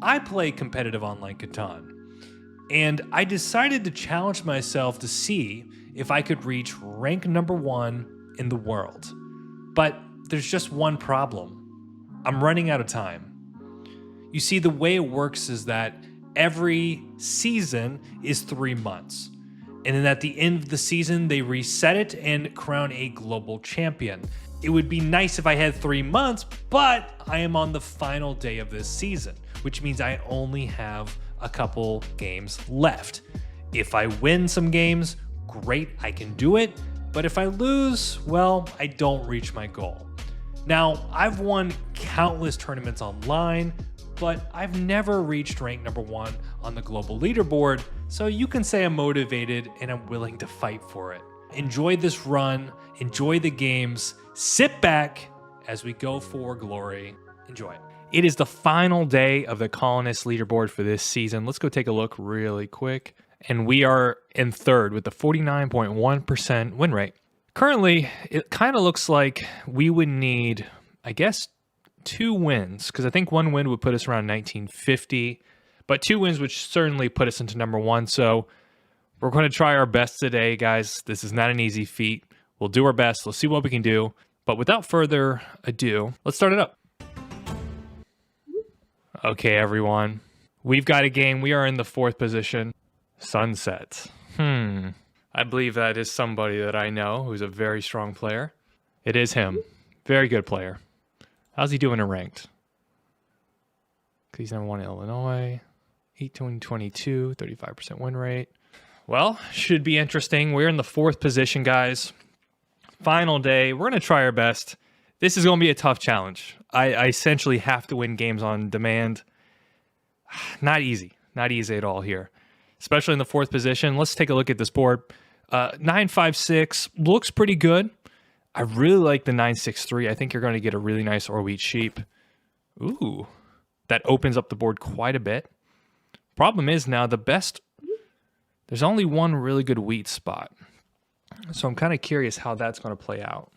I play competitive online Catan, and I decided to challenge myself to see if I could reach rank number 1 in the world. But there's just one problem. I'm running out of time. You see, the way it works is that every season is 3 months. And then at the end of the season, they reset it and crown a global champion. It would be nice if I had 3 months, but I am on the final day of this season, which means I only have a couple games left. If I win some games, great, I can do it. But if I lose, well, I don't reach my goal. Now, I've won countless tournaments online, but I've never reached rank number 1 on the global leaderboard, so you can say I'm motivated and I'm willing to fight for it. Enjoy this run, enjoy the games, sit back as we go for glory. Enjoy it. It is the final day of the Colonist leaderboard for this season. Let's go take a look really quick. And we are in third with a 49.1% win rate. Currently, it kind of looks like we would need, I guess, 2 wins, because I think 1 win would put us around 1950, but 2 wins would certainly put us into number 1. So we're going to try our best today, guys. This is not an easy feat. We'll do our best. Let's see what we can do. But without further ado, let's start it up. Okay, everyone. We've got a game. We are in the 4th position. Sunset. I believe that is somebody that I know who's a very strong player. It is him. Very good player. How's he doing in ranked? He's number 1 in Illinois. 18-22, 35% win rate. Well, should be interesting. We're in the 4th position, guys. Final day. We're going to try our best. This is going to be a tough challenge. I essentially have to win games on demand. Not easy. Not easy at all here. Especially in the 4th position. Let's take a look at this board. 956 looks pretty good. I really like the 963. I think you're going to get a really nice or wheat sheep. Ooh, that opens up the board quite a bit. Problem is now there's only one really good wheat spot. So I'm kind of curious how that's going to play out.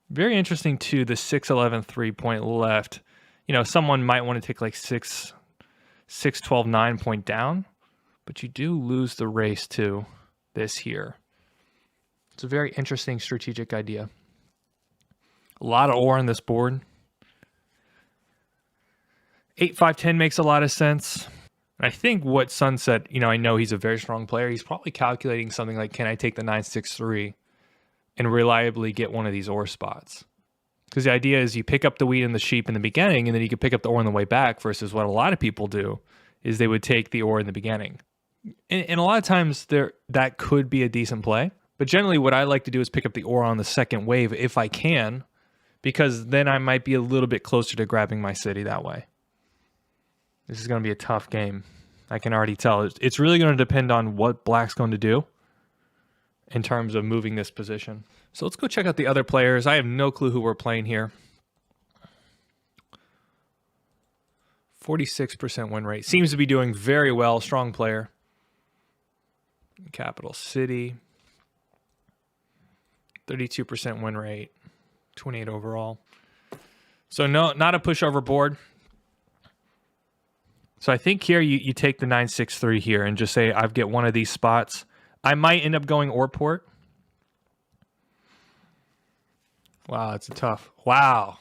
Very interesting too, the 611 3-point left. You know, someone might want to take like 612 9-point down, but you do lose the race to this here. It's a very interesting strategic idea. A lot of ore on this board. 8, 5, 10 makes a lot of sense. And I think what Sunset, you know, I know he's a very strong player. He's probably calculating something like, can I take the 963 and reliably get one of these ore spots? Because the idea is you pick up the wheat and the sheep in the beginning, and then you can pick up the ore on the way back, versus what a lot of people do is they would take the ore in the beginning. And a lot of times that could be a decent play. But generally what I like to do is pick up the ore on the second wave if I can, because then I might be a little bit closer to grabbing my city that way. This is going to be a tough game. I can already tell. It's really going to depend on what Black's going to do in terms of moving this position. So let's go check out the other players. I have no clue who we're playing here. 46% win rate. Seems to be doing very well. Strong player. Capital City. 32% win rate, 28 overall. So no, not a pushover board. So I think here you take the 963 here and just say, I get one of these spots. I might end up going ore port. Wow, it's a tough. Wow.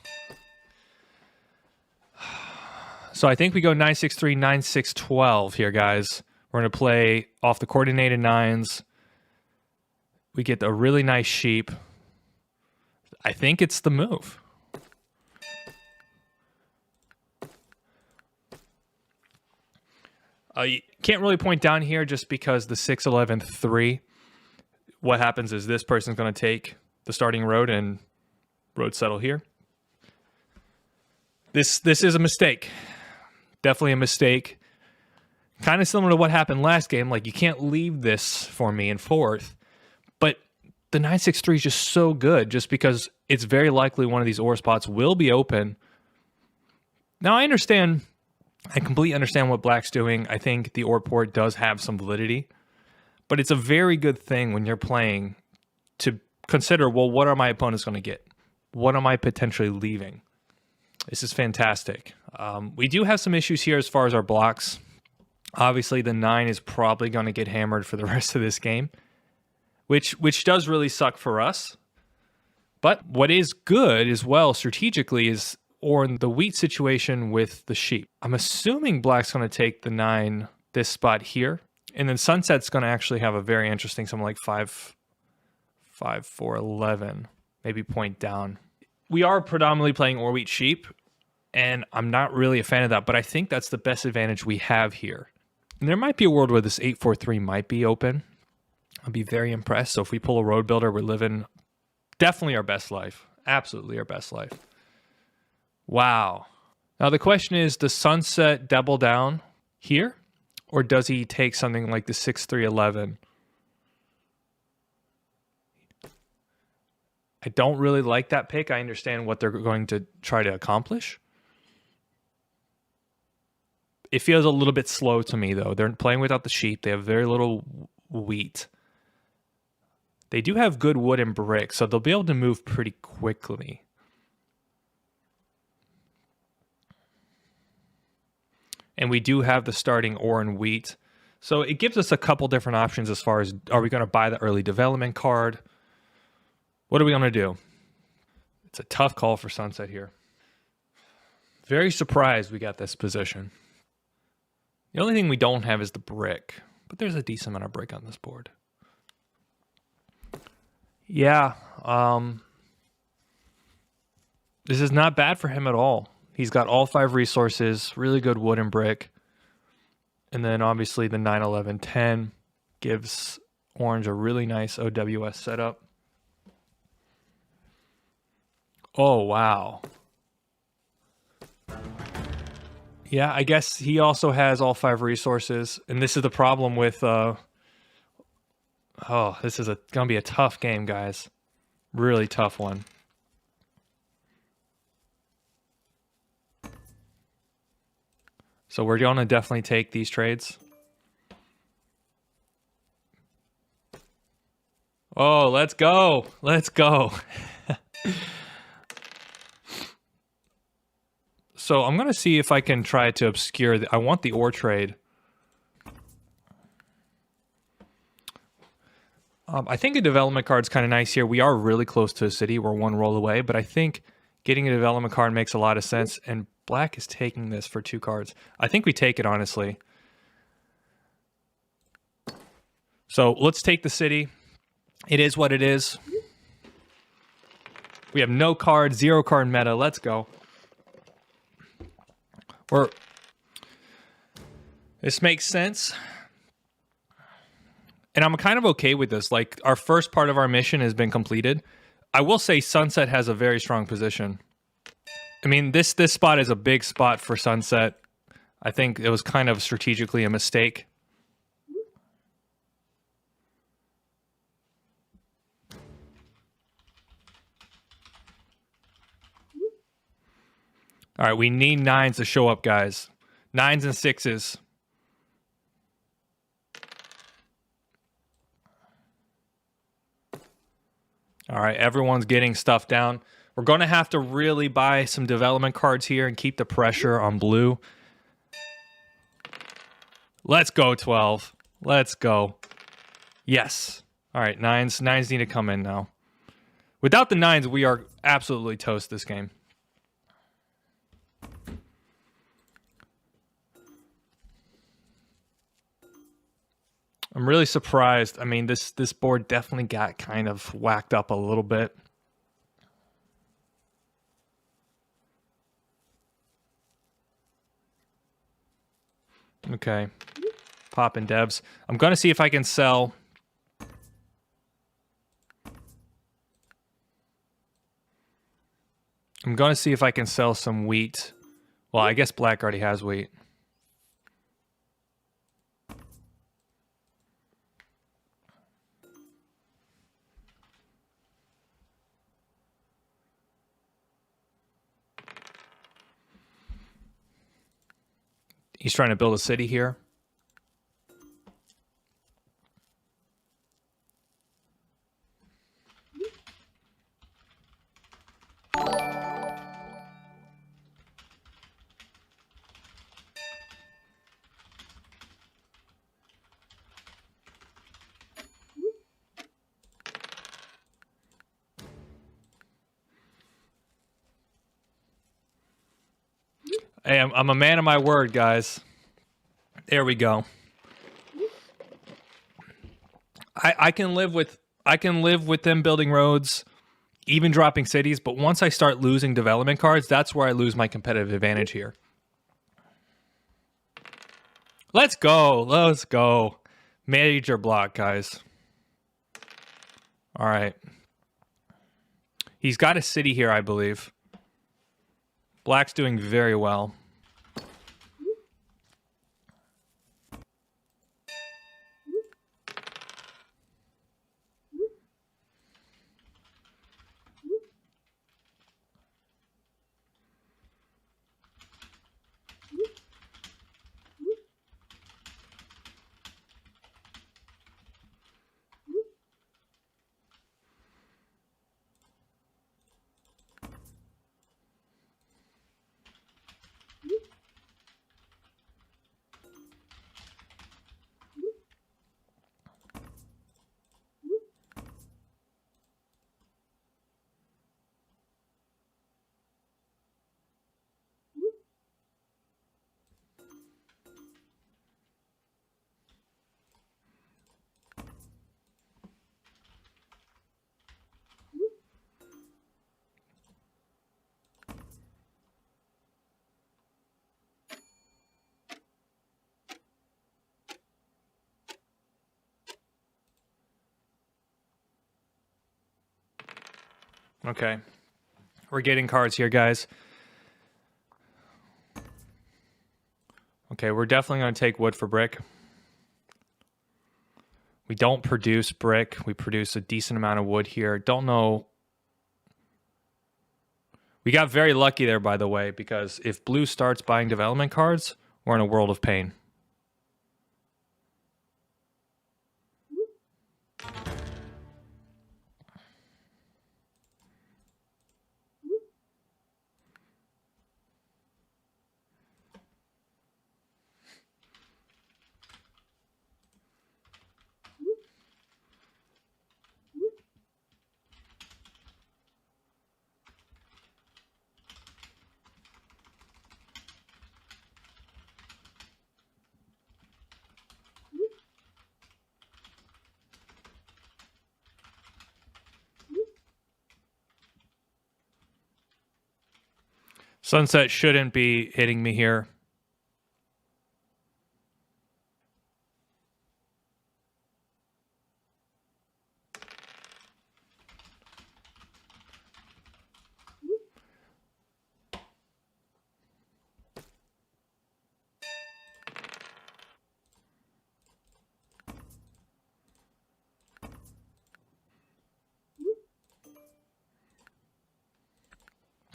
So I think we go 963, 9612 here, guys. We're going to play off the coordinated 9s. We get a really nice sheep. I think it's the move. You can't really point down here just because the 611 3. What happens is this person's going to take the starting road and road settle here. This is a mistake. Definitely a mistake. Kind of similar to what happened last game. Like, you can't leave this for me in 4th. But the 963 is just so good just because it's very likely one of these ore spots will be open. Now, I completely understand what Black's doing. I think the ore port does have some validity. But it's a very good thing when you're playing to consider, well, what are my opponents going to get? What am I potentially leaving? This is fantastic. We do have some issues here as far as our blocks. Obviously, the 9 is probably going to get hammered for the rest of this game, which does really suck for us. But what is good as well strategically is, or in the wheat situation with the sheep. I'm assuming black's going to take the 9, this spot here. And then sunset's going to actually have a very interesting, something like 5, 4, 11, maybe point down. We are predominantly playing or wheat sheep, and I'm not really a fan of that, but I think that's the best advantage we have here. And there might be a world where this 8-4-3 might be open. I'll be very impressed. So if we pull a road builder, we're living definitely our best life. Absolutely our best life. Wow. Now the question is, does sunset double down here? Or does he take something like the 6-3-11? I don't really like that pick. I understand what they're going to try to accomplish. It feels a little bit slow to me, though. They're playing without the sheep. They have very little wheat. They do have good wood and brick, so they'll be able to move pretty quickly. And we do have the starting ore and wheat. So it gives us a couple different options as far as, are we going to buy the early development card? What are we going to do? It's a tough call for sunset here. Very surprised we got this position. The only thing we don't have is the brick, but there's a decent amount of brick on this board. Yeah, this is not bad for him at all. He's got all 5 resources, really good wood and brick. And then obviously the 9, 11, 10 gives orange a really nice OWS setup. Oh, wow. Yeah, I guess he also has all 5 resources. And this is the problem with... this is gonna be a tough game, guys. Really tough one. So we're gonna definitely take these trades. Oh, let's go. Let's go. So I'm gonna see if I can try to obscure I want the ore trade. I think a development card's kind of nice here. We are really close to a city. We're 1 roll away, but I think getting a development card makes a lot of sense, and black is taking this for 2 cards. I think we take it, honestly. So let's take the city. It is what it is. We have no card, 0 card meta. Let's go. This makes sense. And I'm kind of okay with this. Like, our first part of our mission has been completed. I will say sunset has a very strong position. I mean, this spot is a big spot for sunset. I think it was kind of strategically a mistake. All right, we need 9s to show up, guys. 9s and 6s. All right, everyone's getting stuff down. We're going to have to really buy some development cards here and keep the pressure on blue. Let's go, 12. Let's go. Yes. All right, 9s. 9s need to come in now. Without the 9s, we are absolutely toast this game. I'm really surprised. I mean, this board definitely got kind of whacked up a little bit. Okay. Popping devs. I'm going to see if I can sell. I'm going to see if I can sell some wheat. Well, I guess black already has wheat. He's trying to build a city here. Hey, I'm a man of my word, guys. There we go. I can live with them building roads, even dropping cities, but once I start losing development cards, that's where I lose my competitive advantage here. Let's go. Let's go. Major block, guys. All right. He's got a city here, I believe. Black's doing very well. Okay. We're getting cards here, guys. Okay, we're definitely going to take wood for brick. We don't produce brick. We produce a decent amount of wood here. Don't know. We got very lucky there, by the way, because if blue starts buying development cards, we're in a world of pain. Sunset shouldn't be hitting me here.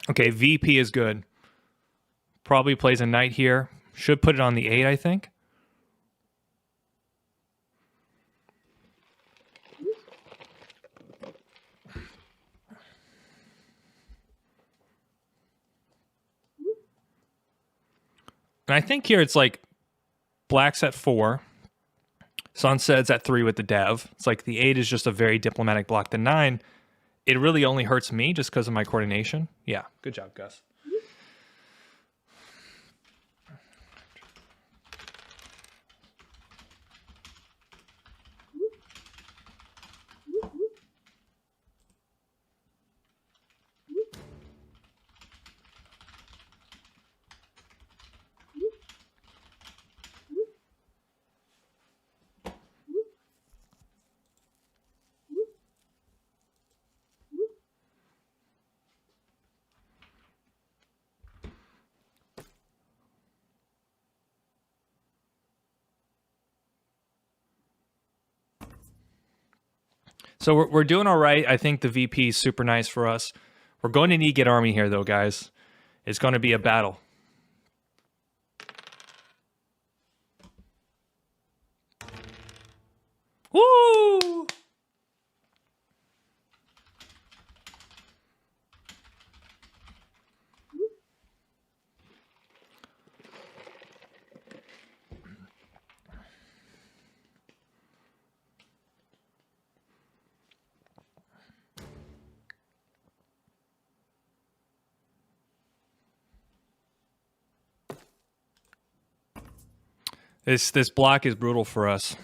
Okay, VP is good. Probably plays a knight here. Should put it on the 8, I think. And I think here it's like black's at 4. Sunset's at 3 with the dev. It's like the 8 is just a very diplomatic block. The 9, it really only hurts me just because of my coordination. Yeah, good job, Gus. So we're doing all right. I think the VP is super nice for us. We're going to need to get army here, though, guys. It's going to be a battle. Woo! This block is brutal for us.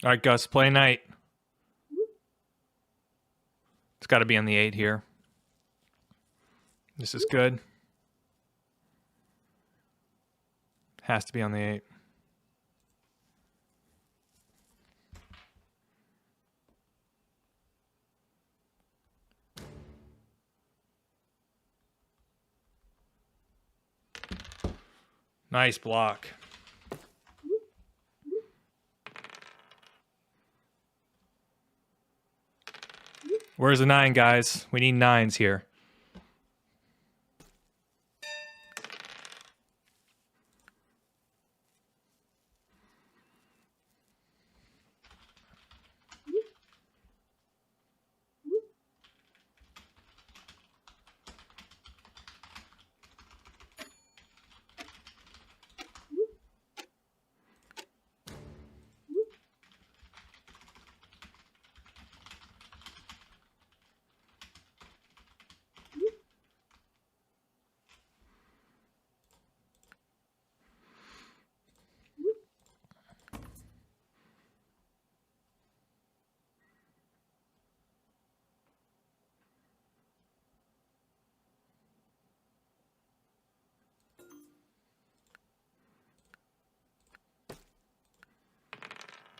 All right, Gus, play knight. It's got to be on the 8 here. This is good. Has to be on the 8. Nice block. Where's the 9, guys? We need 9s here.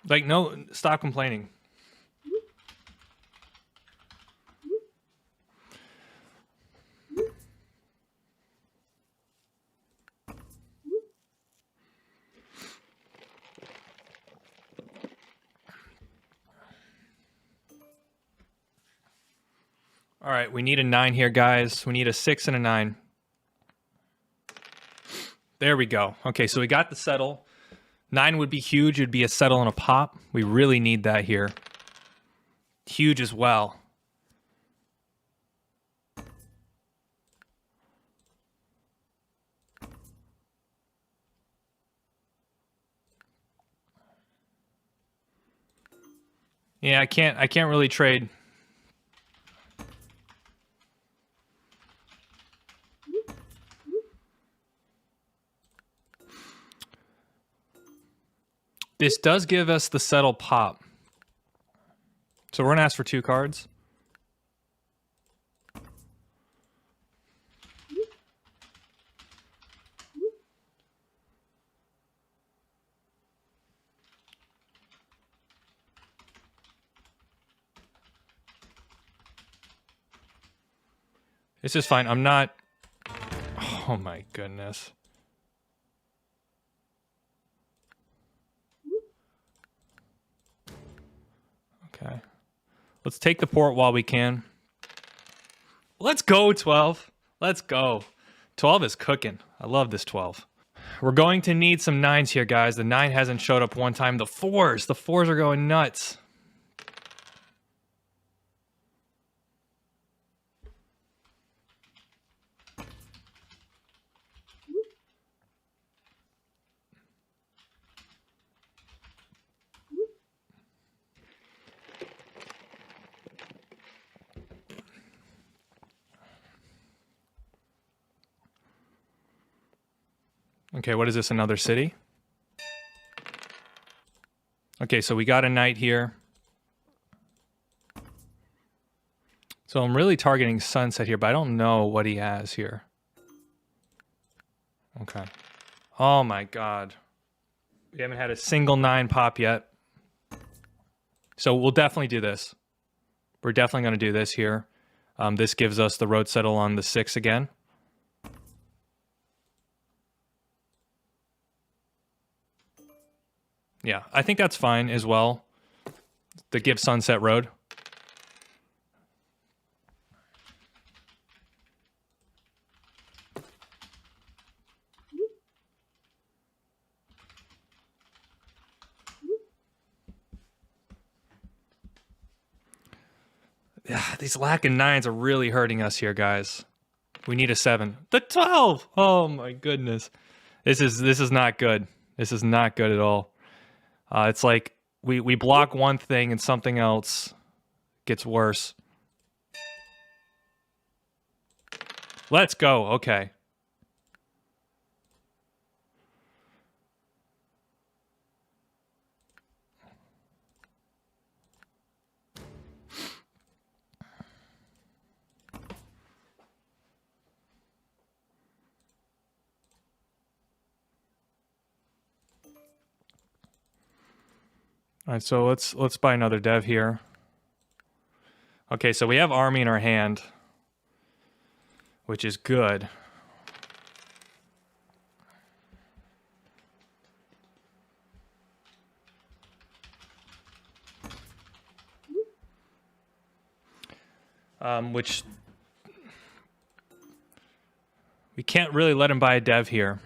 Like, no, stop complaining. All right, we need a 9 here, guys. We need a 6 and a 9. There we go. Okay, so we got the settle. 9 would be huge. It'd be a settle and a pop. We really need that here. Huge as well. Yeah, I can't really trade. This does give us the settle pop. So we're going to ask for 2 cards. This is fine. I'm not... Oh my goodness. Okay. Let's take the port while we can. Let's go, 12. Let's go. 12 is cooking. I love this 12. We're going to need some 9s here, guys. The 9 hasn't showed up one time. The 4s. The 4s are going nuts. Okay, what is this? Another city? Okay, so we got a knight here. So I'm really targeting Sunset here, but I don't know what he has here. Okay. Oh my god. We haven't had a single 9 pop yet. So we'll definitely do this. We're definitely going to do this here. This gives us the road settle on the 6 again. Yeah, I think that's fine as well. The give Sunset Road. Yeah, these lacking 9s are really hurting us here, guys. We need a 7. The 12! Oh my goodness. This is not good. This is not good at all. It's like we block one thing and something else gets worse. Let's go. Okay. All right, so let's buy another dev here. Okay, so we have army in our hand, which is good. Which we can't really let him buy a dev here.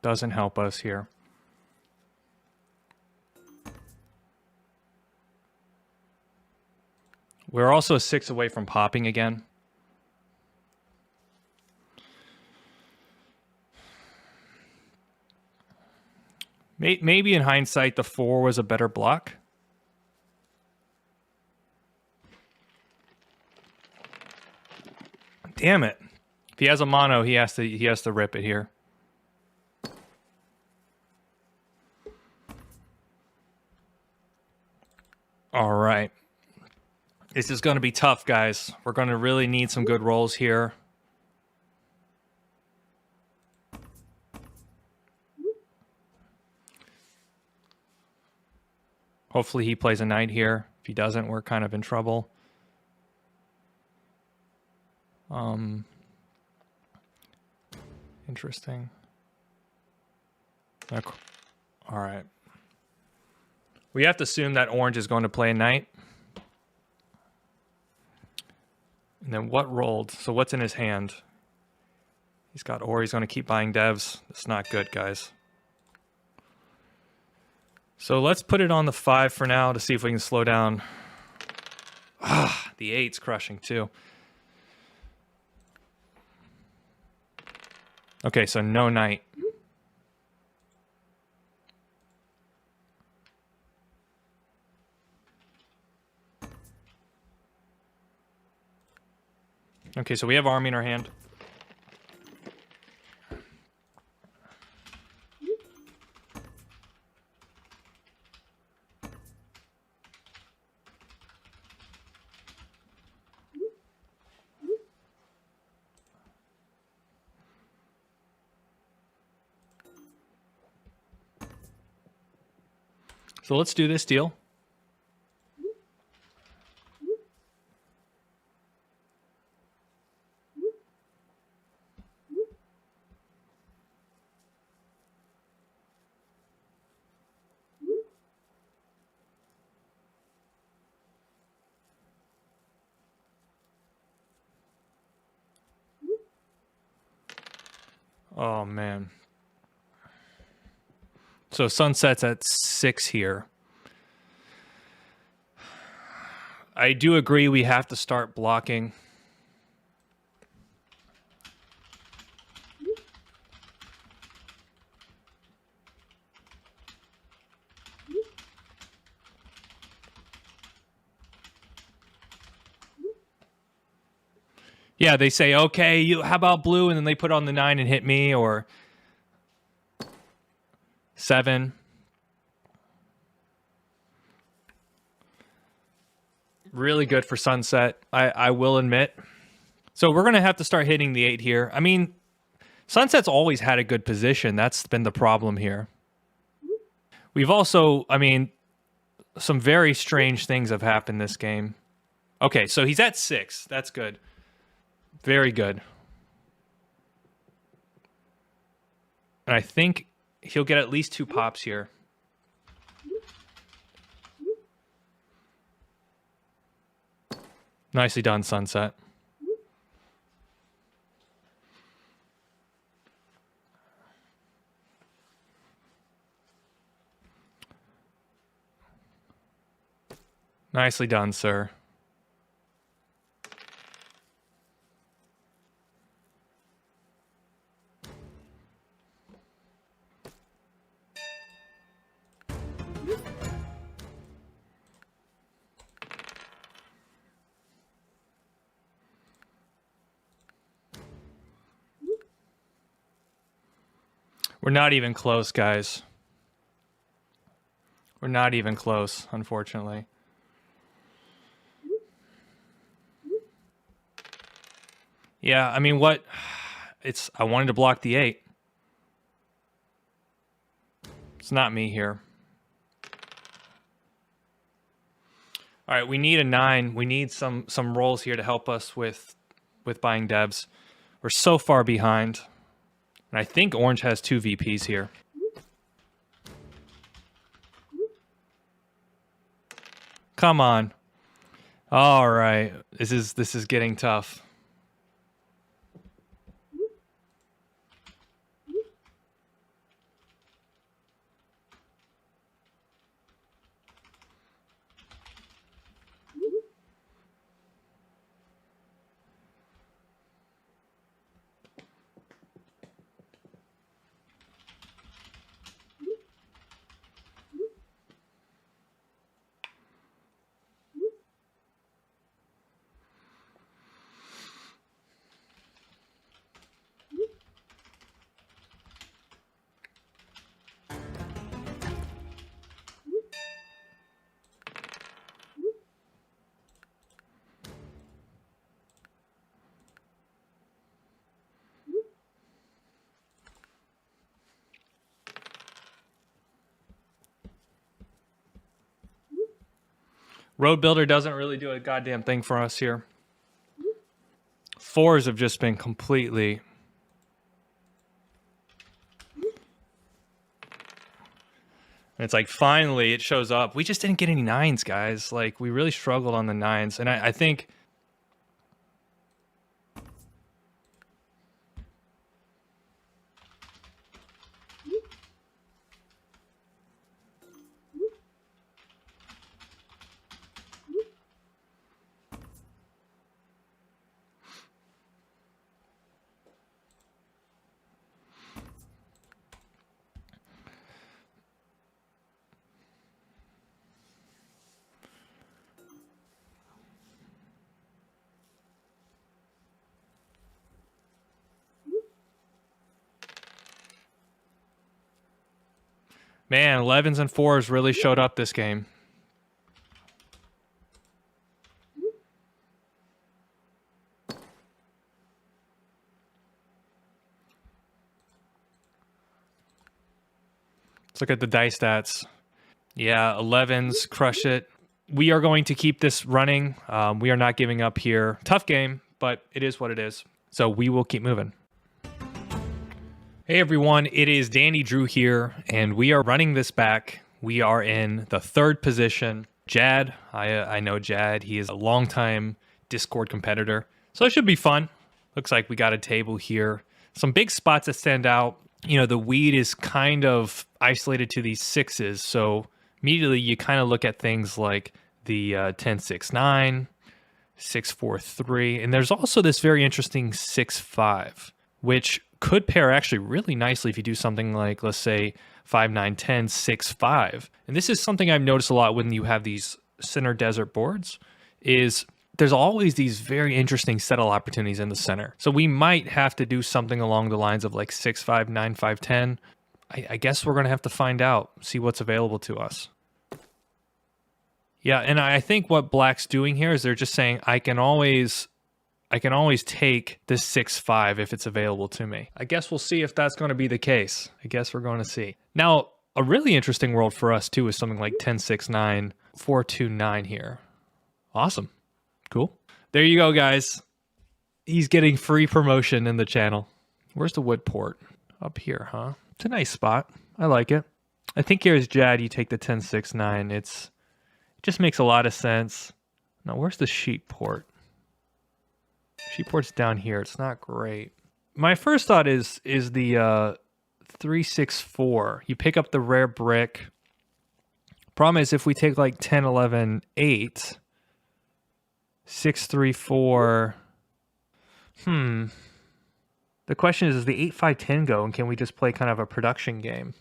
Doesn't help us here. We're also 6 away from popping again. Maybe in hindsight, the 4 was a better block. Damn it. If he has a mono, he has to rip it here. All right. This is going to be tough, guys. We're going to really need some good rolls here. Hopefully he plays a knight here. If he doesn't, we're kind of in trouble. Interesting. All right. We have to assume that orange is going to play a knight. And then what rolled? So what's in his hand? He's got ore. He's going to keep buying devs. That's not good, guys. So let's put it on the 5 for now to see if we can slow down. Ah, the 8's crushing too. Okay, so no knight. Okay, so we have army in our hand. So let's do this deal. Oh, man. So sunset's at 6 here. I do agree we have to start blocking. Yeah, they say, okay, how about blue? And then they put on the 9 and hit me, or 7. Really good for sunset, I will admit. So we're going to have to start hitting the 8 here. I mean, sunset's always had a good position. That's been the problem here. We've also, I mean, some very strange things have happened this game. Okay, so he's at 6. That's good. Very good. And I think he'll get at least 2 pops here. Nicely done, sunset. Nicely done, sir. We're not even close, guys. We're not even close, unfortunately. Yeah, I mean, what? I wanted to block the 8. It's not me here. All right, we need a 9. We need some rolls here to help us with buying devs. We're so far behind. And I think orange has 2 VPs here. Come on. All right. This is getting tough. Road Builder doesn't really do a goddamn thing for us here. 4s have just been completely... And it's like, finally, it shows up. We just didn't get any 9s, guys. Like, we really struggled on the 9s. And I think... Man, 11s and 4s really showed up this game. Let's look at the dice stats. Yeah, 11s, crush it. We are going to keep this running. We are not giving up here. Tough game, but it is what it is. So we will keep moving. Hey everyone, it is Danny Drew here, and we are running this back. We are in the 3rd position. Jad, I know Jad. He is a longtime Discord competitor, so it should be fun. Looks like we got a table here. Some big spots that stand out. You know, the weed is kind of isolated to these 6s, so immediately you kind of look at things like the 10-6-9, 6-4-3, and there's also this very interesting 6-5, which could pair actually really nicely if you do something like, let's say, 5-9-10, 6-5. And this is something I've noticed a lot when you have these center desert boards, is there's always these very interesting settle opportunities in the center. So we might have to do something along the lines of like 6-5, 9-5, 10. I guess we're going to have to find out, see what's available to us. Yeah, and I think what Black's doing here is they're just saying, I can always take this 6-5 if it's available to me. I guess we'll see if that's going to be the case. I guess we're going to see. Now, a really interesting world for us too is something like 10-6-9, 4-2-9 here. Awesome. Cool. There you go, guys. He's getting free promotion in the channel. Where's the wood port? Up here, huh? It's a nice spot. I like it. I think here's Jad, you take the 10-6-9. It just makes a lot of sense. Now, where's the sheep port? Sheep port's down here. It's not great. My first thought is the 3-6-4. You pick up the rare brick. Problem is, if we take like 10-11-8, 6-3-4. The question is the 8-5-10 go, and can we just play kind of a production game?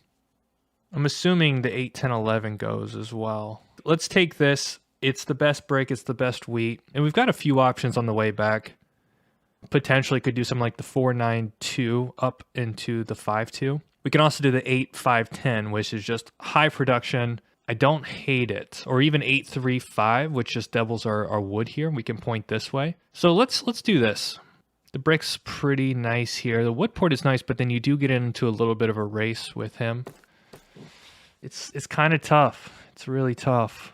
I'm assuming the 8-10-11 goes as well. Let's take this. It's the best brick. It's the best wheat. And we've got a few options on the way back. Potentially could do something like the 4-9-2 up into the 5-2. We can also do the 8-5-10, which is just high production. I don't hate it. Or even 8-3-5, which just doubles our wood here. We can point this way. So let's do this. The brick's pretty nice here. The wood port is nice, but then you do get into a little bit of a race with him. It's kind of tough. It's really tough.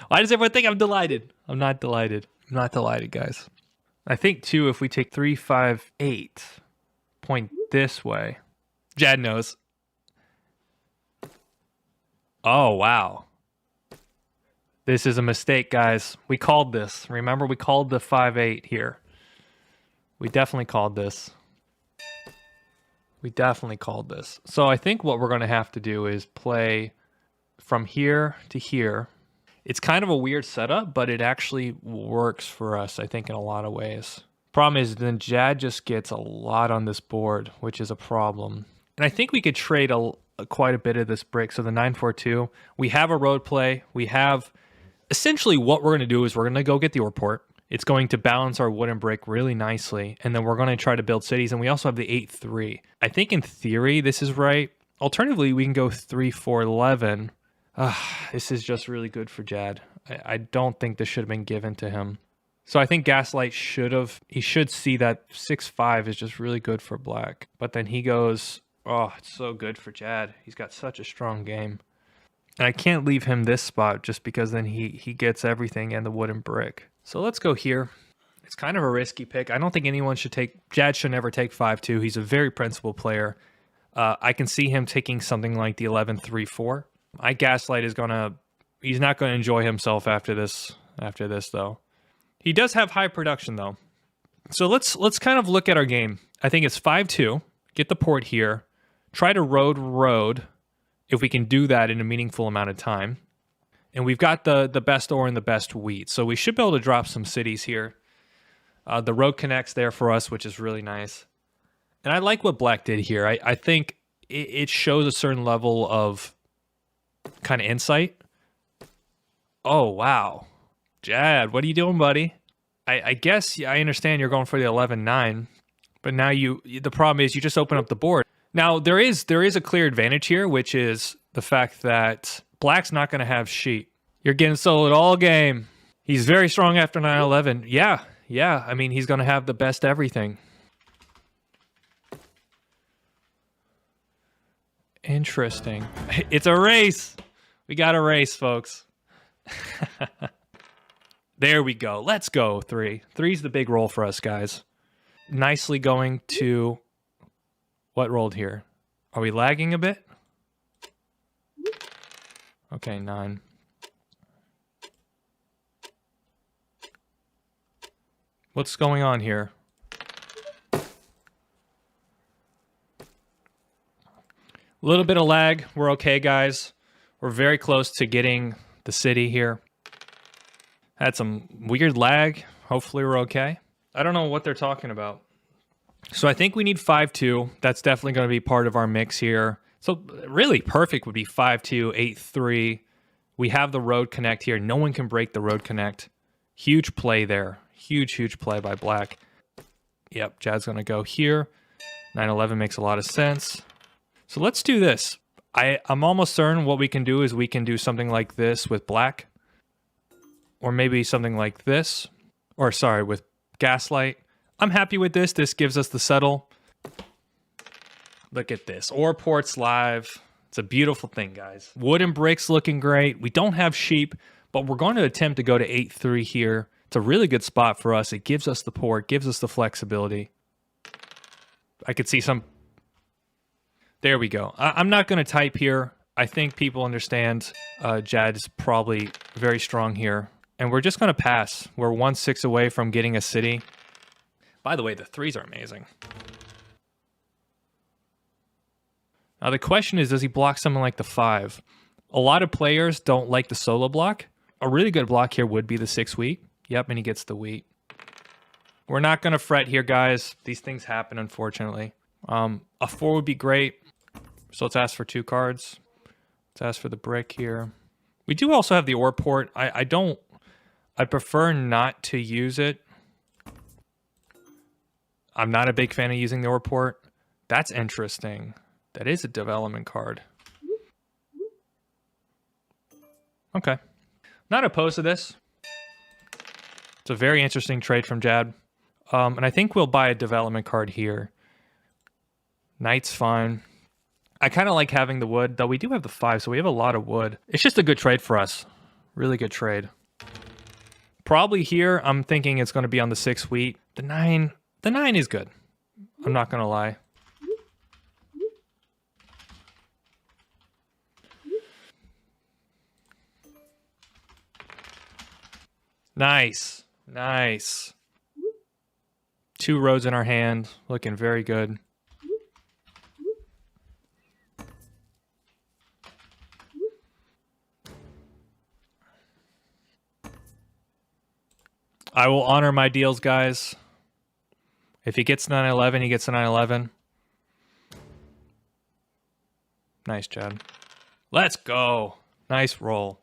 Why does everyone think I'm delighted? I'm not delighted. I'm not delighted, guys. I think, too, if we take 3-5-8, point this way. Jad knows. Oh, wow. This is a mistake, guys. We called this. Remember, we called the 5-8 here. We definitely called this. We definitely called this. So I think what we're going to have to do is play from here to here. It's kind of a weird setup, but it actually works for us, I think, in a lot of ways. Problem is, then Jad just gets a lot on this board, which is a problem. And I think we could trade quite a bit of this brick. So the 9-4-2, we have a road play. We have essentially what we're going to do is we're going to go get the ore port. It's going to balance our wood and brick really nicely. And then we're going to try to build cities. And we also have the 8-3. I think in theory, this is right. Alternatively, we can go 3-4-11. This is just really good for Jad. I don't think this should have been given to him. So I think Gaslight he should see that 6-5 is just really good for black. But then he goes, oh, it's so good for Jad. He's got such a strong game. And I can't leave him this spot just because then he gets everything and the wood and brick. So let's go here. It's kind of a risky pick. I don't think anyone should take, Jad should never take 5-2. He's a very principled player. I can see him taking something like the 11-3-4. I Gaslight is he's not gonna enjoy himself after this though. He does have high production though. So let's kind of look at our game. I think it's 5-2. Get the port here. Try to road if we can do that in a meaningful amount of time. And we've got the best ore and the best wheat. So we should be able to drop some cities here. The road connects there for us, which is really nice. And I like what black did here. I think it shows a certain level of kind of insight. Oh, wow. Jad, what are you doing, buddy? I guess I understand you're going for the 11-9, but now the problem is you just open up the board. Now, there is a clear advantage here, which is the fact that black's not going to have sheep. You're getting soloed all game. He's very strong after 9-11. Yeah. I mean, he's going to have the best everything. Interesting. It's a race. We got a race, folks. There we go. Let's go, 3. 3's the big roll for us, guys. Nicely going to... What rolled here? Are we lagging a bit? Okay, 9. What's going on here? A little bit of lag. We're okay, guys. We're very close to getting the city here. Had some weird lag. Hopefully we're okay. I don't know what they're talking about. So I think we need 5-2. That's definitely going to be part of our mix here. So really perfect would be 5-2, 8-3. We have the road connect here. No one can break the road connect. Huge play there. Huge play by black. Yep, Jad's going to go here. 9-11 makes a lot of sense. So let's do this. I'm almost certain what we can do is we can do something like this with black. Or maybe something like this. Or sorry, with Gaslight. I'm happy with this. This gives us the settle. Look at this. Ore ports live. It's a beautiful thing, guys. Wood and bricks looking great. We don't have sheep, but we're going to attempt to go to 8-3 here. It's a really good spot for us. It gives us the port, gives us the flexibility. I could see some... There we go. I'm not going to type here. I think people understand Jad is probably very strong here. And we're just going to pass. We're 1-6 away from getting a city. By the way, the 3s are amazing. Now the question is, does he block something like the 5? A lot of players don't like the solo block. A really good block here would be the 6 wheat. Yep, and he gets the wheat. We're not going to fret here, guys. These things happen, unfortunately. A 4 would be great. So let's ask for 2 cards. Let's ask for the brick here. We do also have the ore port. I prefer not to use it. I'm not a big fan of using the ore port. That's interesting. That is a development card. Okay. Not opposed to this. It's a very interesting trade from Jad. And I think we'll buy a development card here. Knight's fine. I kind of like having the wood, though we do have the 5, so we have a lot of wood. It's just a good trade for us. Really good trade. Probably here, I'm thinking it's going to be on the 6 wheat. The 9 is good. I'm not going to lie. Nice. Nice. 2 roads in our hand. Looking very good. I will honor my deals, guys. If he gets 911, he gets a 911. Nice, Chad. Let's go. Nice roll.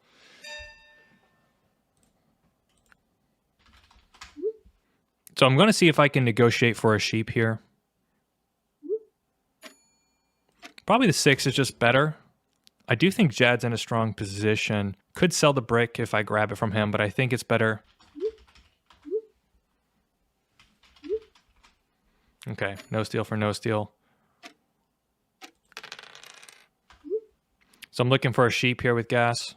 So I'm going to see if I can negotiate for a sheep here. Probably the 6 is just better. I do think Jad's in a strong position. Could sell the brick if I grab it from him, but I think it's better. Okay, no steal for no steal. So I'm looking for a sheep here with gas.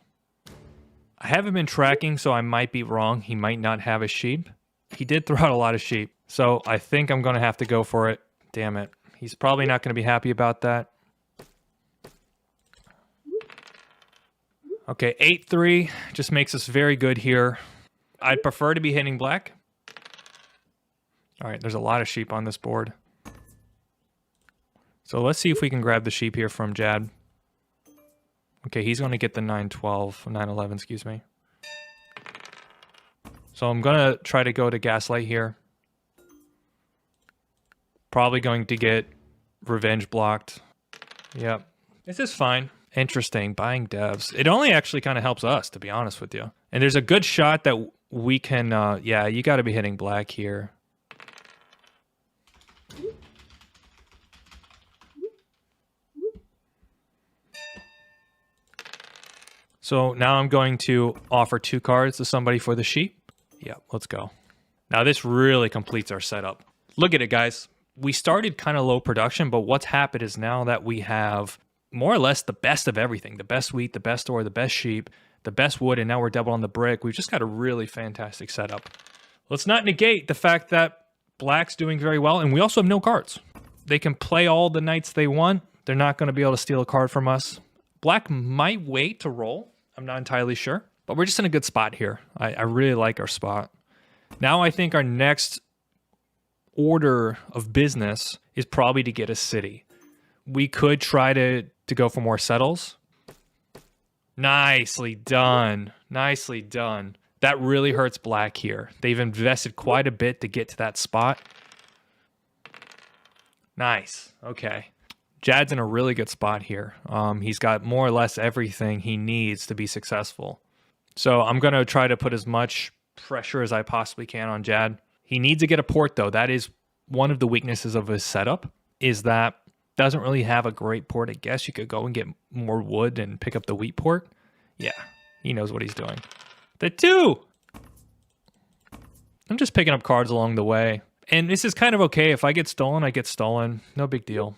I haven't been tracking, so I might be wrong. He might not have a sheep. He did throw out a lot of sheep, so I think I'm going to have to go for it. Damn it. He's probably not going to be happy about that. Okay, 8-3 just makes us very good here. I'd prefer to be hitting black. All right, there's a lot of sheep on this board. So let's see if we can grab the sheep here from Jad. Okay, he's going to get the 912, 911, excuse me. So I'm going to try to go to Gaslight here. Probably going to get Revenge blocked. Yep. This is fine. Interesting, buying devs. It only actually kind of helps us, to be honest with you. And there's a good shot that we can, yeah, you got to be hitting black here. So now I'm going to offer 2 cards to somebody for the sheep. Yeah, let's go. Now this really completes our setup. Look at it, guys. We started kind of low production, but what's happened is now that we have more or less the best of everything. The best wheat, the best ore, the best sheep, the best wood, and now we're double on the brick. We've just got a really fantastic setup. Let's not negate the fact that black's doing very well, and we also have no cards. They can play all the knights they want. They're not going to be able to steal a card from us. Black might wait to roll. I'm not entirely sure, but we're just in a good spot here. I really like our spot. Now I think our next order of business is probably to get a city. We could try to go for more settles. Nicely done. Nicely done. That really hurts black here. They've invested quite a bit to get to that spot. Nice. Okay. Jad's in a really good spot here. He's got more or less everything he needs to be successful. So I'm going to try to put as much pressure as I possibly can on Jad. He needs to get a port, though. That is one of the weaknesses of his setup, is that doesn't really have a great port. I guess you could go and get more wood and pick up the wheat port. Yeah, he knows what he's doing. The 2! I'm just picking up cards along the way. And this is kind of okay. If I get stolen, I get stolen. No big deal.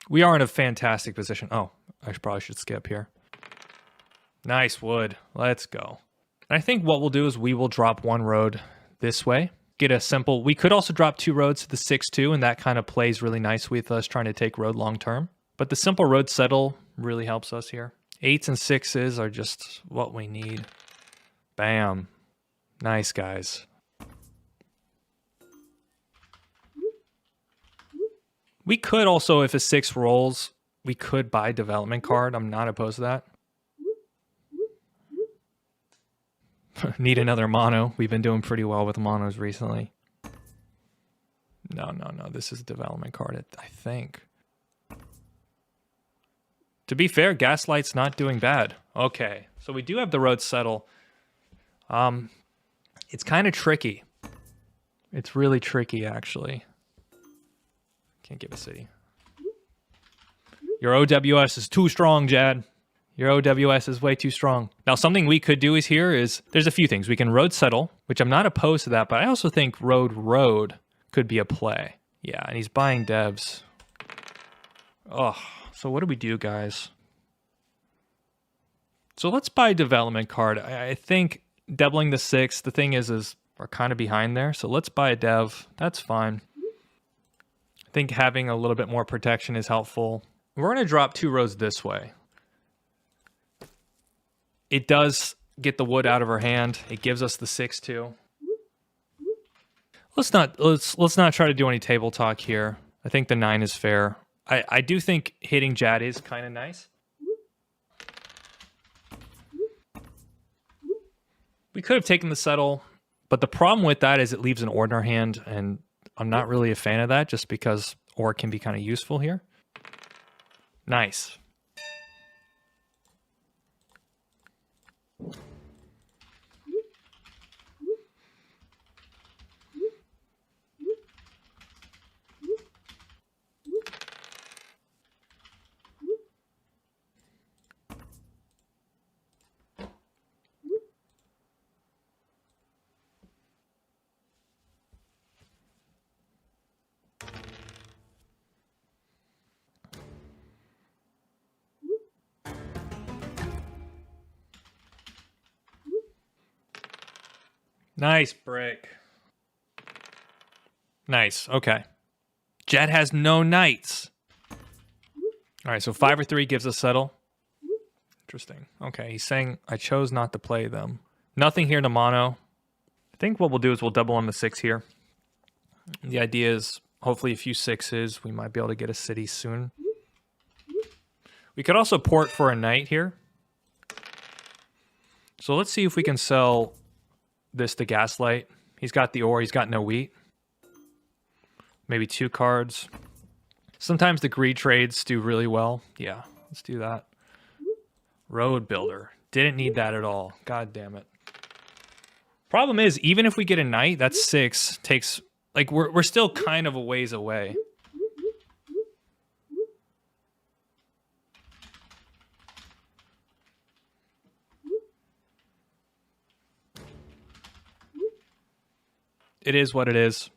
We are in a fantastic position. Oh, I probably should skip here. Nice wood. Let's go. And I think what we'll do is we will drop 1 road this way. Get a simple... We could also drop 2 roads to the 6-2, and that kind of plays really nice with us trying to take road long term. But the simple road settle really helps us here. 8s and 6s are just what we need. Bam. Nice, guys. We could also, if a 6 rolls, we could buy development card. I'm not opposed to that. Need another mono. We've been doing pretty well with monos recently. No. This is a development card, I think. To be fair, Gaslight's not doing bad. Okay, so we do have the road settle. It's kind of tricky. It's really tricky, actually. Can't give a city. Your OWS is too strong, Jad. Your OWS is way too strong. Now, something we could do is there's a few things. We can road settle, which I'm not opposed to that, but I also think road could be a play. Yeah, and he's buying devs. Oh, so what do we do, guys? So let's buy a development card. I think doubling the 6, the thing is we're kind of behind there. So let's buy a dev. That's fine. I think having a little bit more protection is helpful. We're going to drop 2 roads this way. It does get the wood out of her hand. It gives us the 6 too. Let's not try to do any table talk here. I think the 9 is fair. I do think hitting Jad is kind of nice. We could have taken the settle, but the problem with that is it leaves an ore in our hand, and I'm not really a fan of that just because ore can be kind of useful here. Nice. Nice brick. Nice. Okay. Jad has no knights. All right, so 5 or 3 gives us settle. Interesting. Okay, he's saying I chose not to play them. Nothing here to mono. I think what we'll do is we'll double on the 6 here. The idea is hopefully a few 6s. We might be able to get a city soon. We could also port for a knight here. So let's see if we can sell this to Gaslight. He's got the ore. He's got no wheat. Maybe 2 cards. Sometimes the greed trades do really well. Yeah, let's do that. Road Builder. Didn't need that at all. God damn it. Problem is, even if we get a knight, that's 6. Takes, like, we're still kind of a ways away. It is what it is.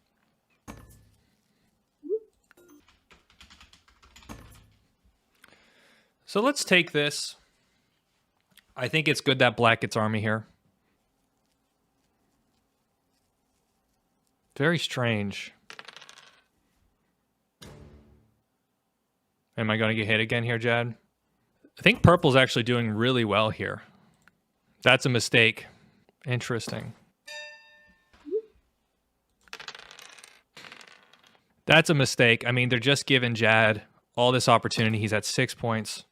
So let's take this. I think it's good that black gets army here. Very strange. Am I going to get hit again here, Jad? I think purple's actually doing really well here. That's a mistake. Interesting. That's a mistake. I mean, they're just giving Jad all this opportunity. He's at 6 points.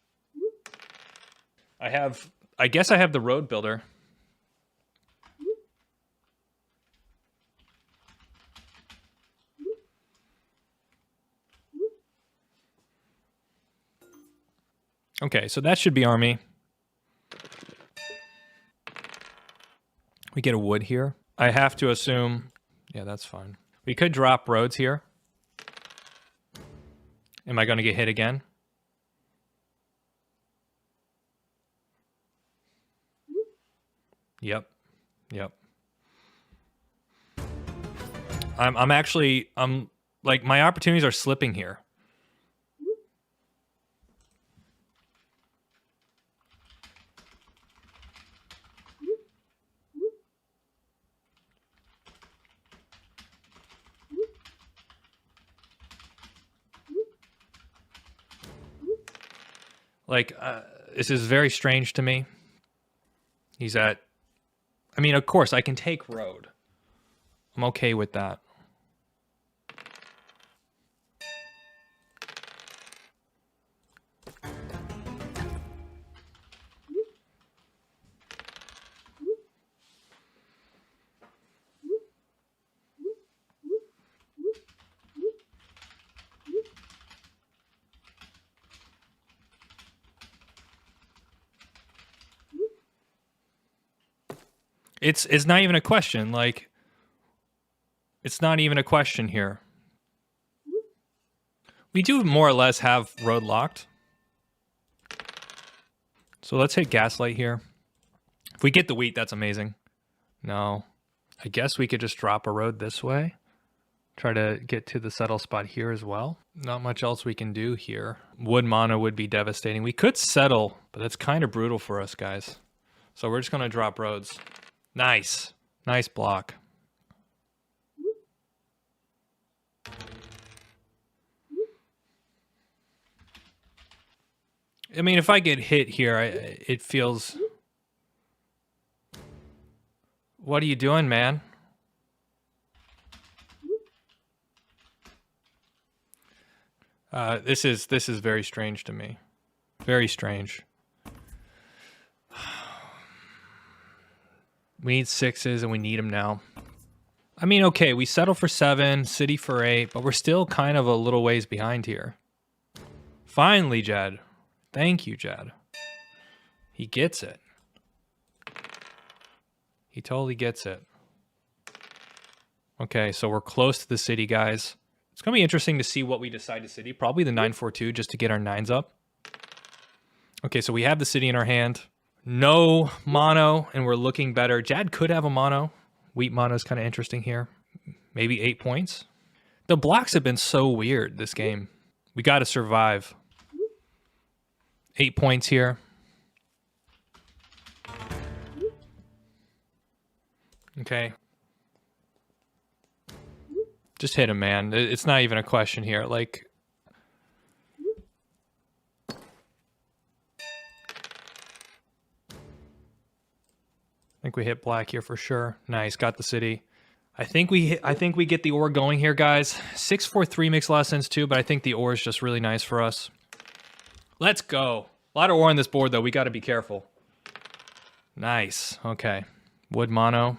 I guess I have the road builder. Okay, so that should be army. We get a wood here. I have to assume, yeah, that's fine. We could drop roads here. Am I going to get hit again? Yep. I'm like, my opportunities are slipping here. Like, this is very strange to me. He's at... I mean, of course, I can take road. I'm okay with that. It's not even a question. Like, it's not even a question here. We do more or less have road locked. So let's hit Gaslight here. If we get the wheat, that's amazing. No. I guess we could just drop a road this way. Try to get to the settle spot here as well. Not much else we can do here. Wood mono would be devastating. We could settle, but that's kind of brutal for us, guys. So we're just going to drop roads. Nice. Nice block. I mean, if I get hit here, it feels... What are you doing, man? This is very strange to me. Very strange. We need 6s and we need them now. I mean, okay, we settle for 7, city for 8, but we're still kind of a little ways behind here. Finally, Jed. Thank you, Jed. He gets it. He totally gets it. Okay, so we're close to the city, guys. It's going to be interesting to see what we decide to city. Probably the 942 just to get our 9s up. Okay, so we have the city in our hand. No mono, and we're looking better. Jad could have a mono. Wheat mono is kind of interesting here. Maybe 8 points. The blocks have been so weird this game. We got to survive. 8 points here. Okay. Just hit him, man. It's not even a question here. Like, I think we hit black here for sure. Nice, got the city. I think we get the ore going here, guys. 6-4-3 makes a lot of sense too, but I think the ore is just really nice for us. Let's go. A lot of ore on this board though. We got to be careful. Nice. Okay. Wood mono.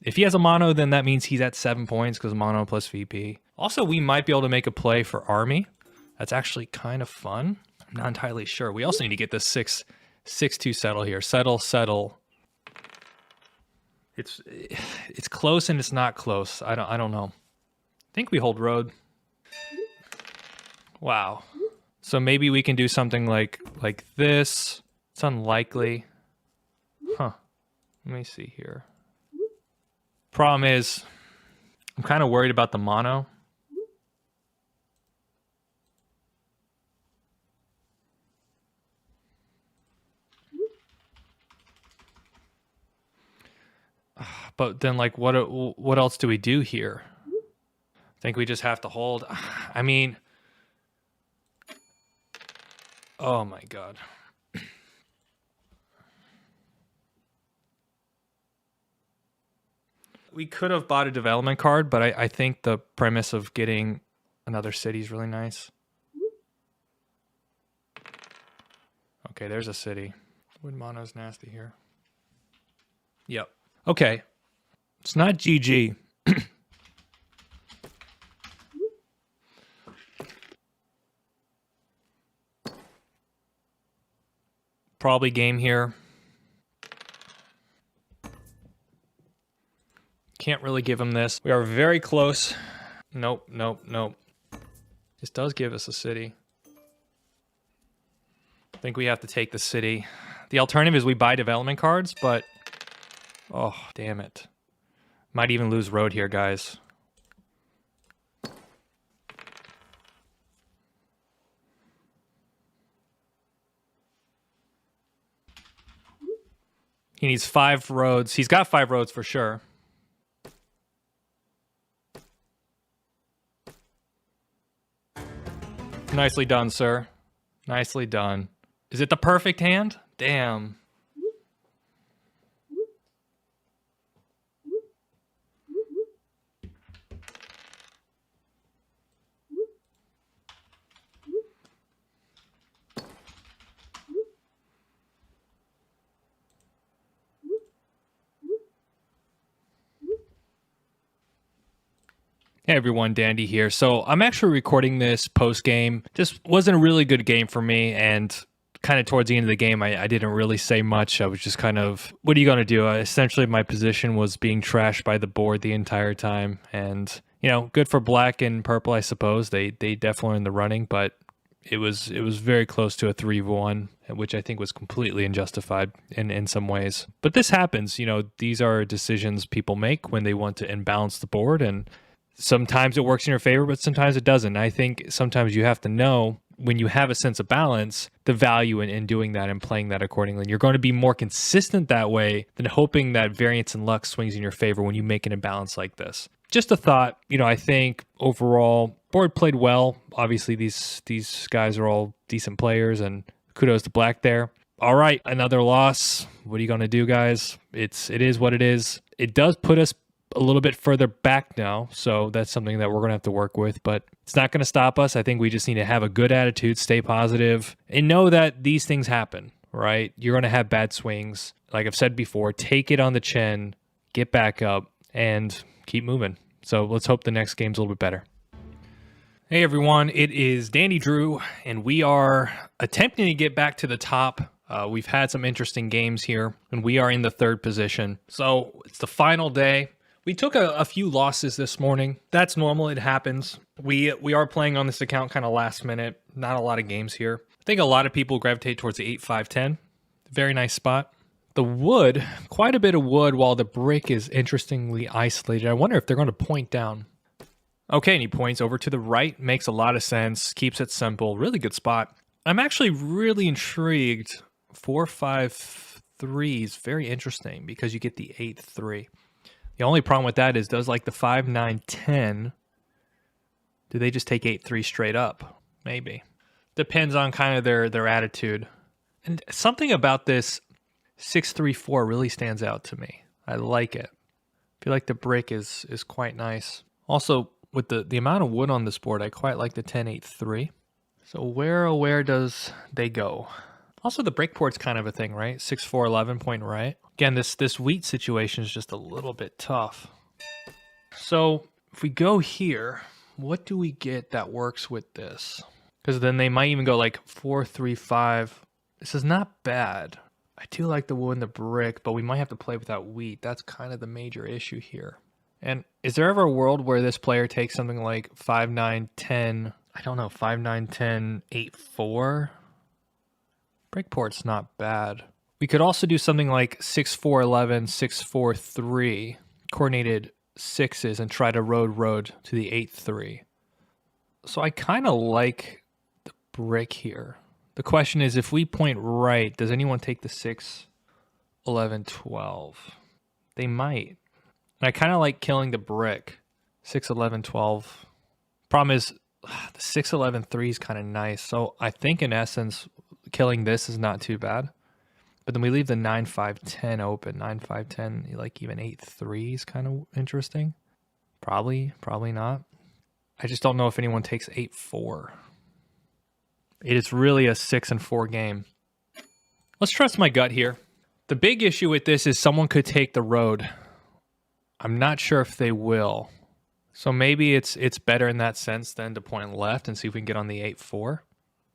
If he has a mono, then that means he's at 7 points because mono plus VP. Also, we might be able to make a play for army. That's actually kind of fun. I'm not entirely sure. We also need to get this 6-2 settle here. Settle. It's close and it's not close. I don't know. I think we hold road. Wow. So maybe we can do something like this. It's unlikely. Huh. Let me see here. Problem is, I'm kind of worried about the mono. But then, like, what else do we do here? I think we just have to hold. I mean, oh my God. We could have bought a development card, but I think the premise of getting another city is really nice. Okay, there's a city. Wood mono's nasty here. Yep. Okay. It's not GG. Probably game here. Can't really give him this. We are very close. Nope. This does give us a city. I think we have to take the city. The alternative is we buy development cards, but... Oh, damn it. Might even lose road here, guys. He needs 5 roads. He's got 5 roads for sure. Nicely done, sir. Nicely done. Is it the perfect hand? Damn. Hey everyone, Dandy here. So I'm actually recording this post-game. This wasn't a really good game for me, and kind of towards the end of the game, I didn't really say much. I was just kind of, what are you going to do? Essentially, my position was being trashed by the board the entire time, and, you know, good for black and purple, I suppose. They definitely are in the running, but, it was very close to a 3-1, which I think was completely unjustified in some ways. But this happens, these are decisions people make when they want to imbalance the board, and sometimes it works in your favor, but sometimes it doesn't. I think sometimes you have to know when you have a sense of balance, the value in doing that and playing that accordingly. And you're going to be more consistent that way than hoping that variance and luck swings in your favor when you make an imbalance like this. Just a thought, I think overall, board played well. Obviously, these guys are all decent players, and kudos to Black there. All right, another loss. What are you going to do, guys? It is what it is. It does put us a little bit further back now, so that's something that we're going to have to work with, but it's not going to stop us. I think we just need to have a good attitude, stay positive, and know that these things happen, right? You're going to have bad swings. Like I've said before, take it on the chin, get back up, and keep moving. So let's hope the next game's a little bit better. Hey everyone, it is Dandy Drew, and we are attempting to get back to the top. We've had some interesting games here, and we are in the third position. So it's the final day. We took a few losses this morning. That's normal. It happens. We are playing on this account kind of last minute. Not a lot of games here. I think a lot of people gravitate towards the 8-5-10. Very nice spot. The wood, quite a bit of wood, while the brick is interestingly isolated. I wonder if they're going to point down. Okay, and he points over to the right. Makes a lot of sense. Keeps it simple. Really good spot. I'm actually really intrigued. 4-5-3 is very interesting because you get the 8-3. The only problem with that is, does like the 5-9-10, do they just take 8-3 straight up? Maybe. Depends on kind of their attitude. And something about this 6-3-4 really stands out to me. I like it. I feel like the brick is quite nice. Also, with the amount of wood on this board, I quite like the 10-8-3. So where does they go? Also, the breakport's kind of a thing, right? 6-4-11 point right. Again, this wheat situation is just a little bit tough. So if we go here, what do we get that works with this? Because then they might even go like 4-3-5. This is not bad. I do like the wood and the brick, but we might have to play without wheat. That's kind of the major issue here. And is there ever a world where this player takes something like 5-9-10, I don't know, 5-9-10, 8-4? Breakport's not bad. We could also do something like 6-4-11, 6-4-3, coordinated sixes, and try to road to the 8-3. So I kind of like the brick here. The question is, if we point right, does anyone take the 6-11-12? They might. And I kind of like killing the brick. 6-11-12. Problem is, the 6-11-3 is kind of nice. So I think in essence, killing this is not too bad. But then we leave the 9-5-10 open. 9-5-10, like even 8-3 is kind of interesting. Probably not. I just don't know if anyone takes 8-4. It is really a 6-4 game. Let's trust my gut here. The big issue with this is someone could take the road. I'm not sure if they will. So maybe it's better in that sense than to point left and see if we can get on the 8-4.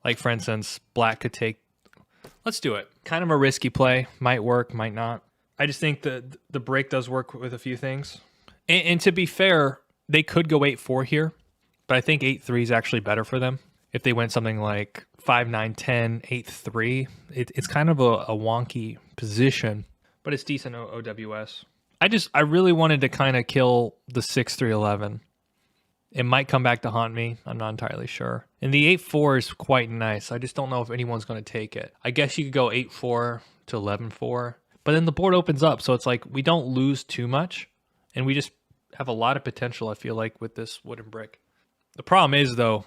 Like, for instance, Black could take... Let's do it. Kind of a risky play. Might work, might not. I just think the break does work with a few things. And to be fair, they could go 8-4 here, but I think 8-3 is actually better for them. If they went something like 5-9-10, 8-3, it's kind of a wonky position, but it's decent OWS. I really wanted to kind of kill the 6-3-11. It might come back to haunt me. I'm not entirely sure. And the 8-4 is quite nice. I just don't know if anyone's going to take it. I guess you could go 8-4 to 11-4, but then the board opens up. So it's like we don't lose too much, and we just have a lot of potential, I feel like, with this wooden brick. The problem is, though,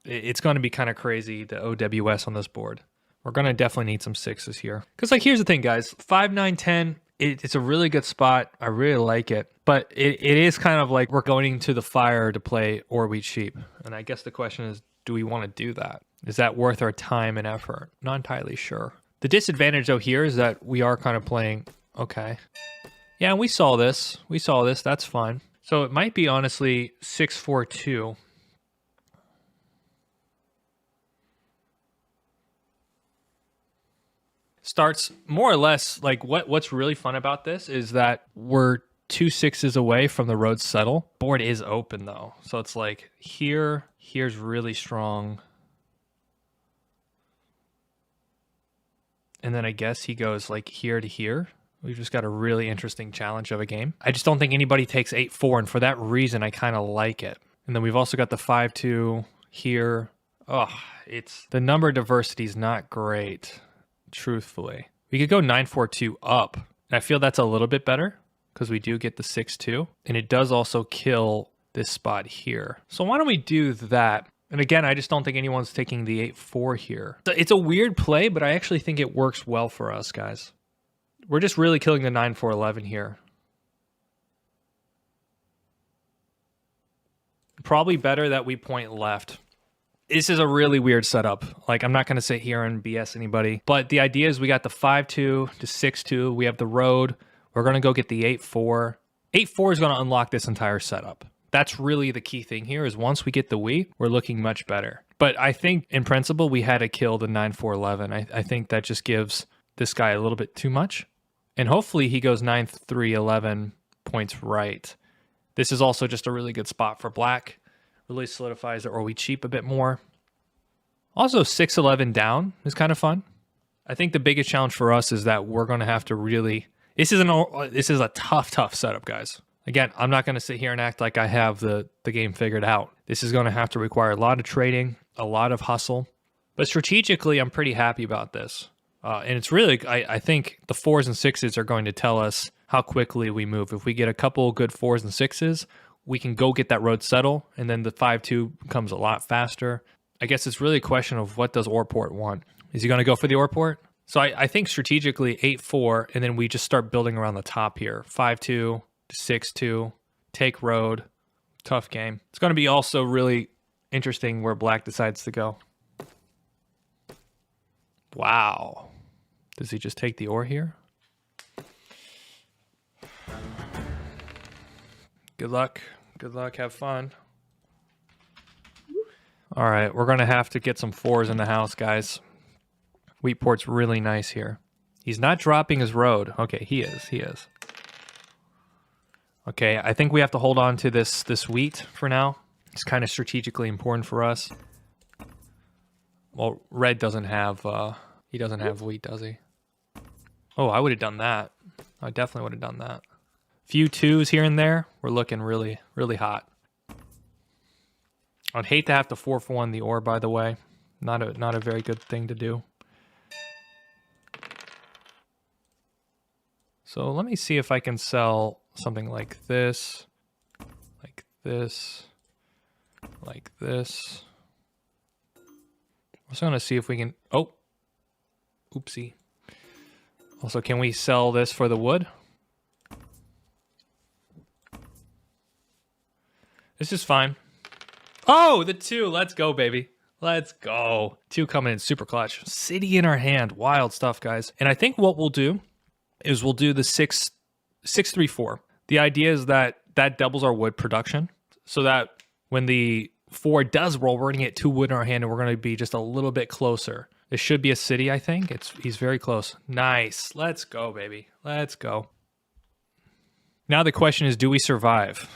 it's going to be kind of crazy, the OWS on this board. We're going to definitely need some sixes here. Because, like, here's the thing, guys. 5-9-10, it's a really good spot. I really like it. But it is kind of like we're going to the fire to play or wheat sheep. And I guess the question is, do we want to do that? Is that worth our time and effort? Not entirely sure. The disadvantage, though, here is that we are kind of playing, okay. Yeah, we saw this. That's fine. So it might be, honestly, 6-4-2. Starts more or less like what's really fun about this is that we're 2 6s away from the road settle. Board is open though. So it's like here's really strong. and then I guess he goes like here to here. We've just got a really interesting challenge of a game. I just don't think anybody takes 8-4, and for that reason, I kind of like it. And then we've also got the 5-2 here. Oh, the number diversity is not great, truthfully. We could go 9-4-2 up. And I feel that's a little bit better because we do get the 6-2, and it does also kill this spot here. So why don't we do that? And again, I just don't think anyone's taking the 8-4 here. It's a weird play, but I actually think it works well for us, guys. We're just really killing the 9-4-11 here. Probably better that we point left. This is a really weird setup. Like, I'm not going to sit here and BS anybody, but the idea is we got the 5-2 to 6-2. We have the road. We're going to go get the 8-4. 8-4 is going to unlock this entire setup. That's really the key thing here is once we get the we're looking much better. But I think in principle, we had to kill the 9-4-11. I think that just gives this guy a little bit too much. And hopefully he goes 9-3-11 points right. This is also just a really good spot for black. Really solidifies it, or we cheap a bit more. Also 6-11 down is kind of fun. I think the biggest challenge for us is that we're going to have to really... This is a tough setup, guys. Again, I'm not going to sit here and act like I have the game figured out. This is going to have to require a lot of trading, a lot of hustle. But strategically, I'm pretty happy about this. And it's really, I think the 4s and 6s are going to tell us how quickly we move. If we get a couple good 4s and 6s, we can go get that road settle, and then the 5-2 comes a lot faster. I guess it's really a question of what does Orport want? Is he going to go for the Orport? So I think strategically 8-4, and then we just start building around the top here. 5-2 to 6-2, take road, tough game. It's going to be also really interesting where black decides to go. Wow. Does he just take the ore here? Good luck. Good luck. Have fun. All right. We're going to have to get some 4s in the house, guys. Wheatport's really nice here. He's not dropping his road. Okay, he is. He is. Okay, I think we have to hold on to this wheat for now. It's kind of strategically important for us. Well, red doesn't have... he doesn't have wheat, does he? Oh, I would have done that. I definitely would have done that. Few 2s here and there. We're looking really, really hot. I'd hate to have to 4-for-1 the ore, by the way. Not a very good thing to do. So let me see if I can sell something like this, like this, like this. I'm just gonna see if we can. Oh, oopsie. Also, can we sell this for the wood? This is fine. Oh, the 2. Let's go, baby. Let's go. 2 coming in super clutch. City in our hand. Wild stuff, guys. And I think what we'll do is we'll do the 6-3-4. The idea is that doubles our wood production so that when the 4 does roll, we're going to get 2 wood in our hand and we're going to be just a little bit closer. This should be a city, I think. He's very close. Nice. Let's go, baby. Let's go. Now the question is, do we survive?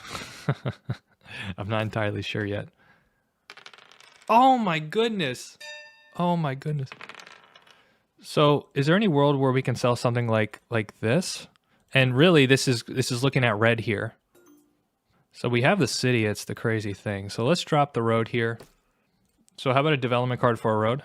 I'm not entirely sure yet. Oh my goodness. Oh my goodness. So is there any world where we can sell something like this? And really this is looking at red here. So we have the city, it's the crazy thing. So let's drop the road here. So how about a development card for a road?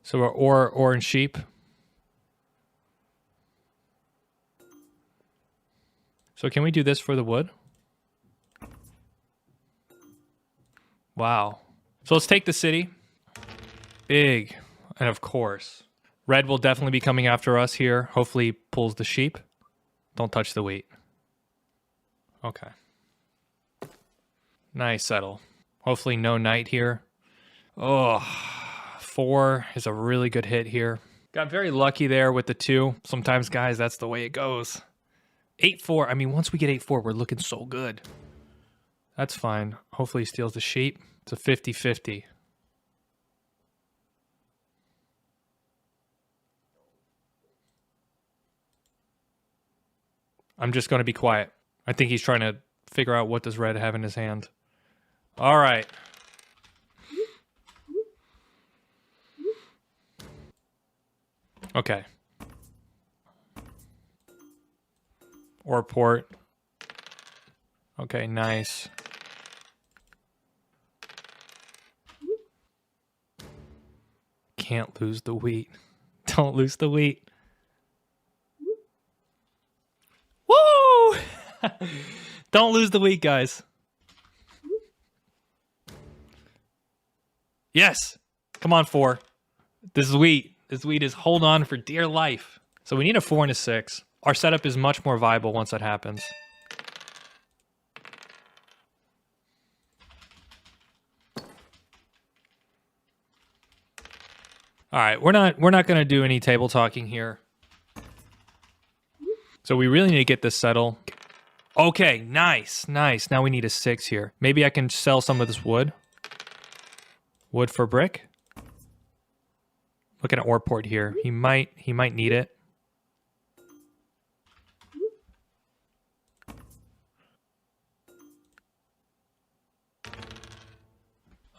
So we're ore and sheep. So can we do this for the wood? Wow. So let's take the city. Big. And of course, red will definitely be coming after us here. Hopefully pulls the sheep. Don't touch the wheat. Okay. Nice settle. Hopefully no knight here. Oh, 4 is a really good hit here. Got very lucky there with the 2. Sometimes, guys, that's the way it goes. 8-4. I mean, once we get 8-4, we're looking so good. That's fine. Hopefully he steals the sheep. It's a 50-50. I'm just going to be quiet. I think he's trying to figure out what does red have in his hand. All right. Okay. Or port. Okay, nice. Can't lose the wheat. Don't lose the wheat. Woo! Don't lose the wheat, guys. Yes. Come on, 4. This is wheat. This wheat is hold on for dear life. So we need a 4 and a 6. Our setup is much more viable once that happens. All right, we're not going to do any table talking here. So we really need to get this settled. Okay, nice, nice. Now we need a 6 here. Maybe I can sell some of this wood. Wood for brick. Look at an ore port here. He might need it.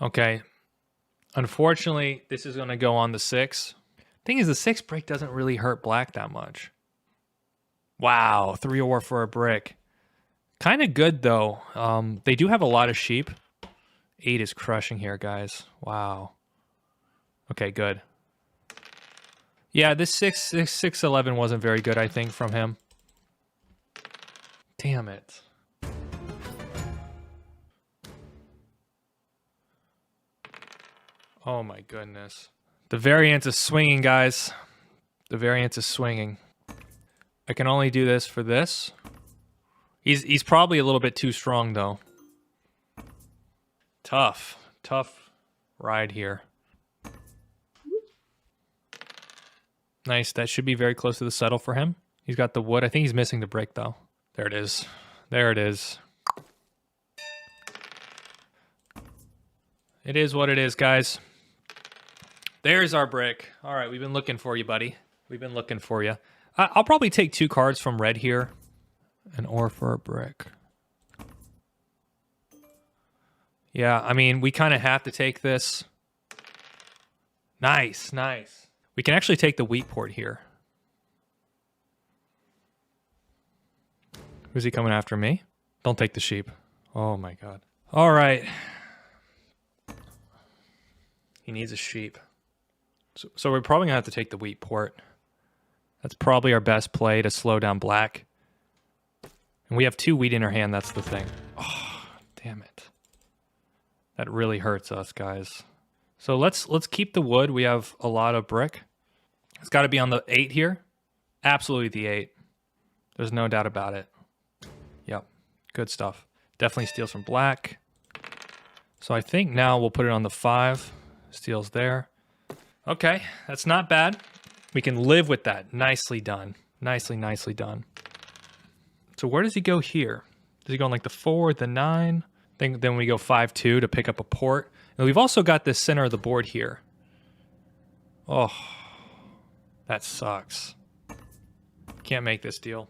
Okay. Unfortunately, this is going to go on the 6. Thing is, the 6 brick doesn't really hurt black that much. Wow, 3 ore for a brick. Kind of good, though. They do have a lot of sheep. 8 is crushing here, guys. Wow. Okay, good. Yeah, this 6-11 wasn't very good, I think, from him. Damn it. Oh my goodness. The variance is swinging, guys. The variance is swinging. I can only do this for this. He's probably a little bit too strong, though. Tough ride here. Nice. That should be very close to the settle for him. He's got the wood. I think he's missing the brick, though. There it is. There it is. It is what it is, guys. There's our brick. All right, we've been looking for you, buddy. We've been looking for you. I'll probably take 2 cards from red here. An ore for a brick. Yeah, I mean, we kind of have to take this. Nice, nice. We can actually take the wheat port here. Who's he coming after me? Don't take the sheep. Oh my god. All right. He needs a sheep. So we're probably going to have to take the wheat port. That's probably our best play to slow down black. And we have 2 wheat in our hand, that's the thing. Oh, damn it. That really hurts us, guys. So let's keep the wood. We have a lot of brick. It's got to be on the 8 here. Absolutely the 8. There's no doubt about it. Yep. Good stuff. Definitely steals from black. So I think now we'll put it on the 5. Steals there. Okay, that's not bad. We can live with that. Nicely done. Nicely done. So where does he go here? Does he go on like the 4, the 9? Then we go 5-2 to pick up a port. And we've also got this center of the board here. Oh, that sucks. Can't make this deal.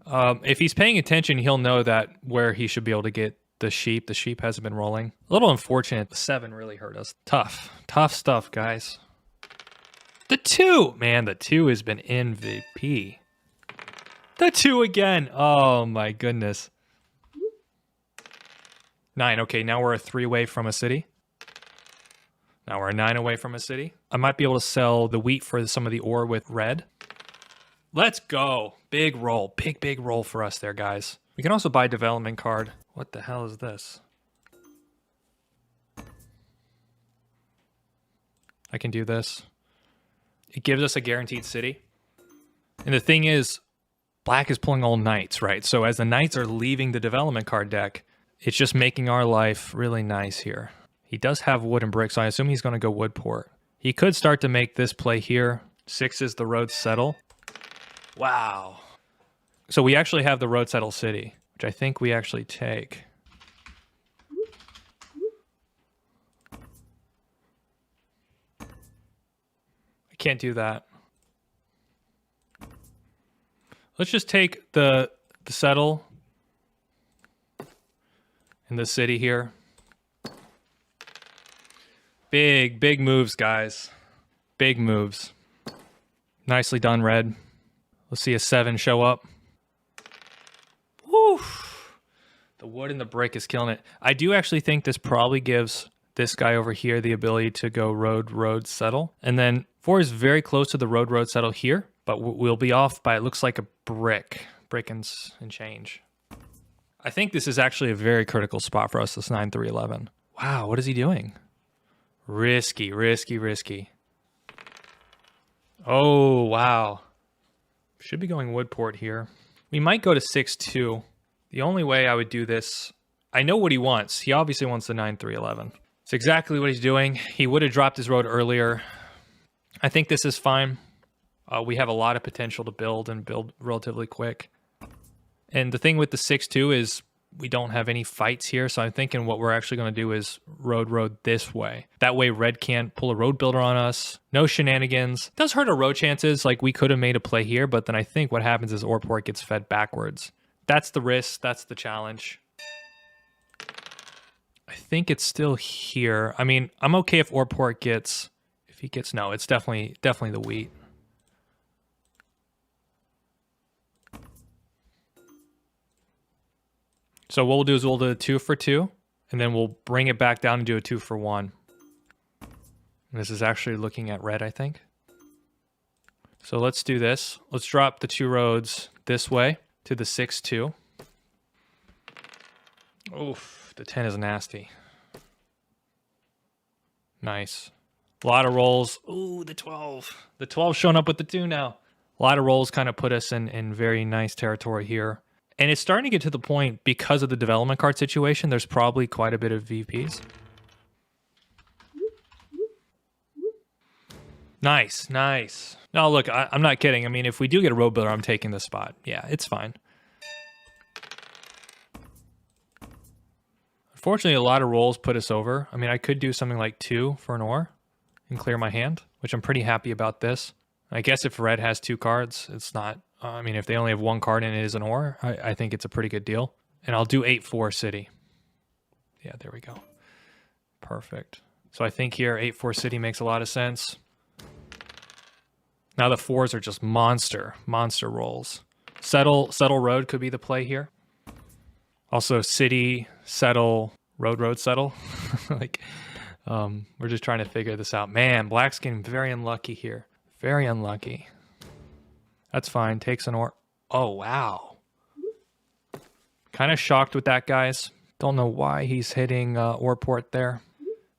If he's paying attention, he'll know that where he should be able to get the sheep. The sheep hasn't been rolling. A little unfortunate. The 7 really hurt us. Tough stuff, guys. The 2! Man, the 2 has been MVP. The 2 again. Oh my goodness. 9. Okay, now we're a 3 away from a city. Now we're a 9 away from a city. I might be able to sell the wheat for some of the ore with red. Let's go. Big roll. Big roll for us there, guys. We can also buy development card. What the hell is this? I can do this. It gives us a guaranteed city. And the thing is, black is pulling all knights, right? So as the knights are leaving the development card deck, it's just making our life really nice here. He does have wood and brick, so I assume he's going to go wood port. He could start to make this play here. 6 is the road settle. Wow. So we actually have the road settle city, which I think we actually take. I can't do that. Let's just take the settle. in the city here. Big moves, guys. Big moves. Nicely done, red. Let's see a 7 show up. Woo! The wood and the brick is killing it. I do actually think this probably gives this guy over here the ability to go road, settle. And then 4 is very close to the road, settle here, but we'll be off by, it looks like a brick and change. I think this is actually a very critical spot for us, this 9, 3, 11. Wow, what is he doing? Risky. Oh, wow. Should be going Woodport here. We might go to 6-2. The only way I would do this, I know what he wants. He obviously wants the 9-3-11. It's exactly what he's doing. He would have dropped his road earlier. I think this is fine. We have a lot of potential to build and build relatively quick. And the thing with the 6-2 is we don't have any fights here. So I'm thinking what we're actually going to do is road this way. That way red can't pull a road builder on us. No shenanigans. Does hurt our road chances. Like we could have made a play here, but then I think what happens is Orport gets fed backwards. That's the risk. That's the challenge. I think it's still here. I mean, I'm okay if Orport gets, no, it's definitely the wheat. So what we'll do is we'll do a 2 for 2, and then we'll bring it back down and do a 2 for 1. And this is actually looking at red, I think. So let's do this. Let's drop the 2 roads this way to the 6-2. Oof, the 10 is nasty. Nice. A lot of rolls. Ooh, the 12. The 12 showing up with the 2 now. A lot of rolls kind of put us in very nice territory here. And it's starting to get to the point, because of the development card situation, there's probably quite a bit of VPs. Nice. No, look, I'm not kidding. I mean, if we do get a road builder, I'm taking this spot. Yeah, it's fine. Unfortunately, a lot of rolls put us over. I mean, I could do something like 2 for an ore and clear my hand, which I'm pretty happy about this. I guess if red has 2 cards, it's not... I mean, if they only have 1 card and it is an ore, I think it's a pretty good deal. And I'll do 8-4 city. Yeah, there we go. Perfect. So I think here 8-4 city makes a lot of sense. Now the 4s are just monster rolls. Settle road could be the play here. Also city, settle, road, settle. Like, we're just trying to figure this out. Man, black's getting very unlucky here. Very unlucky. That's fine. Takes an ore. Oh, wow. Kind of shocked with that, guys. Don't know why he's hitting ore port there.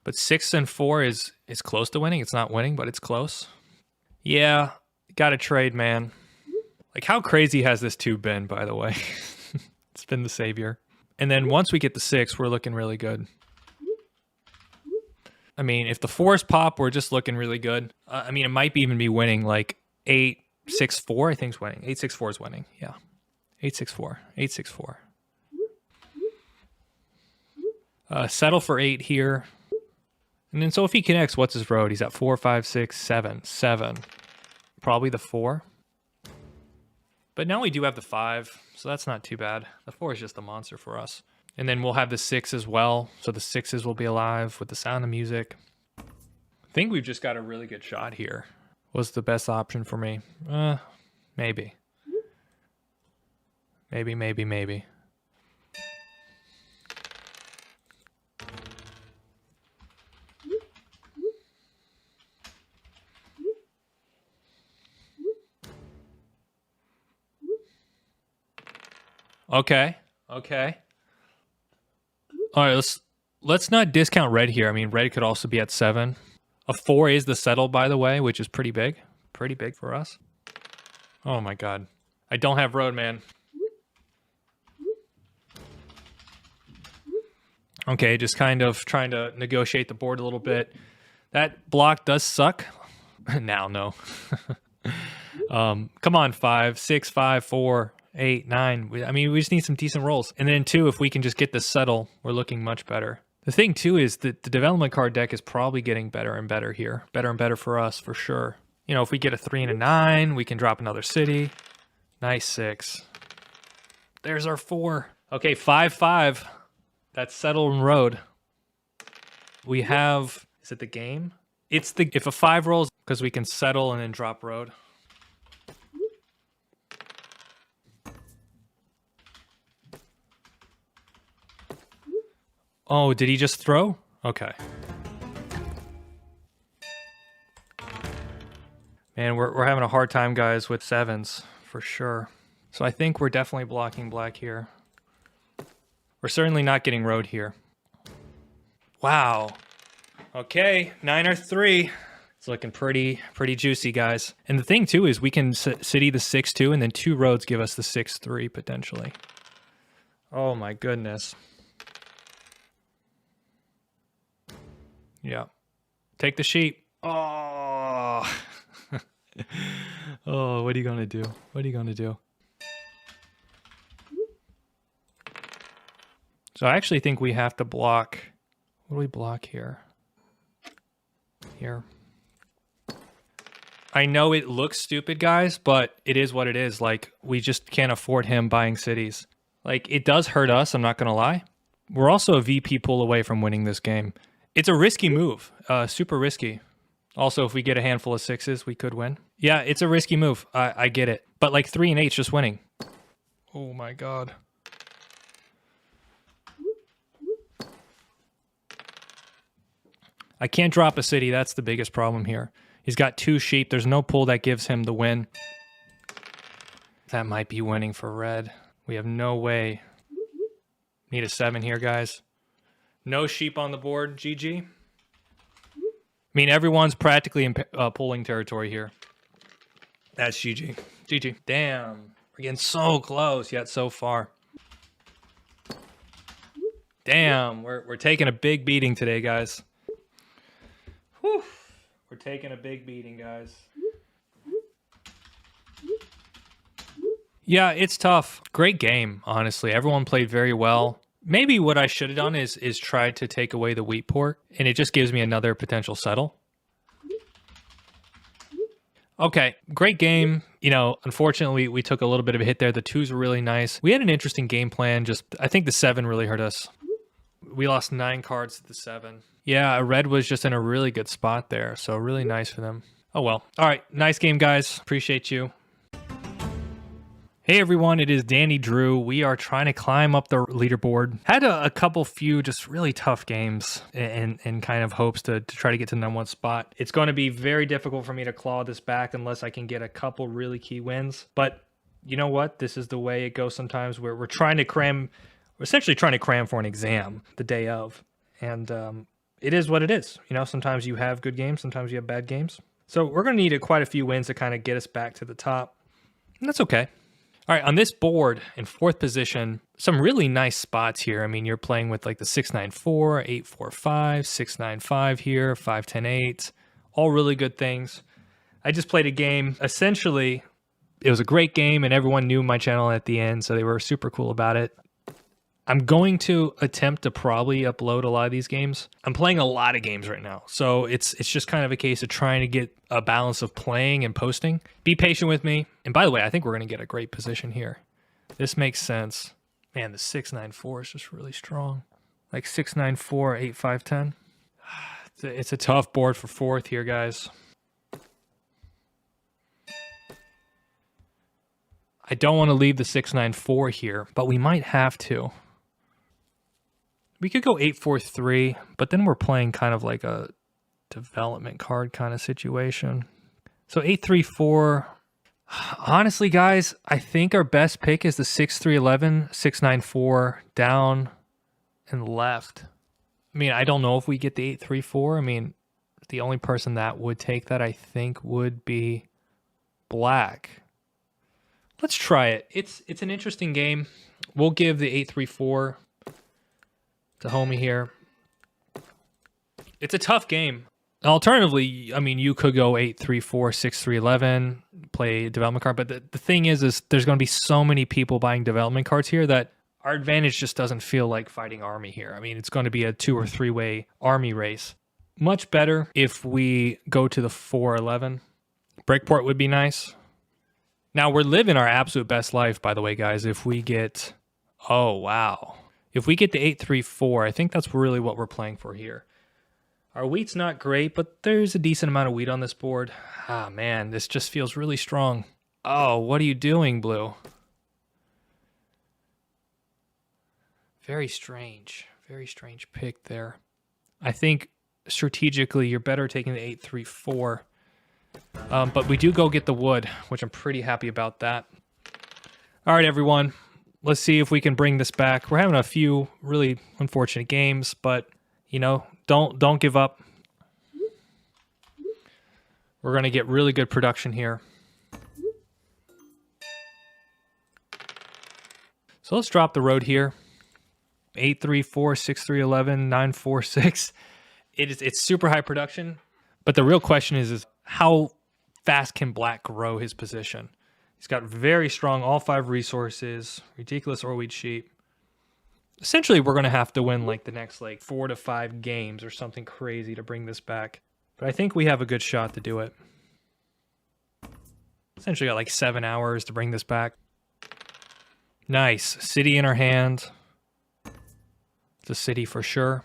But 6 and 4 is close to winning. It's not winning, but it's close. Yeah, got to trade, man. Like, how crazy has this 2 been, by the way? It's been the savior. And then once we get the 6, we're looking really good. I mean, if the 4s pop, we're just looking really good. I mean, it might even be winning, like 8-6-4, I think is winning. 8-6-4 is winning. Yeah. 8-6-4. 8-6-4. Settle for 8 here. And then so if he connects, what's his road? He's at 4, 5, 6, 7. 7. Probably the 4. But now we do have the 5, so that's not too bad. The 4 is just a monster for us. And then we'll have the 6 as well. So the 6s will be alive with the sound of music. I think we've just got a really good shot here. Was the best option for me? Maybe. Maybe. Okay. All right, let's not discount red here. I mean, red could also be at 7. A 4 is the settle, by the way, which is pretty big. Pretty big for us. Oh my god. I don't have road, man. Okay, just kind of trying to negotiate the board a little bit. That block does suck. Now, no. Come on, 5, 6, 5, 4, 8, 9. I mean, we just need some decent rolls. And then 2, if we can just get the settle, we're looking much better. The thing, too, is that the development card deck is probably getting better and better here. Better and better for us, for sure. You know, if we get a 3 and a 9, we can drop another city. Nice 6. There's our 4. Okay, 5-5. That's settle and road. We have, is it the game? It's the, if a 5 rolls, because we can settle and then drop road. Oh, did he just throw? Okay. Man, we're having a hard time, guys, with 7s, for sure. So I think we're definitely blocking black here. We're certainly not getting road here. Wow. Okay, 9 or 3. It's looking pretty juicy, guys. And the thing, too, is we can city the 6-2, and then 2 roads give us the 6-3, potentially. Oh, my goodness. Yeah. Take the sheep. Oh. Oh, what are you going to do? What are you going to do? So I actually think we have to block. What do we block here? Here. I know it looks stupid, guys, but it is what it is. Like, we just can't afford him buying cities. Like, it does hurt us, I'm not going to lie. We're also a VP pull away from winning this game. It's a risky move, super risky. Also, if we get a handful of 6s, we could win. Yeah, it's a risky move. I get it. But like 3 and 8's just winning. Oh my god. I can't drop a city. That's the biggest problem here. He's got 2 sheep. There's no pull that gives him the win. That might be winning for red. We have no way. Need a 7 here, guys. No sheep on the board. GG. I mean, everyone's practically in pulling territory here. That's GG. GG. Damn. We're getting so close, yet so far. Damn. We're taking a big beating today, guys. Whew. We're taking a big beating, guys. Yeah, it's tough. Great game, honestly. Everyone played very well. Maybe what I should have done is try to take away the wheat pork, and it just gives me another potential settle. Okay, great game. You know, unfortunately, we took a little bit of a hit there. The 2s were really nice. We had an interesting game plan. Just, I think the 7 really hurt us. We lost 9 cards to the 7. Yeah, red was just in a really good spot there, so really nice for them. Oh well. All right, nice game, guys. Appreciate you. Hey everyone, it is Danny Drew. We are trying to climb up the leaderboard. Had a couple few just really tough games and kind of hopes to try to get to the #1 spot. It's going to be very difficult for me to claw this back unless I can get a couple really key wins. But you know what? This is the way it goes sometimes. We're trying to cram, we're essentially trying to cram for an exam the day of. And it is what it is. You know, sometimes you have good games, sometimes you have bad games. So we're going to need quite a few wins to kind of get us back to the top. And that's okay. All right, on this board in 4th position, some really nice spots here. I mean, you're playing with like the 6-9-4, 8-4-5, 6-9-5 here, 5-10-8, all really good things. I just played a game. Essentially, it was a great game, and everyone knew my channel at the end, so they were super cool about it. I'm going to attempt to probably upload a lot of these games. I'm playing a lot of games right now, so it's just kind of a case of trying to get a balance of playing and posting. Be patient with me. And by the way, I think we're going to get a great position here. This makes sense. Man, the 6-9-4 is just really strong. Like 6-9-4, 8-5-10. It's a tough board for 4th here, guys. I don't want to leave the 6-9-4 here, but we might have to. We could go 8-4-3, but then we're playing kind of like a development card kind of situation. So 8-3-4. Honestly, guys, I think our best pick is the 6-3-11, 6-9-4 down and left. I mean, I don't know if we get the 8-3-4. I mean, the only person that would take that, I think, would be black. Let's try it. It's an interesting game. We'll give the 8-3-4 to homie here. It's a tough game. Alternatively, I mean, you could go 8-3-4, 6-3-11, play development card. But the thing is there's going to be so many people buying development cards here that our advantage just doesn't feel like fighting army here. I mean, it's going to be a 2 or 3-way army race. Much better if we go to the 4-11. Breakport would be nice. Now, we're living our absolute best life, by the way, guys, if we get... Oh, wow. If we get to 834, I think that's really what we're playing for here. Our wheat's not great, but there's a decent amount of wheat on this board. Ah, man, this just feels really strong. Oh, what are you doing, Blue? Very strange pick there. I think strategically you're better taking the 834. But we do go get the wood, which I'm pretty happy about that. All right, everyone. Let's see if we can bring this back. We're having a few really unfortunate games, but, you know, don't give up. We're going to get really good production here. So let's drop the road here. 834, 6311, 946. It's super high production, but the real question is how fast can Black grow his position? He's got very strong all 5 resources, ridiculous ore wheat sheep. Essentially, we're going to have to win like the next 4 to 5 games or something crazy to bring this back. But I think we have a good shot to do it. Essentially got 7 hours to bring this back. Nice. City in our hand. It's a city for sure.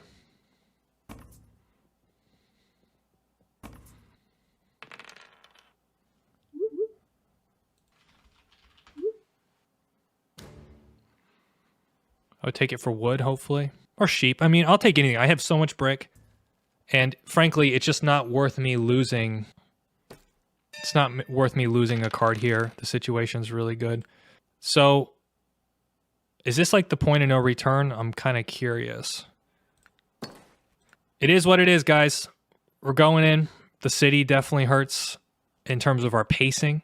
I would take it for wood, hopefully. Or sheep. I mean, I'll take anything. I have so much brick. And frankly, it's just not worth me losing. It's not worth me losing a card here. The situation's really good. So, is this the point of no return? I'm kind of curious. It is what it is, guys. We're going in. The city definitely hurts in terms of our pacing.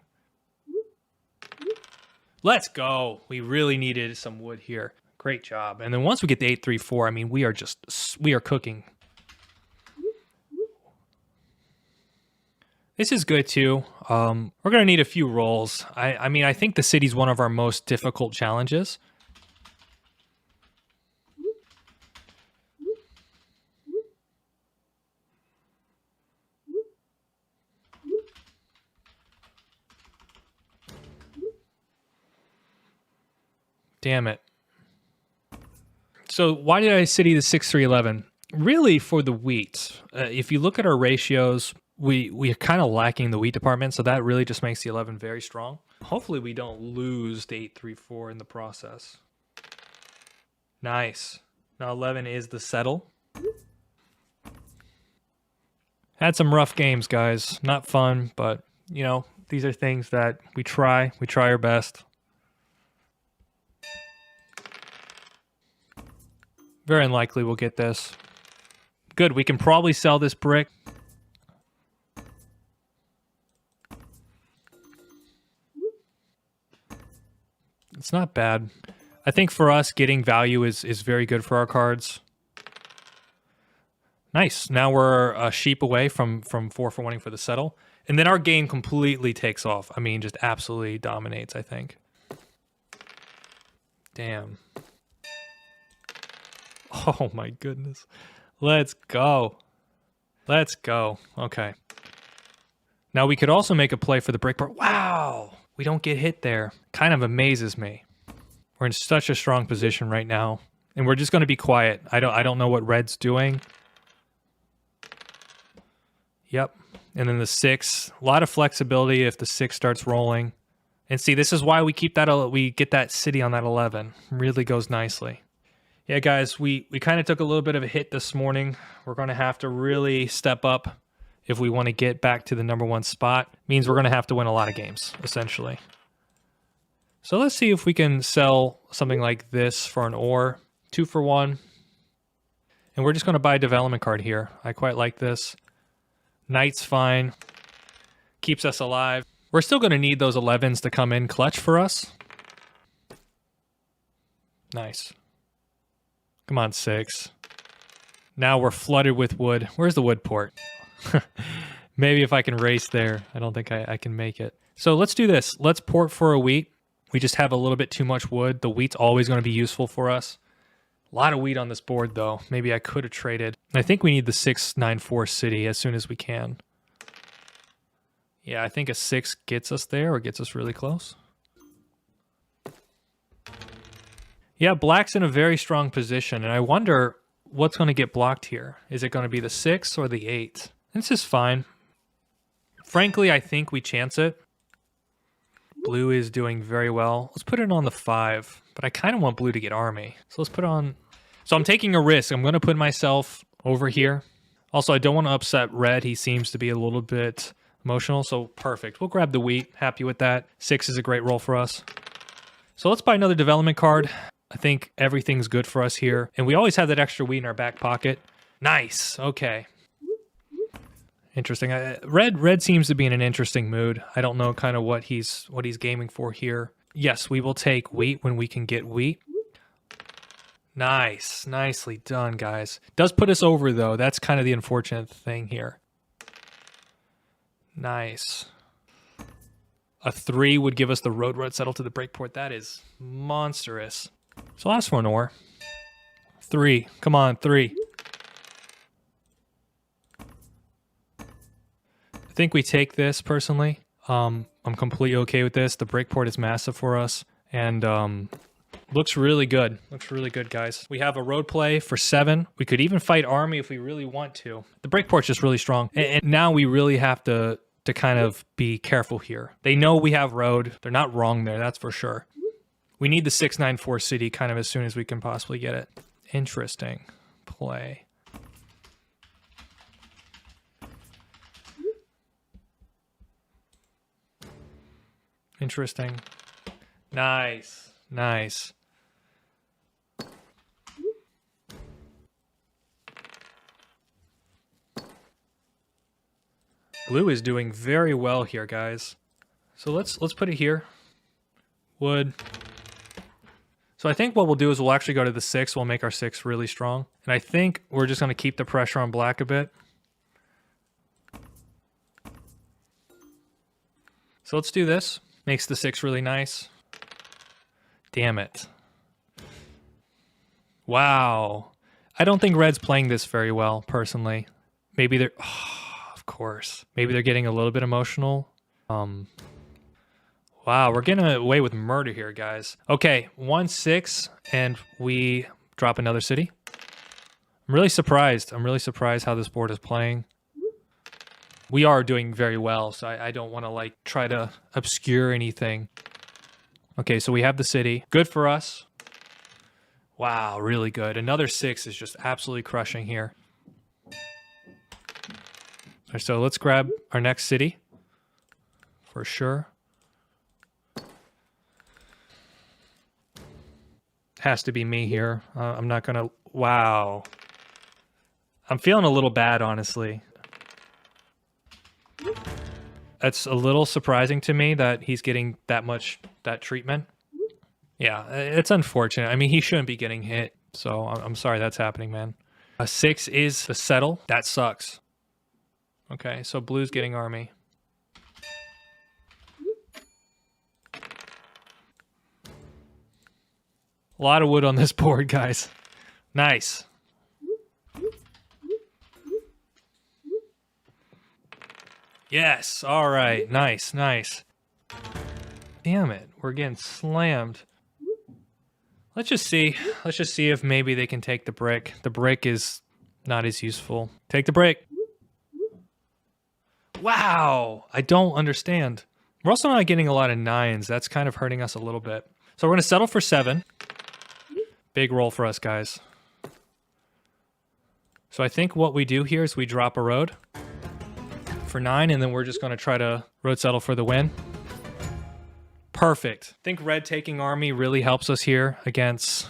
Let's go. We really needed some wood here. Great job. And then once we get the 834, I mean, we are cooking. This is good too. We're going to need a few rolls. I mean, I think the city's one of our most difficult challenges. Damn it. So why did I city the 6311? Really for the wheat. If you look at our ratios, we're kind of lacking the wheat department, so that really just makes the 11 very strong. Hopefully we don't lose the 834 in the process. Nice. Now 11 is the settle. Had some rough games, guys. Not fun, but, you know, these are things that we try. We try our best. Very unlikely we'll get this. Good, we can probably sell this brick. It's not bad. I think for us, getting value is very good for our cards. Nice. Now we're a sheep away from 4 for winning for the settle. And then our game completely takes off. I mean, just absolutely dominates, I think. Damn. Oh my goodness. Let's go. Let's go. Okay. Now we could also make a play for the brick, but wow! We don't get hit there. Kind of amazes me. We're in such a strong position right now. And we're just going to be quiet. I don't know what red's doing. Yep. And then the 6. A lot of flexibility if the 6 starts rolling. And see, this is why we keep that. We get that city on that 11. Really goes nicely. Yeah, guys, we kind of took a little bit of a hit this morning. We're going to have to really step up if we want to get back to the #1 spot. Means we're going to have to win a lot of games, essentially. So let's see if we can sell something like this for an ore. 2 for 1. And we're just going to buy a development card here. I quite like this. Knight's fine. Keeps us alive. We're still going to need those 11s to come in clutch for us. Nice. Come on, 6. Now we're flooded with wood. Where's the wood port? Maybe if I can race there. I don't think I can make it. So let's do this. Let's port for a wheat. We just have a little bit too much wood. The wheat's always going to be useful for us. A lot of wheat on this board, though. Maybe I could have traded. I think we need the 694 city as soon as we can. Yeah, I think a 6 gets us there or gets us really close. Yeah, black's in a very strong position, and I wonder what's going to get blocked here. Is it going to be the 6 or the 8? This is fine. Frankly, I think we chance it. Blue is doing very well. Let's put it on the 5, but I kind of want blue to get army. So let's put on... So I'm taking a risk. I'm going to put myself over here. Also, I don't want to upset red. He seems to be a little bit emotional, so perfect. We'll grab the wheat. Happy with that. 6 is a great roll for us. So let's buy another development card. I think everything's good for us here. And we always have that extra wheat in our back pocket. Nice. Okay. Interesting. Red seems to be in an interesting mood. I don't know kind of what he's gaming for here. Yes, we will take wheat when we can get wheat. Nice. Nicely done, guys. Does put us over, though. That's kind of the unfortunate thing here. Nice. A 3 would give us the road settle to the breakport. That is monstrous. So last one, or 3. Come on, 3. I think we take this, personally. I'm completely okay with this. The breakport is massive for us. And looks really good. Looks really good, guys. We have a road play for 7. We could even fight army if we really want to. The breakport's just really strong. And now we really have to kind of be careful here. They know we have road. They're not wrong there, that's for sure. We need the 694 city kind of as soon as we can possibly get it. Interesting play. Interesting. Nice. Nice. Blue is doing very well here, guys. So let's put it here. Wood. So I think what we'll do is we'll actually go to the 6. We'll make our 6 really strong. And I think we're just going to keep the pressure on black a bit. So let's do this. Makes the 6 really nice. Damn it. Wow. I don't think red's playing this very well, personally. Maybe they're... Oh, of course. Maybe they're getting a little bit emotional. Wow, we're getting away with murder here, guys. Okay, 1-6, and we drop another city. I'm really surprised. I'm really surprised how this board is playing. We are doing very well, so I don't want to, like, try to obscure anything. Okay, so we have the city. Good for us. Wow, really good. Another 6 is just absolutely crushing here. So let's grab our next city. For sure. Has to be me here. I'm not gonna... Wow. I'm feeling a little bad, honestly. That's a little surprising to me that he's getting that treatment. Yeah, it's unfortunate. I mean, he shouldn't be getting hit, so I'm sorry that's happening, man. A 6 is the settle. That sucks. Okay, so blue's getting army. A lot of wood on this board, guys. Nice. Yes, all right. Nice, nice. Damn it, we're getting slammed. Let's just see. Let's just see if maybe they can take the brick. The brick is not as useful. Take the brick. Wow, I don't understand. We're also not getting a lot of 9s. That's kind of hurting us a little bit. So we're going to settle for 7. Big roll for us, guys. So I think what we do here is we drop a road for 9, and then we're just going to try to road settle for the win. Perfect. I think red taking army really helps us here against...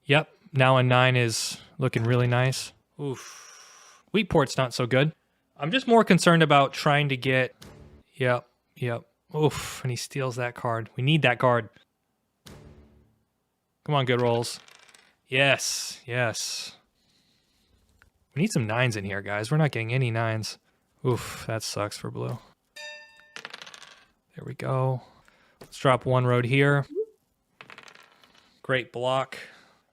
Yep, now a 9 is looking really nice. Oof. Wheatport's not so good. I'm just more concerned about trying to get... Yep. Oof, and he steals that card. We need that card. Come on, good rolls. Yes. We need some 9s in here, guys. We're not getting any 9s. Oof, that sucks for blue. There we go. Let's drop one road here. Great block.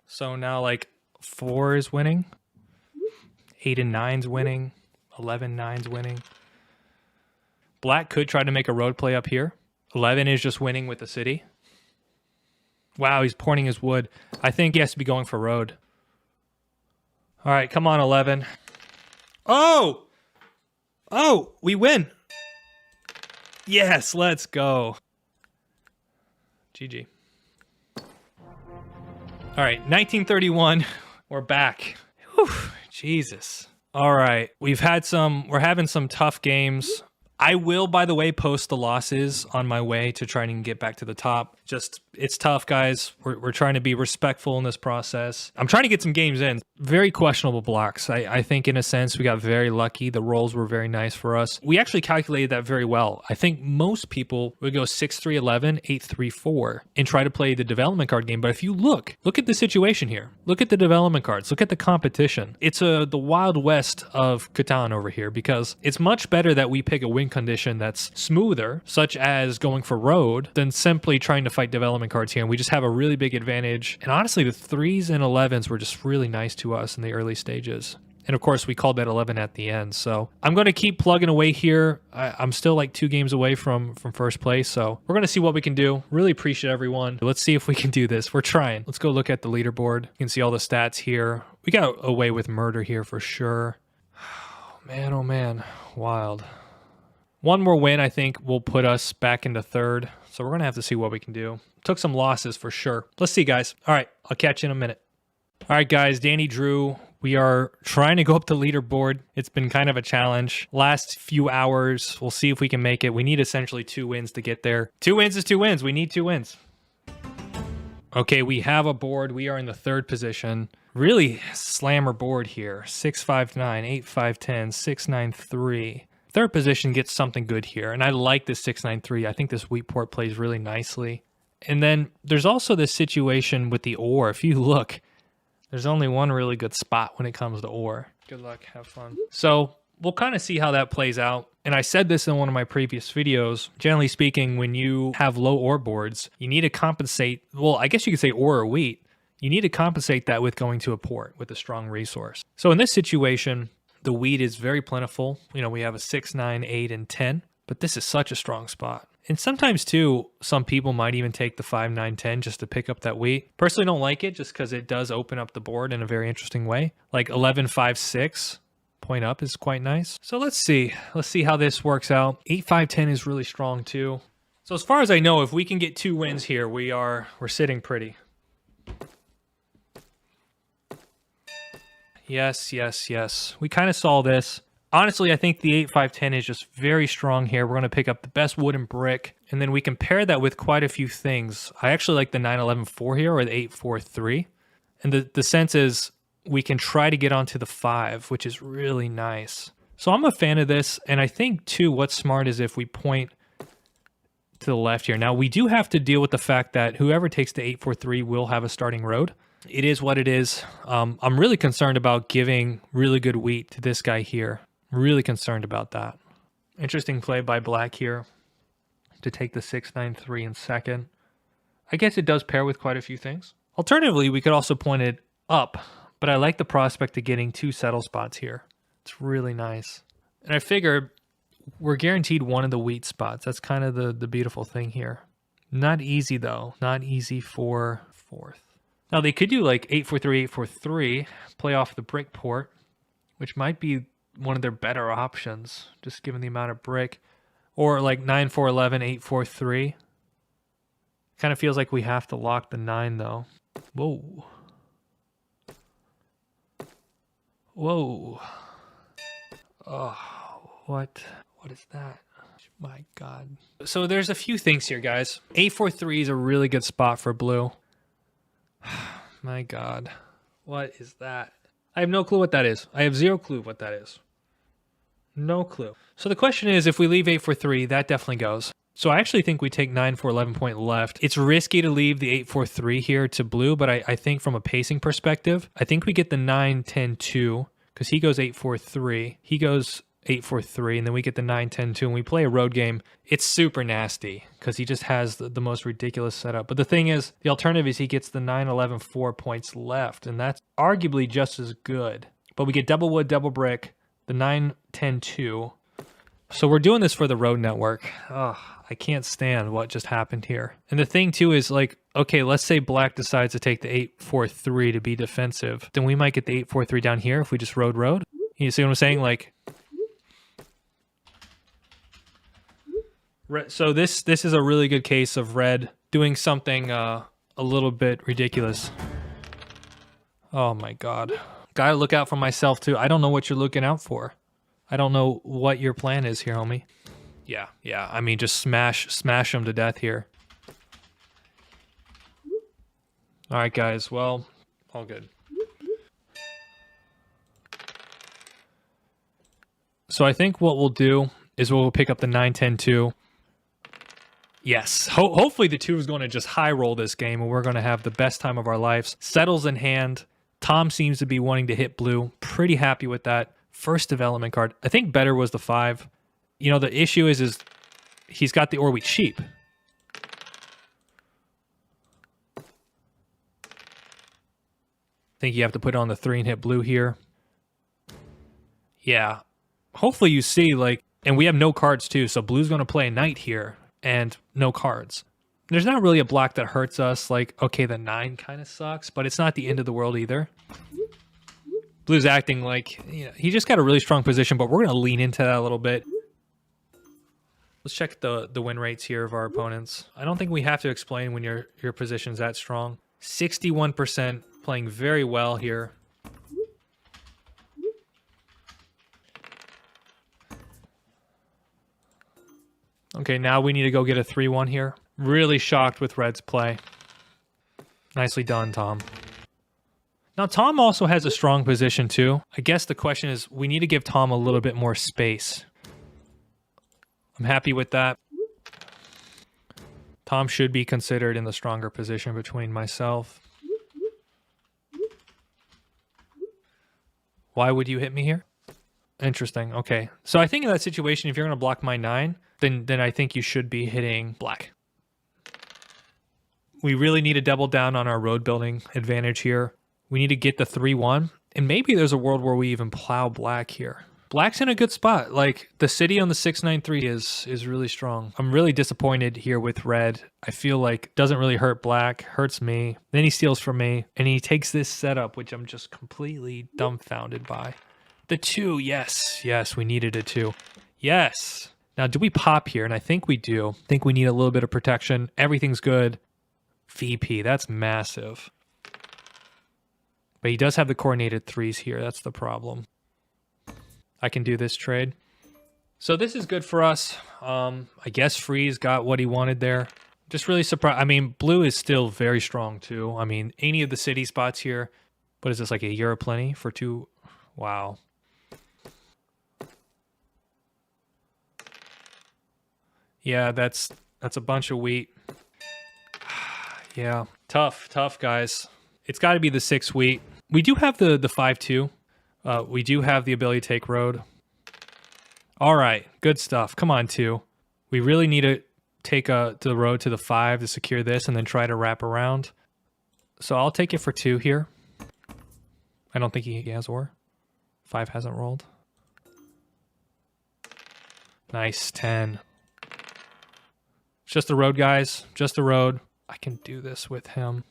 So now, like, 4 is winning. 8 and 9's winning. 11, 9's winning. Black could try to make a road play up here. 11 is just winning with the city. Wow, he's pointing his wood. I think he has to be going for road. All right, come on, 11. Oh! Oh, we win. Yes, let's go. GG. All right, 1931. We're back. Whew, Jesus. All right, we're having some tough games. I will, by the way, post the losses on my way to try and get back to the top. Just, it's tough, guys. We're trying to be respectful in this process. I'm trying to get some games in. Very questionable blocks. I think in a sense we got very lucky. The rolls were very nice for us. We actually calculated that very well. I think most people would go 6-3-11, 8-3-4 and try to play the development card game. But if you look at the situation here. Look at the development cards. Look at the competition. It's the Wild West of Catan over here, because it's much better that we pick a win condition that's smoother, such as going for road, than simply trying to fight development cards here. And we just have a really big advantage. And honestly, the 3s and 11s were just really nice to us in the early stages. And of course, we called that 11 at the end. So I'm going to keep plugging away here. I'm still like 2 games away from first place. So we're going to see what we can do. Really appreciate everyone. Let's see if we can do this. We're trying. Let's go look at the leaderboard. You can see all the stats here. We got away with murder here for sure. Oh man. Wild. One more win, I think, will put us back into 3rd. So we're going to have to see what we can do. Took some losses for sure. Let's see, guys. All right, I'll catch you in a minute. All right, guys, Danny Drew. We are trying to go up the leaderboard. It's been kind of a challenge. Last few hours, we'll see if we can make it. We need essentially 2 wins to get there. 2 wins is 2 wins. We need 2 wins. Okay, we have a board. We are in the 3rd position. Really slammer board here. 6-5-9, 8-5-10, 6-9-3. 3rd position gets something good here, and I like this 6-9-3. I think this wheat port plays really nicely. And then there's also this situation with the ore. If you look, there's only one really good spot when it comes to ore. Good luck, have fun. So we'll kind of see how that plays out. And I said this in one of my previous videos. Generally speaking, when you have low ore boards, you need to compensate. Well, I guess you could say ore or wheat. You need to compensate that with going to a port with a strong resource. So in this situation, the wheat is very plentiful. You know, we have a 6, 9, 8, and 10, but this is such a strong spot. And sometimes too, some people might even take the 5, 9, 10 just to pick up that wheat. Personally, don't like it just because it does open up the board in a very interesting way. Like 11, 5, 6, point up is quite nice. So let's see. Let's see how this works out. 8, 5, 10 is really strong too. So as far as I know, if we can get 2 wins here, we're sitting pretty. Yes, yes, yes. We kind of saw this. Honestly, I think the 8, 5, 10 is just very strong here. We're going to pick up the best wood and brick, and then we can pair that with quite a few things. I actually like the 9, 11, 4 here, or the 8, 4, 3. And the sense is we can try to get onto the 5, which is really nice. So I'm a fan of this, and I think, too, what's smart is if we point to the left here. Now, we do have to deal with the fact that whoever takes the 8, 4, 3 will have a starting road. It is what it is. I'm really concerned about giving really good wheat to this guy here. Really concerned about that. Interesting play by Black here to take the 6, 9, 3 in second. I guess it does pair with quite a few things. Alternatively, we could also point it up, but I like the prospect of getting 2 settle spots here. It's really nice. And I figure we're guaranteed one of the wheat spots. That's kind of the beautiful thing here. Not easy, though. Not easy for 4th. Now, they could do like 8, 4, 3, 8, 4, 3, play off the brick port, which might be one of their better options, just given the amount of brick. Or like 9, 4, 11, 8, 4, 3. Kind of feels like we have to lock the 9, though. Whoa. Whoa. Oh, what is that? My God. So there's a few things here, guys. 8, 4, 3 is a really good spot for blue. My God. What is that? I have no clue what that is. I have 0 clue what that is. No clue. So the question is, if we leave 8, 4, 3, that definitely goes. So I actually think we take 9, 4, 11 point left. It's risky to leave the 8, 4, 3 here to blue, but I think from a pacing perspective, I think we get the 9, 10, 2, because he goes 8, 4, 3. He goes 8, 4, 3, and then we get the 9, 10, 2, and we play a road game. It's super nasty because he just has the most ridiculous setup. But the thing is, the alternative is he gets the 9, 11, 4 points left, and that's arguably just as good. But we get double wood, double brick, the 9, 10, 2. So we're doing this for the road network. Ugh, I can't stand what just happened here. And the thing too is like, okay, let's say black decides to take the 8-4-3 to be defensive. Then we might get the 8-4-3 down here if we just road. You see what I'm saying? Like, so this is a really good case of red doing something a little bit ridiculous. Oh my God. Gotta look out for myself too. I don't know what you're looking out for. I don't know what your plan is here, homie. Yeah. I mean, just smash them to death here. All right, guys. Well, all good. So I think what we'll do is we'll pick up the 9-10-2. Yes. Hopefully the 2 is going to just high roll this game and we're going to have the best time of our lives. Settles in hand. Tom seems to be wanting to hit blue. Pretty happy with that. First development card. I think better was the 5. You know, the issue is he's got the or we cheap. I think you have to put on the 3 and hit blue here. Yeah. Hopefully you see, like, and we have no cards too, so blue's going to play a knight here and no cards. There's not really a block that hurts us. Like, okay, the 9 kind of sucks, but it's not the end of the world either. Blue's acting like, you know, he just got a really strong position, but we're going to lean into that a little bit. Let's check the win rates here of our opponents. I don't think we have to explain when your position's that strong. 61% playing very well here. Okay, now we need to go get a 3-1 here. Really shocked with Red's play. Nicely done, Tom. Now, Tom also has a strong position, too. I guess the question is, we need to give Tom a little bit more space. I'm happy with that. Tom should be considered in the stronger position between myself. Why would you hit me here? Interesting. Okay. So I think in that situation, if you're going to block my 9, then I think you should be hitting black. We really need to double down on our road building advantage here. We need to get the 3-1. And maybe there's a world where we even plow black here. Black's in a good spot. Like, the city on the 6-9-3 is really strong. I'm really disappointed here with red. I feel like doesn't really hurt black, hurts me. Then he steals from me, and he takes this setup, which I'm just completely dumbfounded by. The 2, yes, we needed a 2. Yes. Now, do we pop here? And I think we do. I think we need a little bit of protection. Everything's good. VP, that's massive. But he does have the coordinated 3s here. That's the problem. I can do this trade. So this is good for us. I guess Freeze got what he wanted there. Just really surprised. I mean, blue is still very strong too. I mean, any of the city spots here. What is this, like a year of plenty for 2? Wow. Yeah, that's a bunch of wheat. Yeah, tough, guys. It's got to be the 6 wheat. We do have the 5-2. We do have the ability to take road. All right, good stuff. Come on, 2. We really need to take the road to the 5 to secure this and then try to wrap around. So I'll take it for 2 here. I don't think he has or. 5 hasn't rolled. Nice, 10. It's just the road, guys. Just the road. I can do this with him.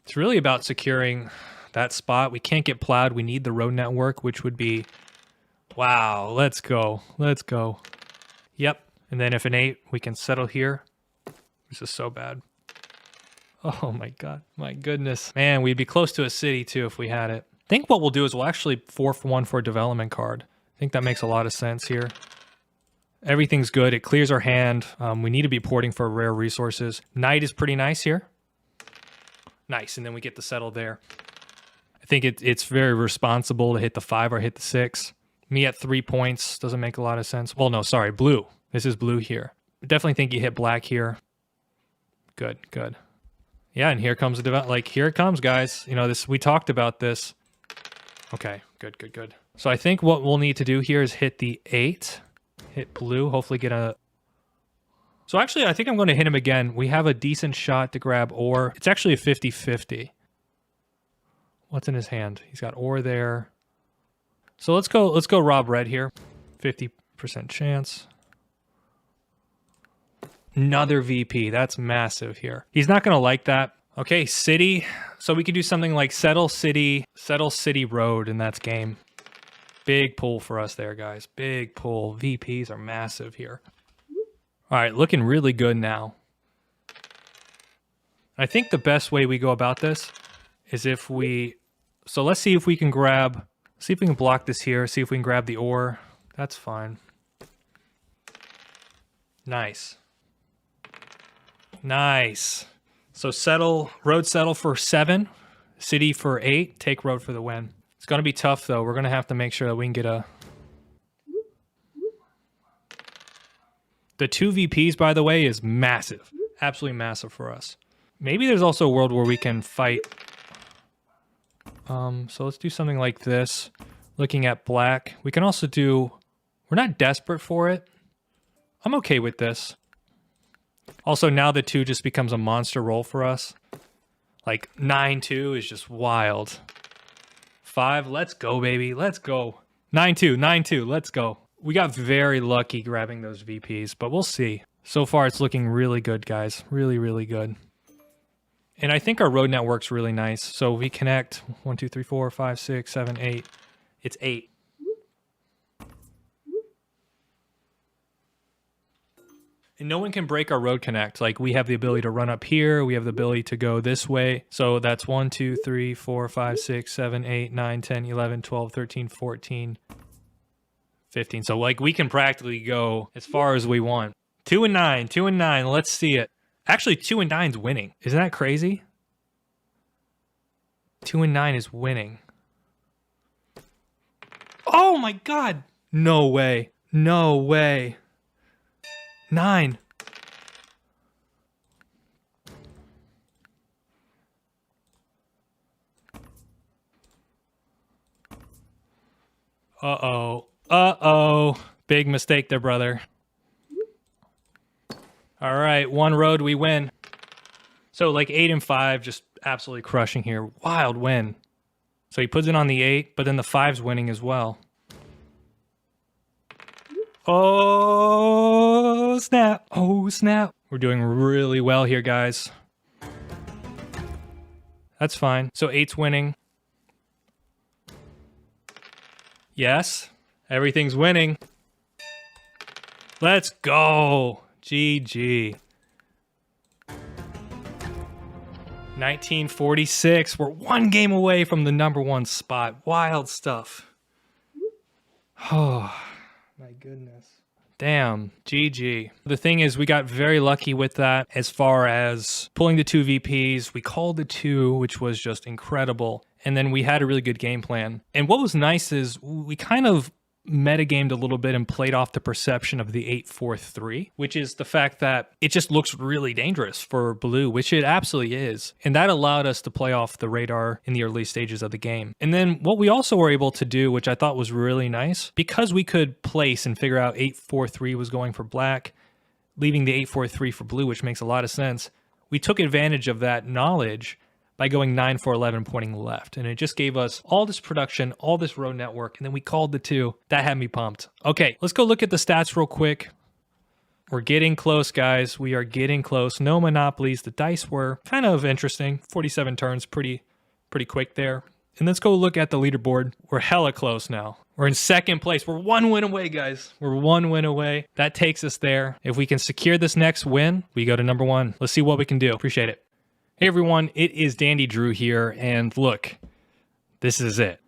It's really about securing that spot. We can't get plowed. We need the road network, which would be... Wow, let's go. Let's go. Yep. And then if an 8, we can settle here. This is so bad. Oh my God. My goodness. Man, we'd be close to a city too if we had it. I think what we'll do is we'll actually 4-1 for a development card. I think that makes a lot of sense here. Everything's good. It clears our hand. We need to be porting for rare resources. Knight is pretty nice here. Nice. And then we get the settle there. I think it's very responsible to hit the 5 or hit the 6. Me at 3 points doesn't make a lot of sense. Well, no, sorry, blue. This is blue here. Definitely think you hit black here. Good. Yeah, and here comes the like here it comes, guys. You know, this we talked about this. Okay, good. So I think what we'll need to do here is hit the 8, hit blue, hopefully get a... So actually, I think I'm going to hit him again. We have a decent shot to grab ore. It's actually a 50-50. What's in his hand? He's got ore there. So let's go rob red here. 50% 5% chance. Another VP. That's massive here. He's not going to like that. Okay, city. So we could do something like settle city road, and that's game. Big pull for us there, guys. Big pull. VPs are massive here. All right, looking really good now. I think the best way we go about this is if we... So let's see if we can grab... See if we can block this here. See if we can grab the ore. That's fine. Nice. Nice. So road settle for 7. City for 8. Take road for the win. It's going to be tough, though. We're going to have to make sure that we can get a... The 2 VPs, by the way, is massive. Absolutely massive for us. Maybe there's also a world where we can fight. So let's do something like this. Looking at black. We can also do... We're not desperate for it. I'm okay with this. Also, now the 2 just becomes a monster roll for us. Like, 9-2 is just wild. 5, let's go, baby. Let's go. 9-2, 9-2, let's go. We got very lucky grabbing those VPs, but we'll see. So far, it's looking really good, guys. Really, really good. And I think our road network's really nice. So we connect 1, 2, 3, 4, 5, 6, 7, 8. It's 8. And no one can break our road connect. Like, we have the ability to run up here. We have the ability to go this way. So that's 1, 2, 3, 4, 5, 6, 7, 8, 9, 10, 11, 12, 13, 14, 15. So, like, we can practically go as far as we want. 2 and 9. 2 and 9. Let's see it. Actually, 2 and 9's winning. Isn't that crazy? 2 and 9 is winning. Oh my god! No way. No way. 9. Uh-oh. Uh-oh. Big mistake there, brother. All right, 1 road, we win. So like 8 and 5, just absolutely crushing here. Wild win. So he puts it on the 8, but then the 5's winning as well. Oh, snap. Oh, snap. We're doing really well here, guys. That's fine. So 8's winning. Yes, everything's winning. Let's go. GG. 1946. We're 1 game away from the #1 spot. Wild stuff. Oh, my goodness. Damn. GG. The thing is, we got very lucky with that as far as pulling the 2 VPs. We called the 2, which was just incredible. And then we had a really good game plan. And what was nice is we kind of metagamed a little bit and played off the perception of the 8-4-3, which is the fact that it just looks really dangerous for blue, which it absolutely is. And that allowed us to play off the radar in the early stages of the game. And then what we also were able to do, which I thought was really nice, because we could place and figure out 8-4-3 was going for black, leaving the 8-4-3 for blue, which makes a lot of sense. We took advantage of that knowledge by going 9-4-11 pointing left. And it just gave us all this production, all this road network, and then we called the 2. That had me pumped. Okay, let's go look at the stats real quick. We're getting close, guys. We are getting close. No monopolies. The dice were kind of interesting. 47 turns, pretty quick there. And let's go look at the leaderboard. We're hella close now. We're in 2nd place. We're 1 win away, guys. We're 1 win away. That takes us there. If we can secure this next win, we go to #1. Let's see what we can do. Appreciate it. Hey everyone, it is Dandy Drew here, and look, this is it.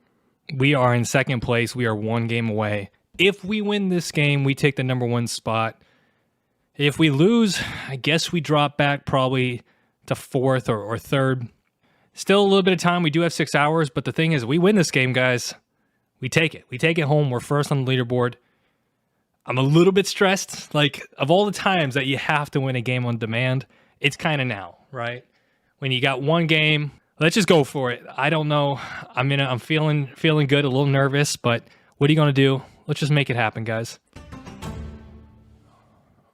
We are in 2nd place. We are 1 game away. If we win this game, we take the #1 spot. If we lose, I guess we drop back probably to 4th or 3rd. Still a little bit of time. We do have 6 hours, but the thing is, we win this game, guys. We take it. We take it home. We're first on the leaderboard. I'm a little bit stressed. Like, of all the times that you have to win a game on demand, it's kind of now, right? When you got 1 game, let's just go for it. I don't know. I'm feeling good, a little nervous, but what are you going to do? Let's just make it happen, guys.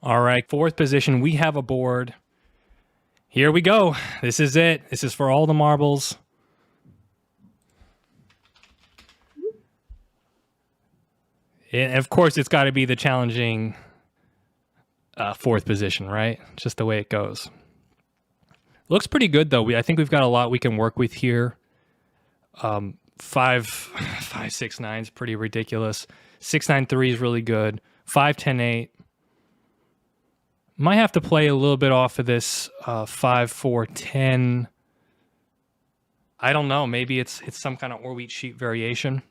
All right, 4th position. We have a board. Here we go. This is it. This is for all the marbles. And of course, it's got to be the challenging fourth position, right? Just the way it goes. Looks pretty good though. I think we've got a lot we can work with here. 5-6-9 is pretty ridiculous. 6-9-3 is really good. 5-10-8. Might have to play a little bit off of this 5-4-10. I don't know. Maybe it's some kind of Orweet sheet variation.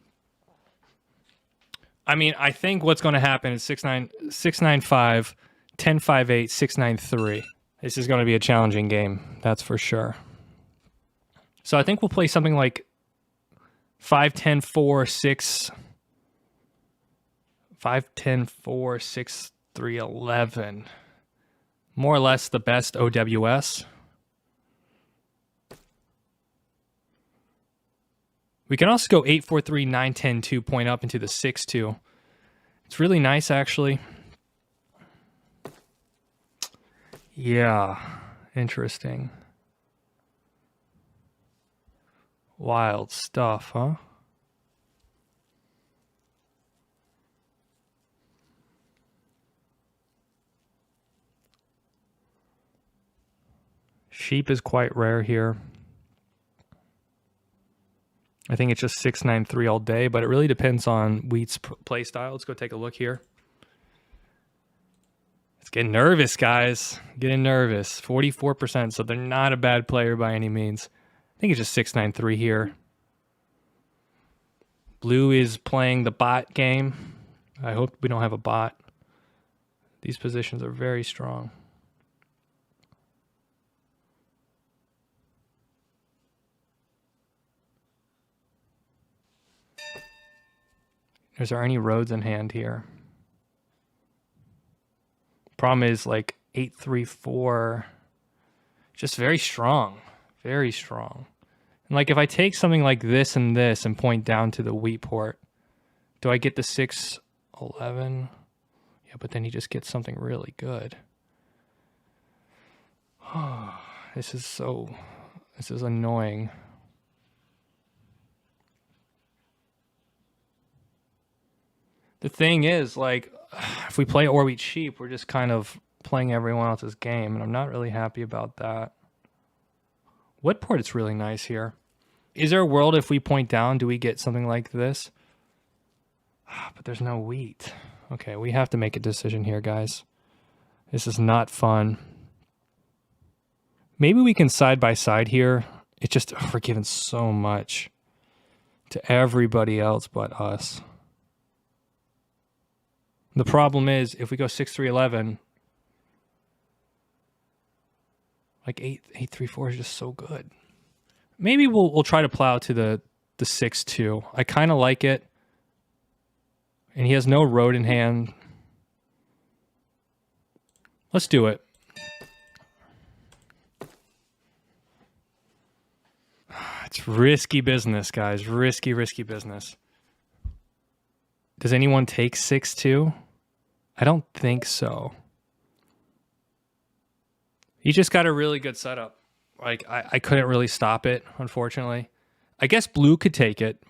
I mean, I think what's going to happen is 6-9, 6-9-5, 10-5-8, 6-9-3. This is going to be a challenging game, that's for sure. So I think we'll play something like 5-10-4-6, 5-10-4-6-3-11. More or less the best OWS. We can also go 8-4-3, 9-10-2, point up into the 6-2. It's really nice, actually. Yeah, interesting. Wild stuff, huh? Sheep is quite rare here. I think it's just 6-9-3 all day, but it really depends on Wheat's play style. Let's go take a look here. It's getting nervous, guys. Getting nervous. 44%, so they're not a bad player by any means. I think it's just 6-9-3 here. Blue is playing the bot game. I hope we don't have a bot. These positions are very strong. Is there any roads in hand here? Problem is like 8-3-4. Just very strong. Very strong. And like if I take something like this and point down to the wheat port, do I get the 6-11? Yeah, but then he just gets something really good. This is annoying. The thing is, like, if we play Orweet Sheep, we're just kind of playing everyone else's game, and I'm not really happy about that. What port is really nice here? Is there a world if we point down, do we get something like this? But there's no wheat. Okay, we have to make a decision here, guys. This is not fun. Maybe we can side by side here. It's just, we're giving so much to everybody else but us. The problem is, if we go 6-3-11, like 8-3-4 is just so good. Maybe we'll try to plow to the 6-2. I kind of like it. And he has no road in hand. Let's do it. It's risky business, guys. Risky business. Does anyone take 6-2? I don't think so. He just got a really good setup. Like, I couldn't really stop it, unfortunately. I guess blue could take it.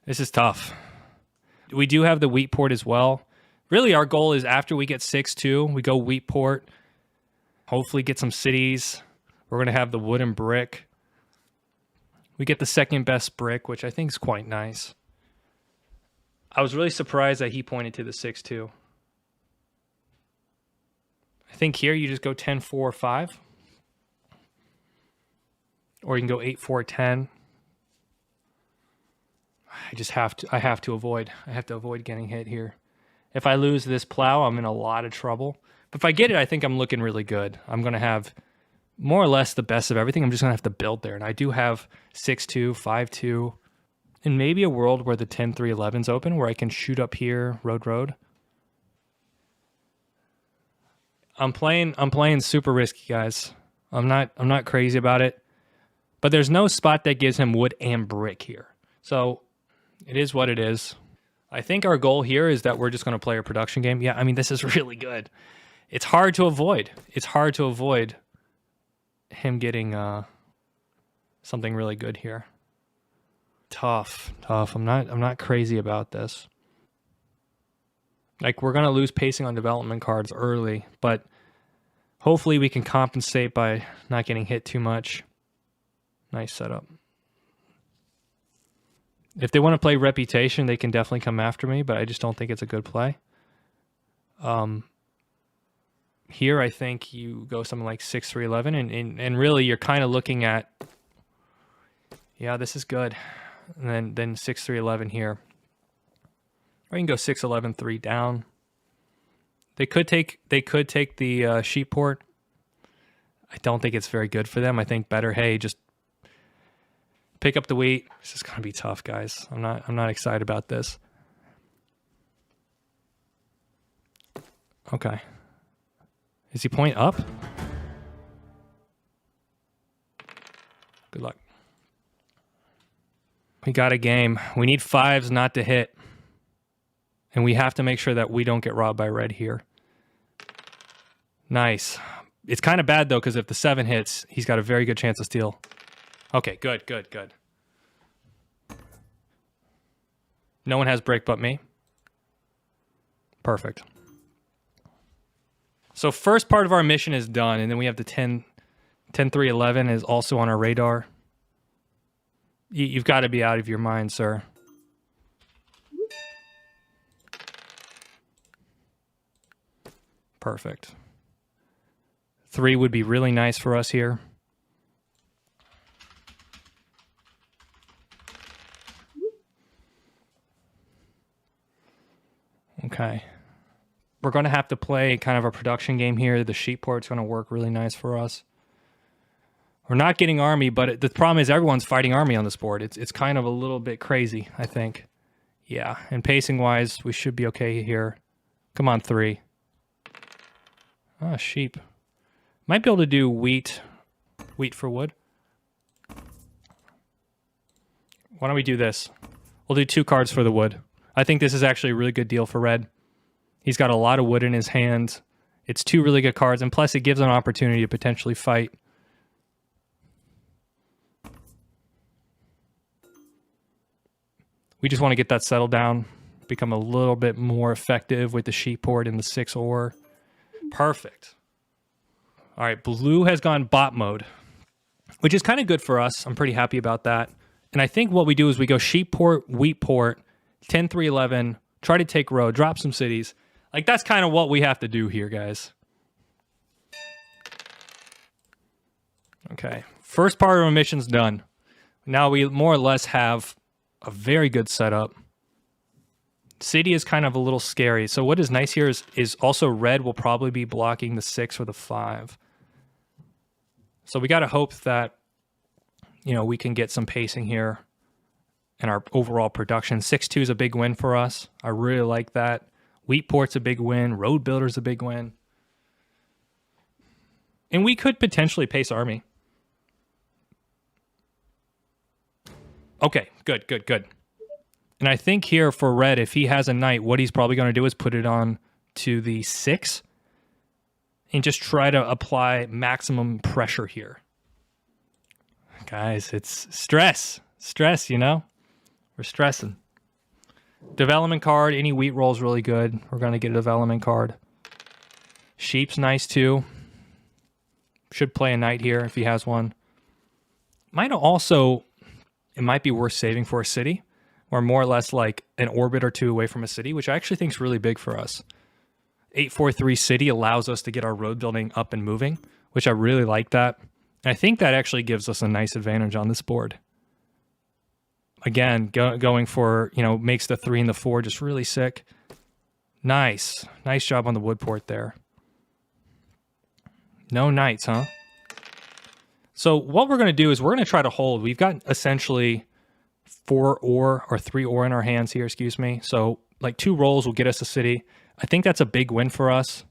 This is tough. We do have the wheat port as well. Really, our goal is after we get 6-2, we go wheat port. Hopefully get some cities. We're going to have the wooden brick. We get the second best brick, which I think is quite nice. I was really surprised that he pointed to the 6-2. I think here you just go 10-4-5. Or you can go 8-4-10. I have to avoid getting hit here. If I lose this plow, I'm in a lot of trouble. But if I get it, I think I'm looking really good. I'm going to have more or less the best of everything. I'm just going to have to build there. And I do have 6-2, 5-2. And maybe a world where the 10-3-11's open, where I can shoot up here, road. I'm playing super risky, guys. I'm not crazy about it. But there's no spot that gives him wood and brick here. So it is what it is. I think our goal here is that we're just going to play a production game. Yeah, I mean, this is really good. It's hard to avoid. It's hard to avoid him getting something really good here. Tough. I'm not crazy about this. Like, we're gonna lose pacing on development cards early, but hopefully we can compensate by not getting hit too much. Nice setup. If they want to play Reputation, they can definitely come after me, but I just don't think it's a good play. Here, I think you go something like 6-3-11, and really you're kind of looking at, yeah, this is good. And then 6-3-11 here. Or you can go 6-11-3 down. They could take the sheep port. I don't think it's very good for them. I think better, hey, just pick up the wheat. This is gonna be tough, guys. I'm not excited about this. Okay. Is he point up? Good luck. We got a game. We need 5s not to hit. And we have to make sure that we don't get robbed by red here. Nice. It's kind of bad, though, because if the 7 hits, he's got a very good chance to steal. Okay, good. No one has break but me. Perfect. So first part of our mission is done, and then we have the 10-3-11 is also on our radar. You've got to be out of your mind, sir. Perfect. 3 would be really nice for us here. Okay. We're going to have to play kind of a production game here. The sheep port's going to work really nice for us. We're not getting army, but the problem is everyone's fighting army on this board. It's kind of a little bit crazy, I think. Yeah, and pacing-wise, we should be okay here. Come on, 3. Ah, sheep. Might be able to do wheat for wood. Why don't we do this? We'll do 2 cards for the wood. I think this is actually a really good deal for red. He's got a lot of wood in his hand. It's 2 really good cards, and plus it gives an opportunity to potentially fight. We just want to get that settled down, become a little bit more effective with the sheep port and the 6 ore. Perfect. All right, blue has gone bot mode, which is kind of good for us. I'm pretty happy about that. And I think what we do is we go sheep port, wheat port, 10-3-11, try to take road, drop some cities. Like, that's kind of what we have to do here, guys. Okay, first part of our mission's done. Now we more or less have a very good setup. City is kind of a little scary. So what is nice here is also red will probably be blocking the 6 or the 5. So we got to hope that, you know, we can get some pacing here in our overall production. 6-2 is a big win for us. I really like that. Wheat port's a big win. Road builder's a big win. And we could potentially pace army. Okay, good. And I think here for red, if he has a knight, what he's probably going to do is put it on to the 6 and just try to apply maximum pressure here. Guys, it's stress, you know? We're stressing. Development card, any wheat roll is really good. We're going to get a development card. Sheep's nice too. Should play a knight here if he has one. Might also, it might be worth saving for a city. Or more or less like an orbit or 2 away from a city, which I actually think is really big for us. 8-4-3 city allows us to get our road building up and moving, which I really like that. And I think that actually gives us a nice advantage on this board. Again, going for, you know, makes the 3 and the 4 just really sick. Nice job on the wood port there. No knights, huh? So what we're going to do is we're going to try to hold. We've got essentially 4 ore or 3 ore in our hands here, excuse me. So like 2 rolls will get us a city. I think that's a big win for us.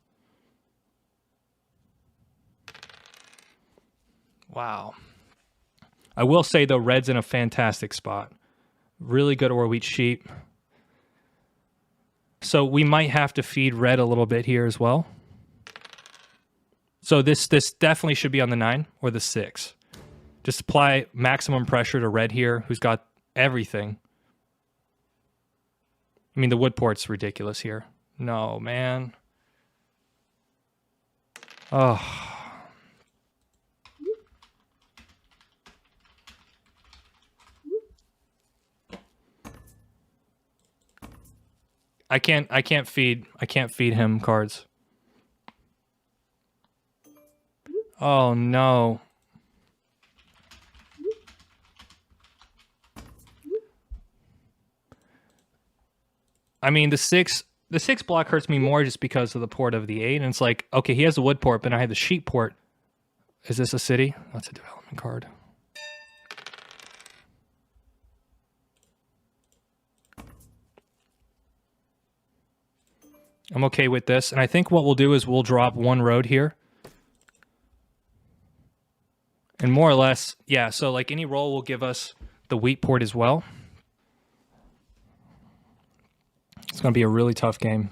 Wow. I will say though, red's in a fantastic spot. Really good ore wheat sheep. So we might have to feed red a little bit here as well. So this definitely should be on the 9 or the 6. Just apply maximum pressure to red here, who's got everything. I mean, the wood port's ridiculous here. No, man. Oh. I can't feed him cards. Oh no. I mean, the six block hurts me more just because of the port of the 8, and it's like, okay, he has the wood port, but I have the sheep port. Is this a city? That's a development card. I'm okay with this, and I think what we'll do is we'll drop one road here. And more or less, yeah, so like any roll will give us the wheat port as well. It's going to be a really tough game.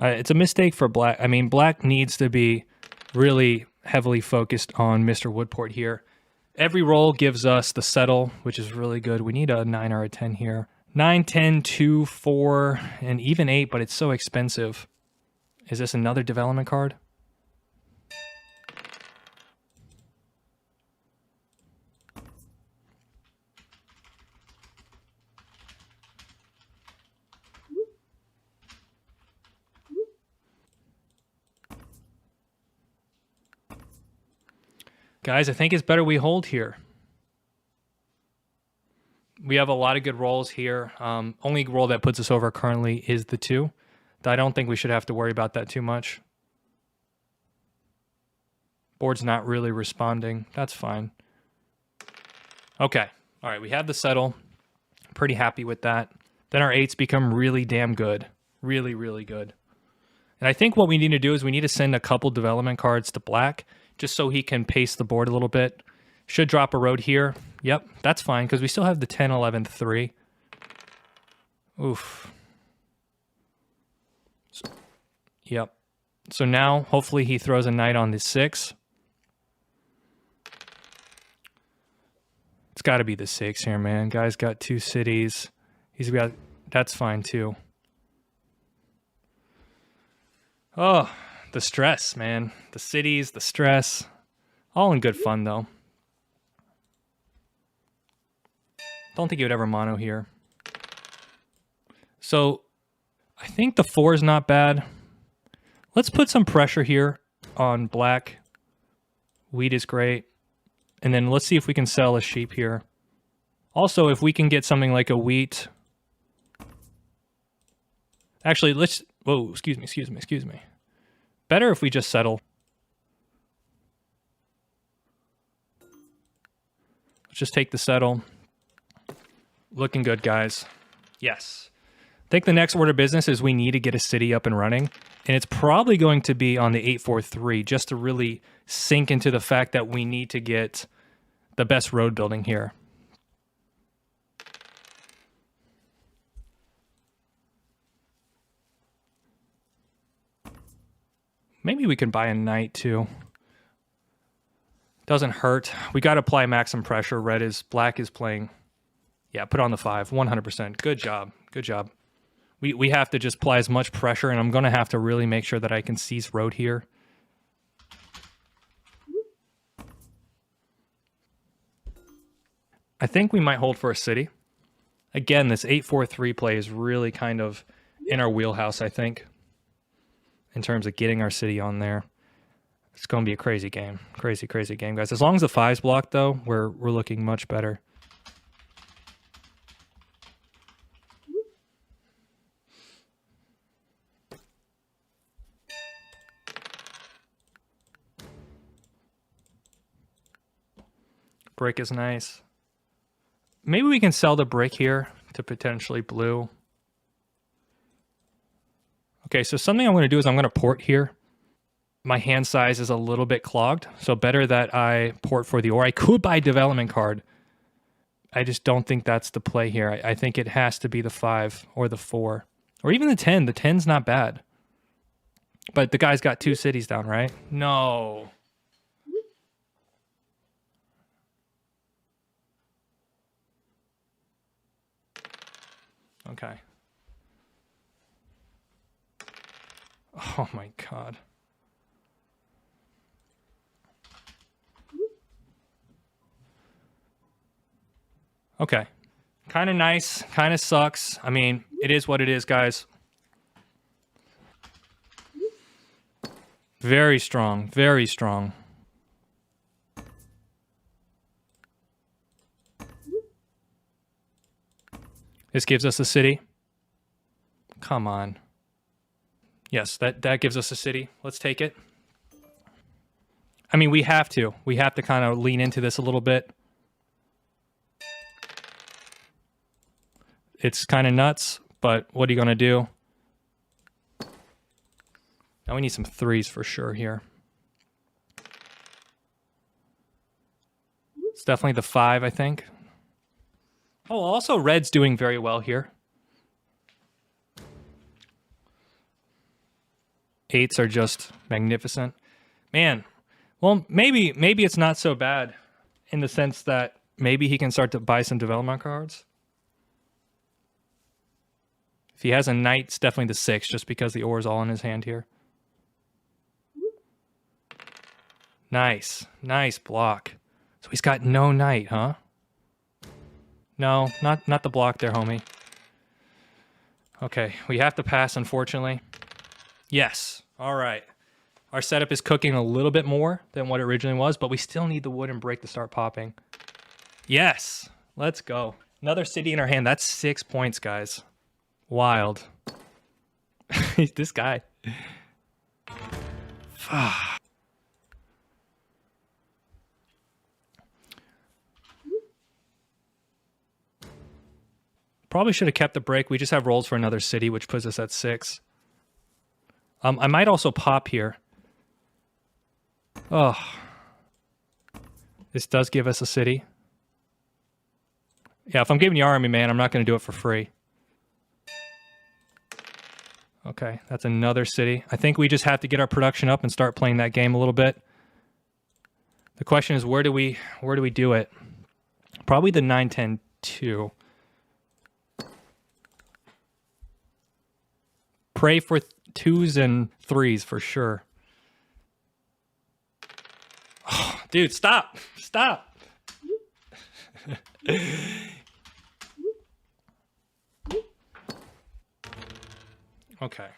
It's a mistake for black. I mean, black needs to be really heavily focused on Mr. Woodport here. Every roll gives us the settle, which is really good. We need a 9 or a 10 here. 9, 10, 2, 4, and even 8, but it's so expensive. Is this another development card? Guys, I think it's better we hold here. We have a lot of good rolls here. Only roll that puts us over currently is the 2. I don't think we should have to worry about that too much. Board's not really responding. That's fine. Okay. All right, we have the settle. Pretty happy with that. Then our 8s become really damn good. Really, really good. And I think what we need to do is we need to send a couple development cards to black just so he can pace the board a little bit. Should drop a road here. Yep, that's fine because we still have the 10, 11, 3. Oof. Yep. So now, hopefully he throws a knight on the 6. It's got to be the 6 here, man. Guy's got 2 cities. He's got... That's fine, too. Oh, the stress, man. The cities, the stress. All in good fun, though. Don't think he would ever mono here. So, I think the 4 is not bad. Let's put some pressure here on black. Wheat is great. And then let's see if we can sell a sheep here. Also, if we can get something like a wheat... Actually, let's... Whoa, excuse me. Better if we just settle. Let's just take the settle. Looking good, guys. Yes. I think the next order of business is we need to get a city up and running. And it's probably going to be on the 843 just to really sink into the fact that we need to get the best road building here. Maybe we can buy a knight too. Doesn't hurt. We got to apply maximum pressure. Black is playing. Yeah, put on the 5, 100%. Good job. Good job. We have to just apply as much pressure, and I'm going to have to really make sure that I can seize road here. I think we might hold for a city. Again, this 8-4-3 play is really kind of in our wheelhouse, I think, in terms of getting our city on there. It's going to be a crazy game. Crazy, crazy game, guys. As long as the 5's blocked, though, we're looking much better. Brick is nice. Maybe we can sell the brick here to potentially blue. Okay, so something I'm going to do is I'm going to port here. My hand size is a little bit clogged, so better that I port for the ore. I could buy development card. I just don't think that's the play here. I think it has to be the 5 or the 4. Or even the 10. The 10's not bad. But the guy's got 2 cities down, right? No. Okay. Oh my God. Okay. Kind of nice, kind of sucks. I mean, it is what it is, guys. Very strong, very strong. This gives us a city. Come on. Yes, that gives us a city. Let's take it. I mean, we have to. We have to kind of lean into this a little bit. It's kind of nuts, but what are you going to do? Now we need some 3s for sure here. It's definitely the 5, I think. Oh, also red's doing very well here. 8s are just magnificent. Man, well, maybe it's not so bad in the sense that maybe he can start to buy some development cards. If he has a knight, it's definitely the 6, just because the ore is all in his hand here. Nice. Nice block. So he's got no knight, huh? No, not the block there, homie. Okay, we have to pass, unfortunately. Yes. All right. Our setup is cooking a little bit more than what it originally was, but we still need the wood and brick to start popping. Yes. Let's go. Another city in our hand. That's 6 points, guys. Wild. This guy. Probably should have kept the break. We just have rolls for another city, which puts us at 6. I might also pop here. Oh. This does give us a city. Yeah, if I'm giving you army, man, I'm not going to do it for free. Okay, that's another city. I think we just have to get our production up and start playing that game a little bit. The question is, where do we do it? Probably the 9-10-2. Pray for 2s and 3s for sure. Oh, dude, stop. Stop. Okay.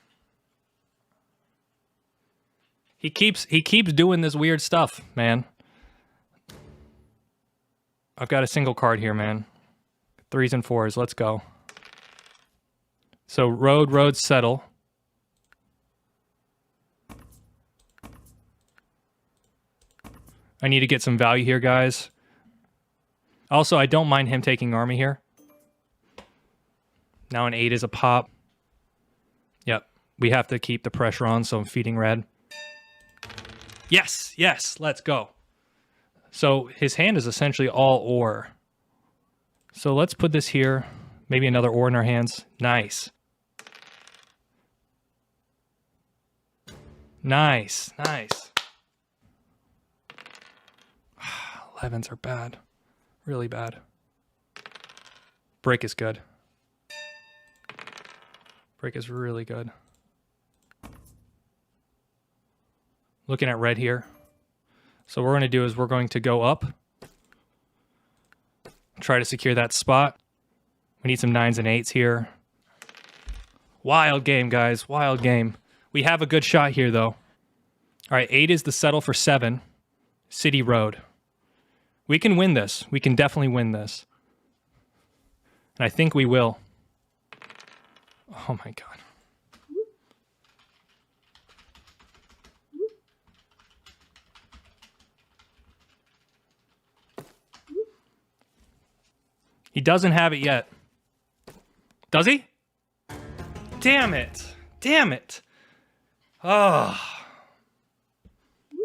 He keeps doing this weird stuff, man. I've got a single card here, man. 3s and 4s. Let's go. So road, settle. I need to get some value here, guys. Also, I don't mind him taking army here. Now an 8 is a pop. Yep. We have to keep the pressure on, so I'm feeding red. Yes, yes, let's go. So his hand is essentially all ore. So let's put this here. Maybe another ore in our hands. Nice. Nice, nice. 11s are bad. Really bad. Break is good. Break is really good. Looking at red here. So what we're going to do is we're going to go up. Try to secure that spot. We need some 9s and 8s here. Wild game, guys. Wild game. We have a good shot here, though. All right, 8 is the settle for 7. City road. We can win this. We can definitely win this. And I think we will. Oh my god. He doesn't have it yet. Does he? Damn it. Damn it. Oh.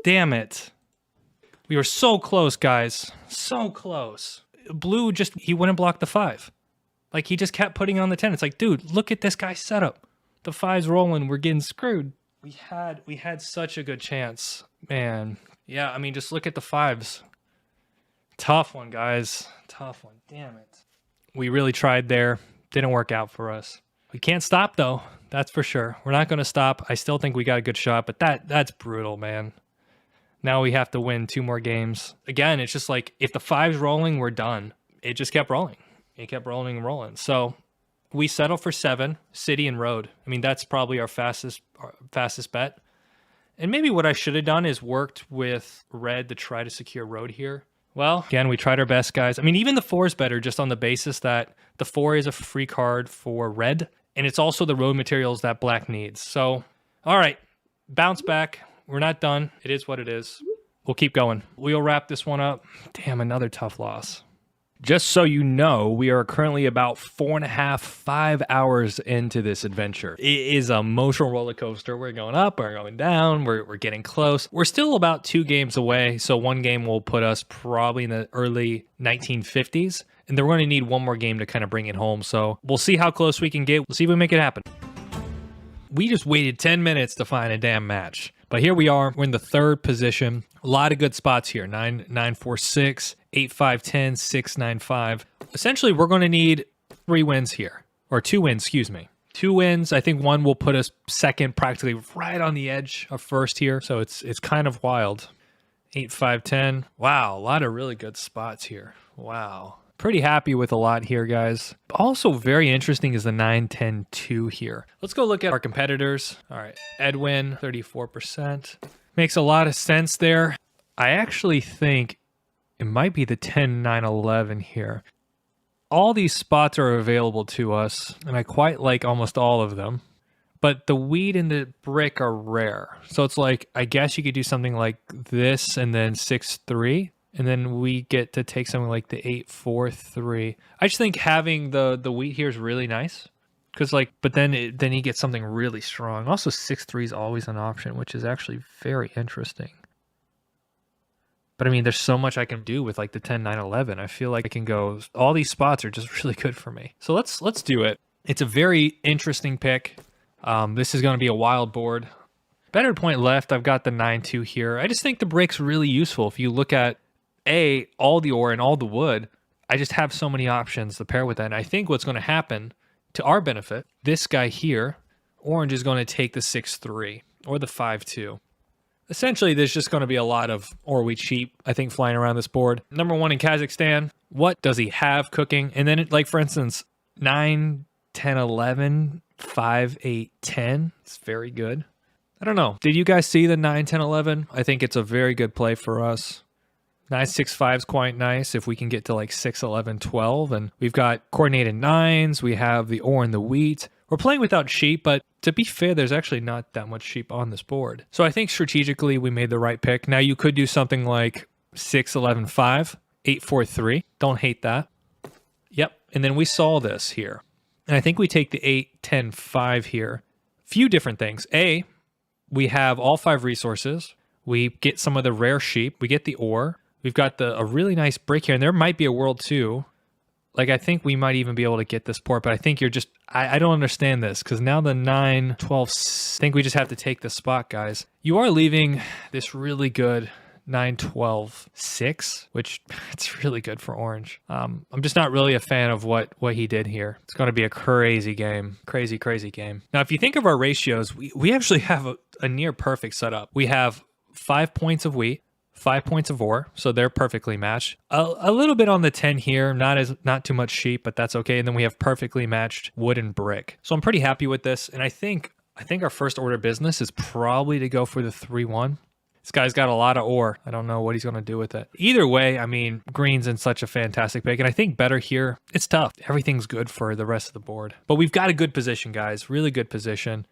Damn it. We were so close, guys. So close. Blue just, he wouldn't block the 5. Like, he just kept putting on the 10. It's like, dude, look at this guy's setup. The 5's rolling. We're getting screwed. We had such a good chance, man. Yeah, I mean, just look at the 5s. Tough one, guys. Tough one. Damn it. We really tried there. Didn't work out for us. We can't stop though. That's for sure. We're not going to stop. I still think we got a good shot, but that's brutal, man. Now we have to win 2 more games. Again, it's just like if the 5's rolling, we're done. It just kept rolling. It kept rolling and rolling. So we settle for 7, city and road. I mean, that's probably our fastest bet. And maybe what I should have done is worked with red to try to secure road here. Well, again, we tried our best, guys. I mean, even the 4 is better just on the basis that the 4 is a free card for red, and it's also the road materials that black needs. So, all right, bounce back. We're not done. It is what it is. We'll keep going. We'll wrap this one up. Damn, another tough loss. Just so you know, we are currently about 4.5, 5 hours into this adventure. It is a emotional roller coaster. We're going up, we're going down, we're getting close. We're still about 2 games away, so 1 game will put us probably in the early 1950s, and then we're going to need 1 more game to kind of bring it home. So we'll see how close we can get. We'll see if we make it happen. We just waited 10 minutes to find a damn match. But here we are. We're in the 3rd position. A lot of good spots here. 9, 9, 4, 6, 8, 5, 10, 6, 9, 5. Essentially, we're going to need 3 wins here. Or 2 wins, excuse me. 2 wins. I think 1 will put us 2nd, practically right on the edge of 1st here. So it's kind of wild. 8, 5, 10. Wow, a lot of really good spots here. Wow. Pretty happy with a lot here, guys. Also very interesting is the 9, 10, 2 here. Let's go look at our competitors. All right, Edwin, 34%. Makes a lot of sense there. I actually think it might be the 10, 9, 11 here. All these spots are available to us, and I quite like almost all of them. But the wheat and the brick are rare. So it's like, I guess you could do something like this and then 6, 3. And then we get to take something like the 8, 4, 3. I just think having the wheat here is really nice. Because but then he gets something really strong. Also 6, 3 is always an option, which is actually very interesting. But I mean, there's so much I can do with like the 10, 9, 11. I feel like I can go, all these spots are just really good for me. So let's do it. It's a very interesting pick. This is going to be a wild board. Better point left, I've got the 9, 2 here. I just think the brick's really useful. If you look at all the ore and all the wood, I just have so many options to pair with that. And I think what's going to happen to our benefit, this guy here, orange is going to take the 6, 3 or the 5, 2. Essentially, there's just going to be a lot of ore wheat sheep, I think, flying around this board. Number 1 in Kazakhstan, what does he have cooking? And then, like, for instance, 9, 10, 11, 5, 8, 10. It's very good. I don't know. Did you guys see the 9, 10, 11? I think it's a very good play for us. 9, 6, 5 is quite nice if we can get to like 6, 11, 12. And we've got coordinated 9s. We have the ore and the wheat. We're playing without sheep, but to be fair, there's actually not that much sheep on this board. So I think strategically we made the right pick. Now you could do something like 6, 11, 5, 8, 4, 3. Don't hate that. Yep. And then we saw this here. And I think we take the 8, 10, 5 here. Few different things. A, we have all 5 resources. We get some of the rare sheep. We get the ore. We've got a really nice brick here, and there might be a world too. Like, I think we might even be able to get this port, but I think you're just, I don't understand this, because now the 9, 12, I think we just have to take the spot, guys. You are leaving this really good 9, 12, 6, which it's really good for orange. I'm just not really a fan of what he did here. It's going to be a crazy game. Crazy, crazy game. Now, if you think of our ratios, we actually have a near perfect setup. We have 5 points of wheat, 5 points of ore, so they're perfectly matched. A little bit on the 10 here, not too much sheep, but that's okay. And then we have perfectly matched wood and brick. So I'm pretty happy with this. And I think our first order of business is probably to go for the 3-1. This guy's got a lot of ore. I don't know what he's going to do with it. Either way, I mean, green's in such a fantastic pick. And I think better here, it's tough. Everything's good for the rest of the board. But we've got a good position, guys. Really good position.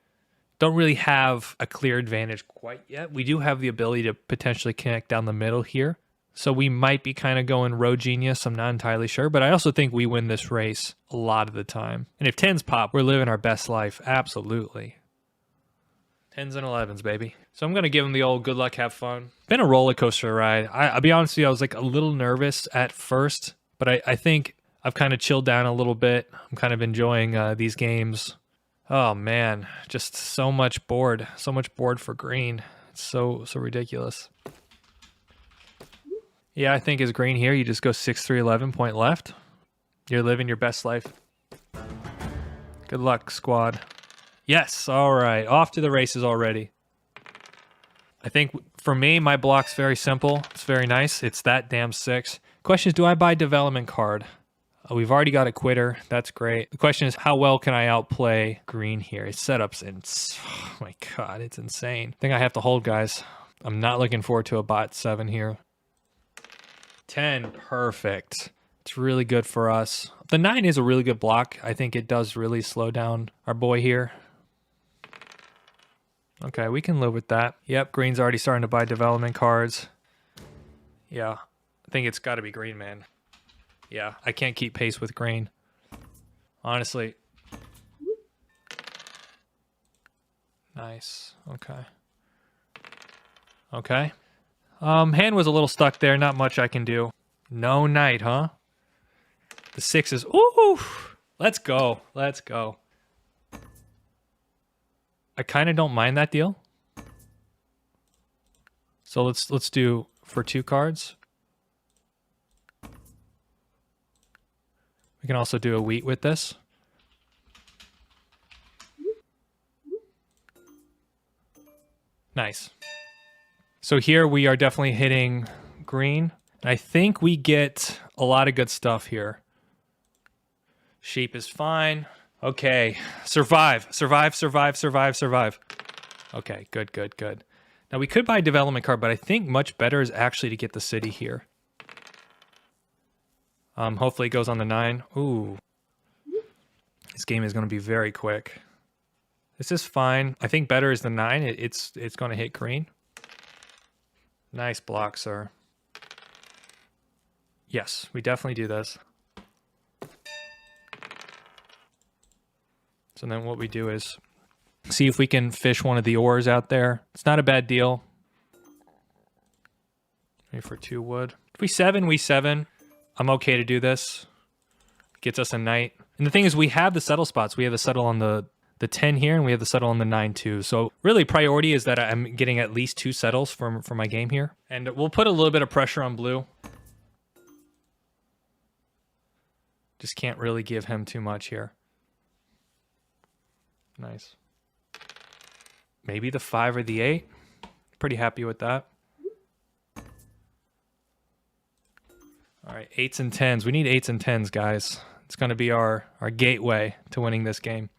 Don't really have a clear advantage quite yet. We do have the ability to potentially connect down the middle here. So we might be kind of going road genius. I'm not entirely sure, but I also think we win this race a lot of the time. And if 10s pop, we're living our best life. Absolutely. 10s and 11s, baby. So I'm going to give them the old good luck, have fun. Been a roller coaster ride. I'll be honest with you, I was like a little nervous at first, but I think I've kind of chilled down a little bit. I'm kind of enjoying these games. Oh man, just so much board. So much board for green. It's so ridiculous. Yeah, I think as green here, you just go 6-3-11 point left. You're living your best life. Good luck, squad. Yes, all right. Off to the races already. I think for me, my block's very simple. It's very nice. It's that damn 6. Question is, do I buy development card? We've already got a quitter. That's great. The question is, how well can I outplay green here? His setup's oh my God, it's insane. I think I have to hold, guys. I'm not looking forward to a bot 7 here. 10, perfect. It's really good for us. The 9 is a really good block. I think it does really slow down our boy here. Okay, we can live with that. Yep, green's already starting to buy development cards. Yeah, I think it's got to be green, man. Yeah, I can't keep pace with green. Honestly. Nice. Okay. Okay. Hand was a little stuck there. Not much I can do. No knight, huh? The 6 is... Ooh! Let's go. Let's go. I kind of don't mind that deal. So let's do for 2 cards. We can also do a wheat with this. Nice. So here we are definitely hitting green. I think we get a lot of good stuff here. Sheep is fine. Okay, survive. Okay, good. Now we could buy a development card, but I think much better is actually to get the city here. Hopefully it goes on the 9. Ooh. This game is going to be very quick. This is fine. I think better is the 9. It's going to hit green. Nice block, sir. Yes, we definitely do this. So then what we do is see if we can fish one of the ores out there. It's not a bad deal. Maybe for 2 wood. If we 7, we 7. I'm okay to do this. Gets us a knight. And the thing is, we have the settle spots. We have the settle on the 10 here, and we have the settle on the 9 too. So really, priority is that I'm getting at least 2 settles for my game here. And we'll put a little bit of pressure on blue. Just can't really give him too much here. Nice. Maybe the 5 or the 8. Pretty happy with that. All right, 8s and 10s. We need 8s and 10s, guys. It's going to be our gateway to winning this game.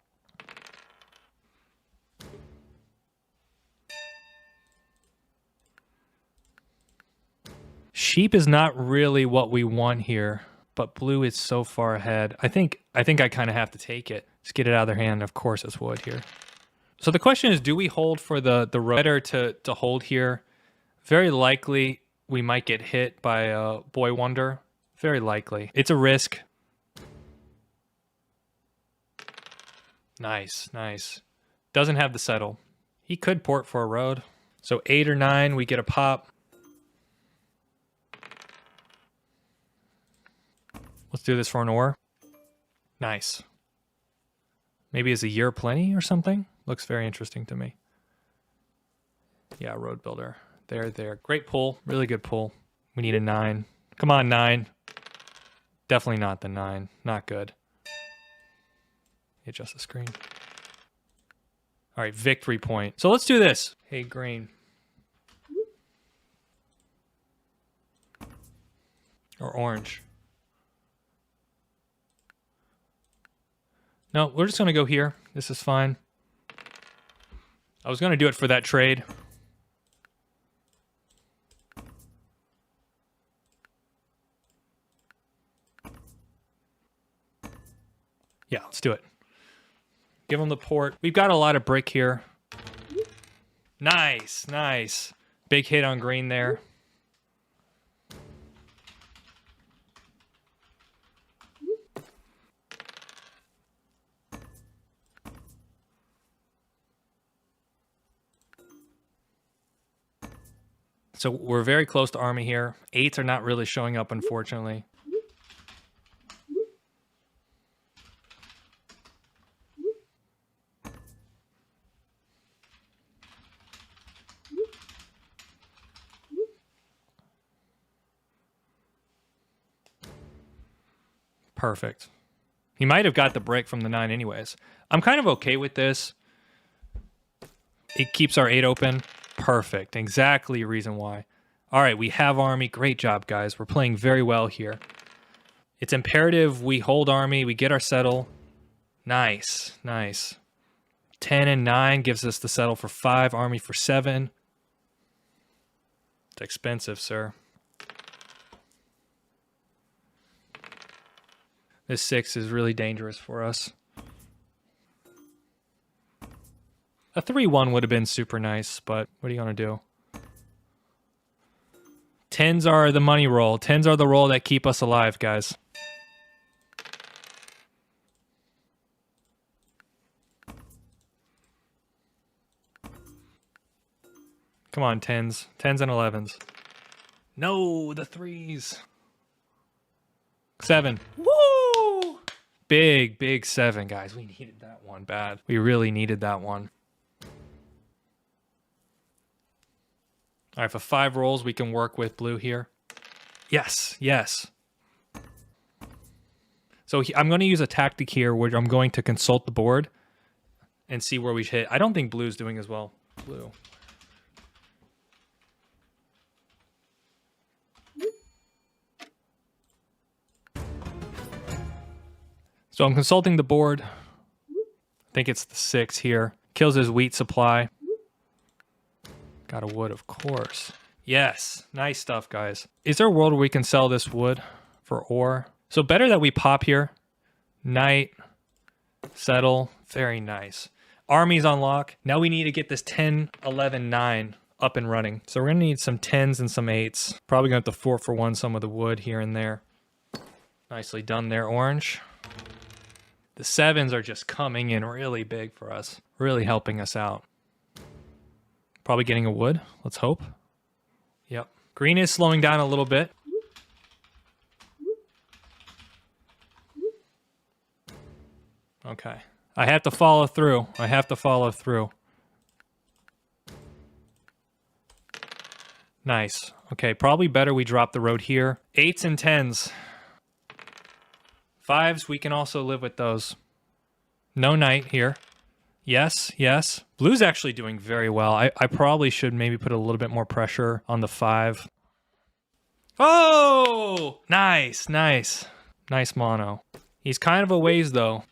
Sheep is not really what we want here, but blue is so far ahead. I think I kind of have to take it. Just get it out of their hand. Of course, it's wood here. So the question is, do we hold for the road? Better to hold here. Very likely we might get hit by a Boy Wonder. Very likely. It's a risk. Nice. Doesn't have the settle. He could port for a road. So 8 or 9, we get a pop. Let's do this for an ore. Nice. Maybe is a year plenty or something? Looks very interesting to me. Yeah, road builder. There. Great pull. Really good pull. We need a 9. Come on, 9. Definitely not the 9. Not good. Adjust the screen. All right, victory point. So let's do this. Hey, green. Or orange. No, we're just going to go here. This is fine. I was going to do it for that trade. Yeah, let's do it. Give them the port. We've got a lot of brick here. Nice. Big hit on green there. So we're very close to army here. 8s are not really showing up, unfortunately. Perfect. He might have got the brick from the 9 anyways. I'm kind of okay with this. It keeps our 8 open. Perfect. Exactly a reason why. All right, we have army. Great job, guys. We're playing very well here. It's imperative we hold army. We get our settle. Nice. Nice. 10 and 9 gives us the settle for 5. Army for 7. It's expensive, sir. This 6 is really dangerous for us. A 3-1 would have been super nice, but what are you going to do? 10s are the money roll. 10s are the roll that keep us alive, guys. Come on, 10s. 10s and 11s. No, the 3s. 7. Woo! Big, big 7, guys. We needed that one bad. We really needed that one. All right, for 5 rolls, we can work with blue here. Yes, yes. So I'm going to use a tactic here where I'm going to consult the board and see where we hit. I don't think blue's doing as well. Blue. So I'm consulting the board. I think it's the 6 here. Kills his wheat supply. Got a wood, of course. Yes, nice stuff, guys. Is there a world where we can sell this wood for ore? So better that we pop here. Knight, settle, very nice. Army's on lock. Now we need to get this 10, 11, 9 up and running. So we're gonna need some 10s and some 8s. Probably gonna have to 4-for-1 some of the wood here and there. Nicely done there, orange. The 7s are just coming in really big for us. Really helping us out. Probably getting a wood. Let's hope. Yep. Green is slowing down a little bit. Okay. I have to follow through. I have to follow through. Nice. Okay, probably better we drop the road here. 8s and 10s. 5s, we can also live with those. No knight here. Yes, yes. Blue's actually doing very well. I probably should maybe put a little bit more pressure on the 5. Oh! Nice, nice. Nice mono. He's kind of a ways, though.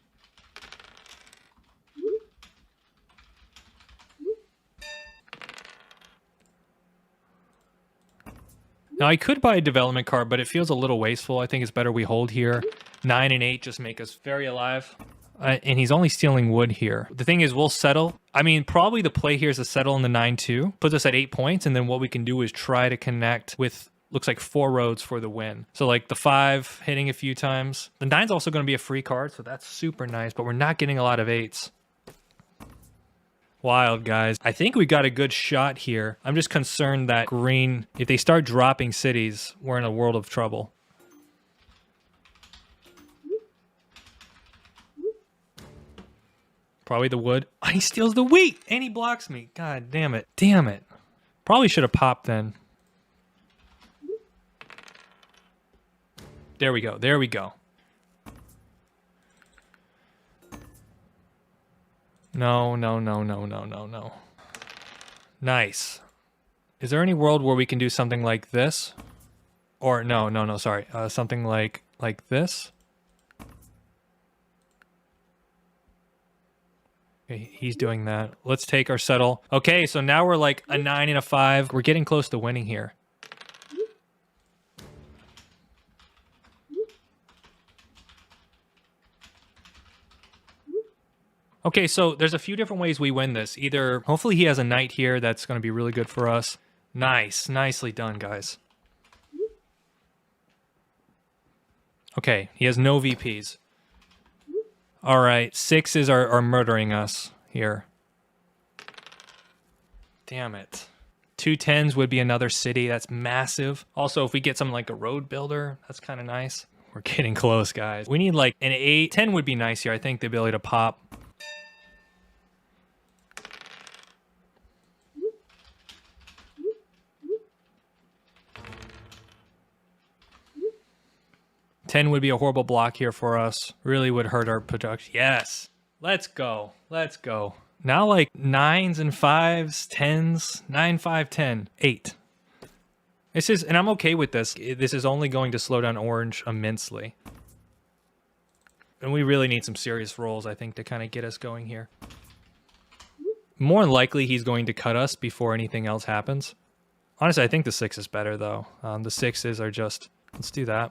Now, I could buy a development card, but it feels a little wasteful. I think it's better we hold here. 9 and 8 just make us very alive. And he's only stealing wood here. The thing is, we'll settle. I mean, probably the play here is to settle in the 9-2. Puts us at 8 points, and then what we can do is try to connect with, looks like 4 roads for the win. So like the 5 hitting a few times. The 9's also going to be a free card, so that's super nice, but we're not getting a lot of 8s. Wild, guys. I think we got a good shot here. I'm just concerned that green, if they start dropping cities, we're in a world of trouble. Probably the wood. Oh, he steals the wheat and he blocks me. God damn it. Damn it. Probably should have popped then. There we go. There we go. No, no, no, no, no, no, no. Nice. Is there any world where we can do something like this? Or no, no, no, sorry. Something like this? Okay, he's doing that. Let's take our settle. Okay, so now we're like a 9 and a 5. We're getting close to winning here. Okay, so there's a few different ways we win this. Either, hopefully he has a knight here. That's going to be really good for us. Nice. Nicely done, guys. Okay, he has no VPs. All right, 6s are murdering us here. Damn it. 2 10s would be another city. That's massive. Also, if we get something like a road builder, that's kind of nice. We're getting close, guys. We need like an 8. 10 would be nice here. I think the ability to pop. 10 would be a horrible block here for us. Really would hurt our production. Yes. Let's go. Let's go. Now like 9s and 5s, 10s, 9, 5, 10, 8. This is, and I'm okay with this. This is only going to slow down orange immensely. And we really need some serious rolls, I think, to kind of get us going here. More than likely, he's going to cut us before anything else happens. Honestly, I think the 6 is better, though. The 6s are just... Let's do that.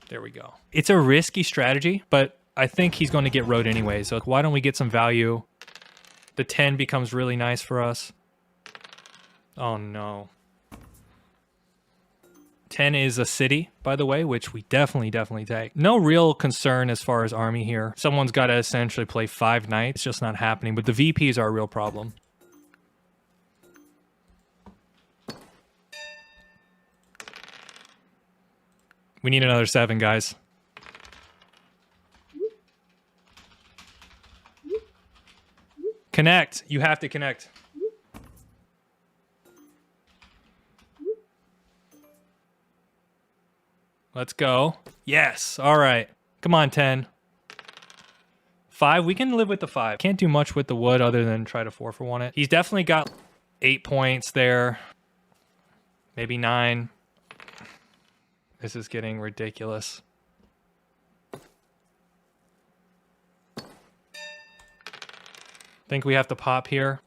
There we go. It's a risky strategy, but I think he's going to get rode anyway. So why don't we get some value? The 10 becomes really nice for us. Oh, no. 10 is a city, by the way, which we definitely take. No real concern as far as army here. Someone's got to essentially play 5 knights. It's just not happening, but the VPs are a real problem. We need another 7, guys. Connect. You have to connect. Let's go. Yes. All right. Come on, 10. 5. We can live with the 5. Can't do much with the wood other than try to 4-for-1 it. He's definitely got 8 points there. Maybe 9. This is getting ridiculous. Think we have to pop here.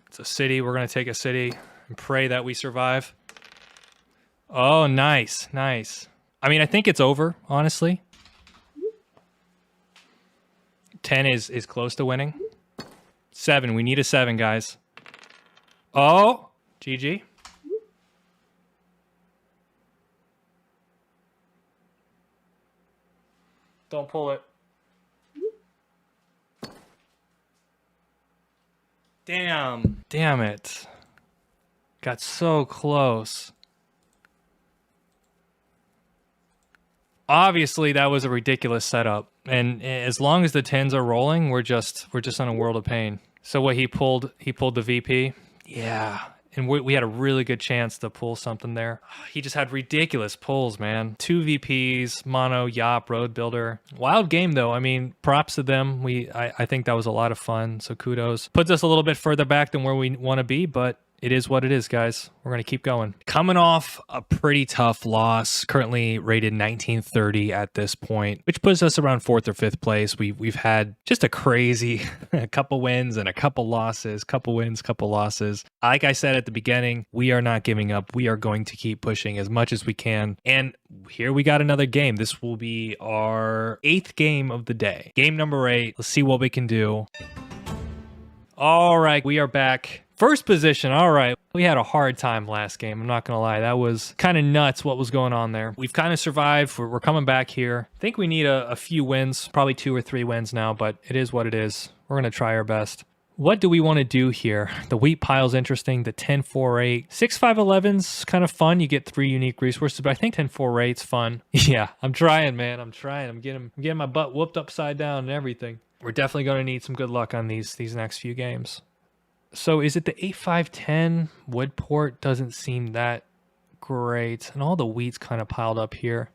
It's a city. We're going to take a city and pray that we survive. Oh, nice. Nice. I mean, I think it's over, honestly. 10 is close to winning. 7. We need a 7, guys. Oh, GG. Don't pull it. Damn. Damn it. Got so close. Obviously, that was a ridiculous setup. And as long as the 10s are rolling, we're just on a world of pain. So what he pulled the VP. Yeah. And we had a really good chance to pull something there. He just had ridiculous pulls, man. 2 VPs, mono, yop, road builder. Wild game, though. I mean, props to them. I think that was a lot of fun, so kudos. Puts us a little bit further back than where we want to be, but it is what it is, guys. We're going to keep going. Coming off a pretty tough loss, currently rated 1930 at this point, which puts us around 4th or 5th place. We've had just a crazy a couple wins and a couple losses, couple wins, couple losses. Like I said at the beginning, we are not giving up. We are going to keep pushing as much as we can. And here we got another game. This will be our 8th game of the day. Game number 8. Let's see what we can do. All right, we are back. First position, all right. We had a hard time last game, I'm not going to lie. That was kind of nuts what was going on there. We've kind of survived. We're coming back here. I think we need a few wins, probably 2 or 3 wins now, but it is what it is. We're going to try our best. What do we want to do here? The wheat pile's interesting. The 10-4-8. 6-5-11's kind of fun. You get 3 unique resources, but I think 10-4-8's fun. Yeah, I'm trying, man. I'm trying. I'm getting my butt whooped upside down and everything. We're definitely going to need some good luck on these next few games. So is it the 8-5-10? Woodport doesn't seem that great. And all the wheat's kind of piled up here.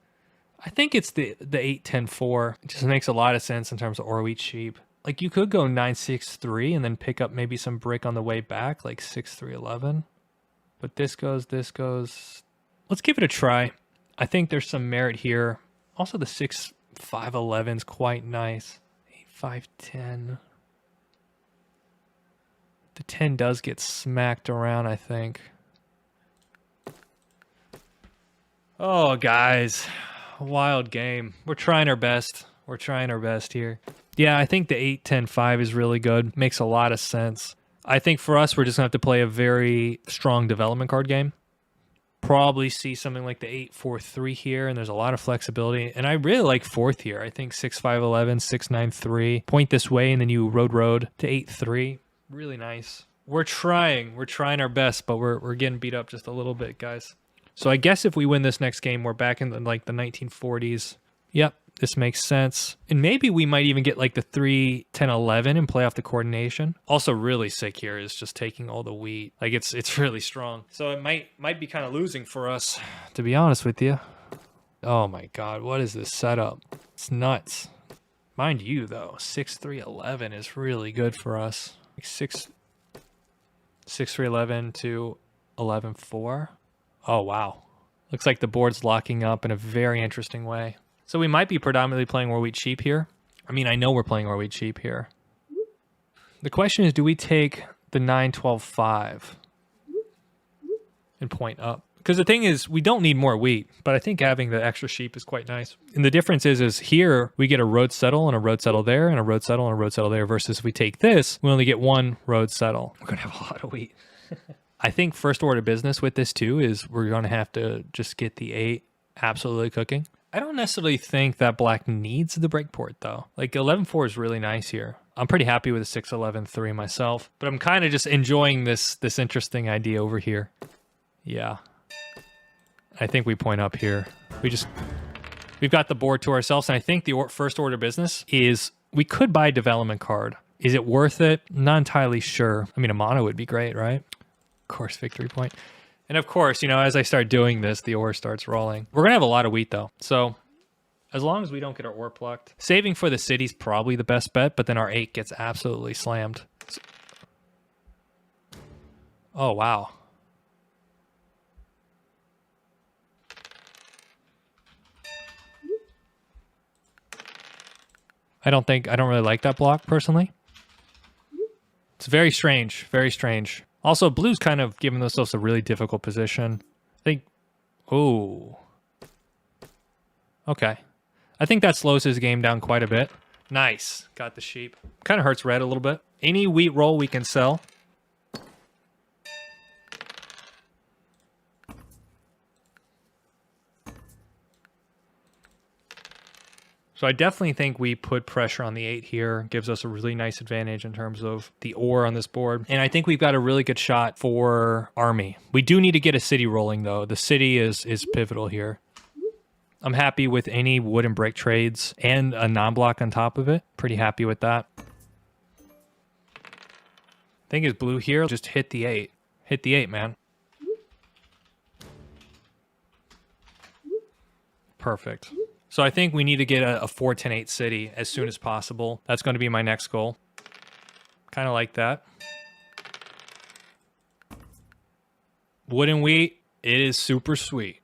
I think it's the 8-10-4. It just makes a lot of sense in terms of ore wheat sheep. Like you could go 9-6-3 and then pick up maybe some brick on the way back, like 6-3-11. But this goes. Let's give it a try. I think there's some merit here. Also the 6-5-11's quite nice. 8-5-10. The 10 does get smacked around, I think. Oh, guys. Wild game. We're trying our best. We're trying our best here. Yeah, I think the 8-10-5 is really good. Makes a lot of sense. I think for us, we're just going to have to play a very strong development card game. Probably see something like the 8-4-3 here, and there's a lot of flexibility. And I really like 4th here. I think 6-5-11, 6-9-3. Point this way, and then you road to 8-3. Really nice. We're trying our best, but we're getting beat up just a little bit, guys. So I guess if we win this next game, we're back in like the 1940s. Yep, This makes sense. And maybe we might even get like the 3, 10, 11 and play off the coordination. Also really sick here is just taking all the wheat. Like it's really strong. So it might be kind of losing for us, to be honest with you. Oh my God, what is this setup? It's nuts. Mind you though, 6, 3, 11 is really good for us. Like 6, 3, 11 to 11, 4. Oh wow. Looks like the board's locking up in a very interesting way. So we might be predominantly playing war wheat sheep here. I mean, I know we're playing war wheat sheep here. The question is, do we take the 9, 12, 5 and point up? Because the thing is, we don't need more wheat, but I think having the extra sheep is quite nice. And the difference is here we get a road settle and a road settle there and a road settle and a road settle there versus if we take this, we only get one road settle. We're going to have a lot of wheat. I think first order business with this too is we're going to have to just get the 8 absolutely cooking. I don't necessarily think that black needs the breakport though. Like 11-4 is really nice here. I'm pretty happy with the 6-11-3 myself, but I'm kind of just enjoying this interesting idea over here. Yeah. I think we point up here. We've got the board to ourselves, and I think the first order business is we could buy a development card. Is it worth it? Not entirely sure. I mean, a mono would be great, right? Of course, victory point. And of course, you know, as I start doing this, the ore starts rolling. We're going to have a lot of wheat, though. So as long as we don't get our ore plucked, saving for the city's probably the best bet, but then our 8 gets absolutely slammed. Oh, wow. I don't really like that block, personally. It's very strange, very strange. Also, blue's kind of giving themselves a really difficult position. I think, oh. Okay. I think that slows his game down quite a bit. Nice. Got the sheep. Kind of hurts red a little bit. Any wheat roll we can sell. So I definitely think we put pressure on the 8 here. Gives us a really nice advantage in terms of the ore on this board. And I think we've got a really good shot for army. We do need to get a city rolling, though. The city is pivotal here. I'm happy with any wood and brick trades and a non-block on top of it. Pretty happy with that. Thing is, blue here, just hit the 8. Hit the 8, man. Perfect. So I think we need to get a 4, 10, 8 city as soon as possible. That's going to be my next goal. Kind of like that. Wood and wheat, it is super sweet.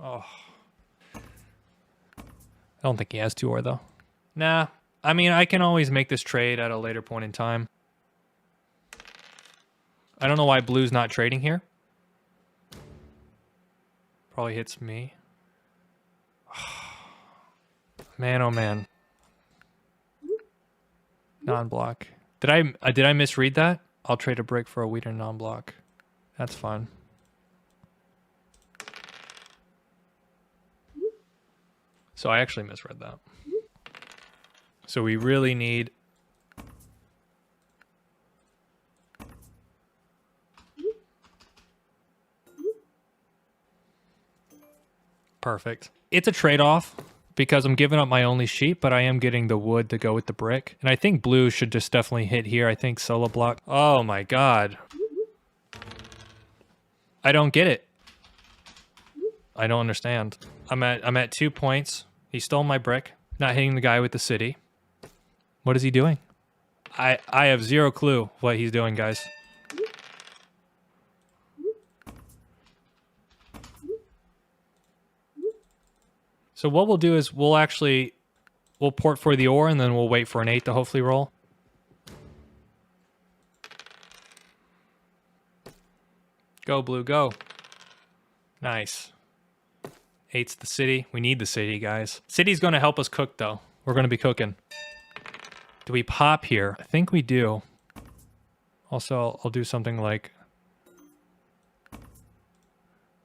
Oh. I don't think he has 2 ore, though. Nah. I mean, I can always make this trade at a later point in time. I don't know why blue's not trading here. Probably hits me. Man, oh man. Non-block. Did I misread that? I'll trade a brick for a wheat and non-block. That's fine. So I actually misread that. So we really need... Perfect. It's a trade-off because I'm giving up my only sheep, but I am getting the wood to go with the brick. And I think blue should just definitely hit here. I think solo block. Oh my god. I don't get it. I don't understand. I'm at 2 points. He stole my brick. Not hitting the guy with the city. What is he doing? I have zero clue what he's doing, guys. So what we'll do is we'll port for the ore and then we'll wait for an 8 to hopefully roll. Go blue, go. Nice. 8's the city. We need the city, guys. City's going to help us cook, though. We're going to be cooking. Do we pop here? I think we do. Also, I'll do something like...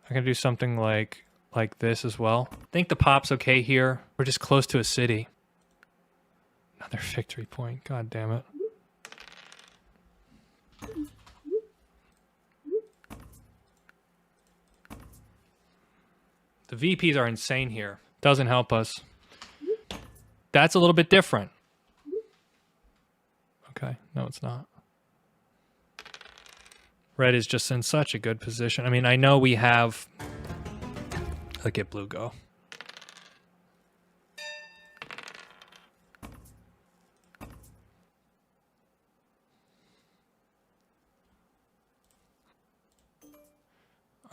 I can do something like this as well. I think the pop's okay here. We're just close to a city. Another victory point. God damn it. The VPs are insane here. Doesn't help us. That's a little bit different. Okay, no, it's not. Red is just in such a good position. I mean, I know we have... Let's get blue go.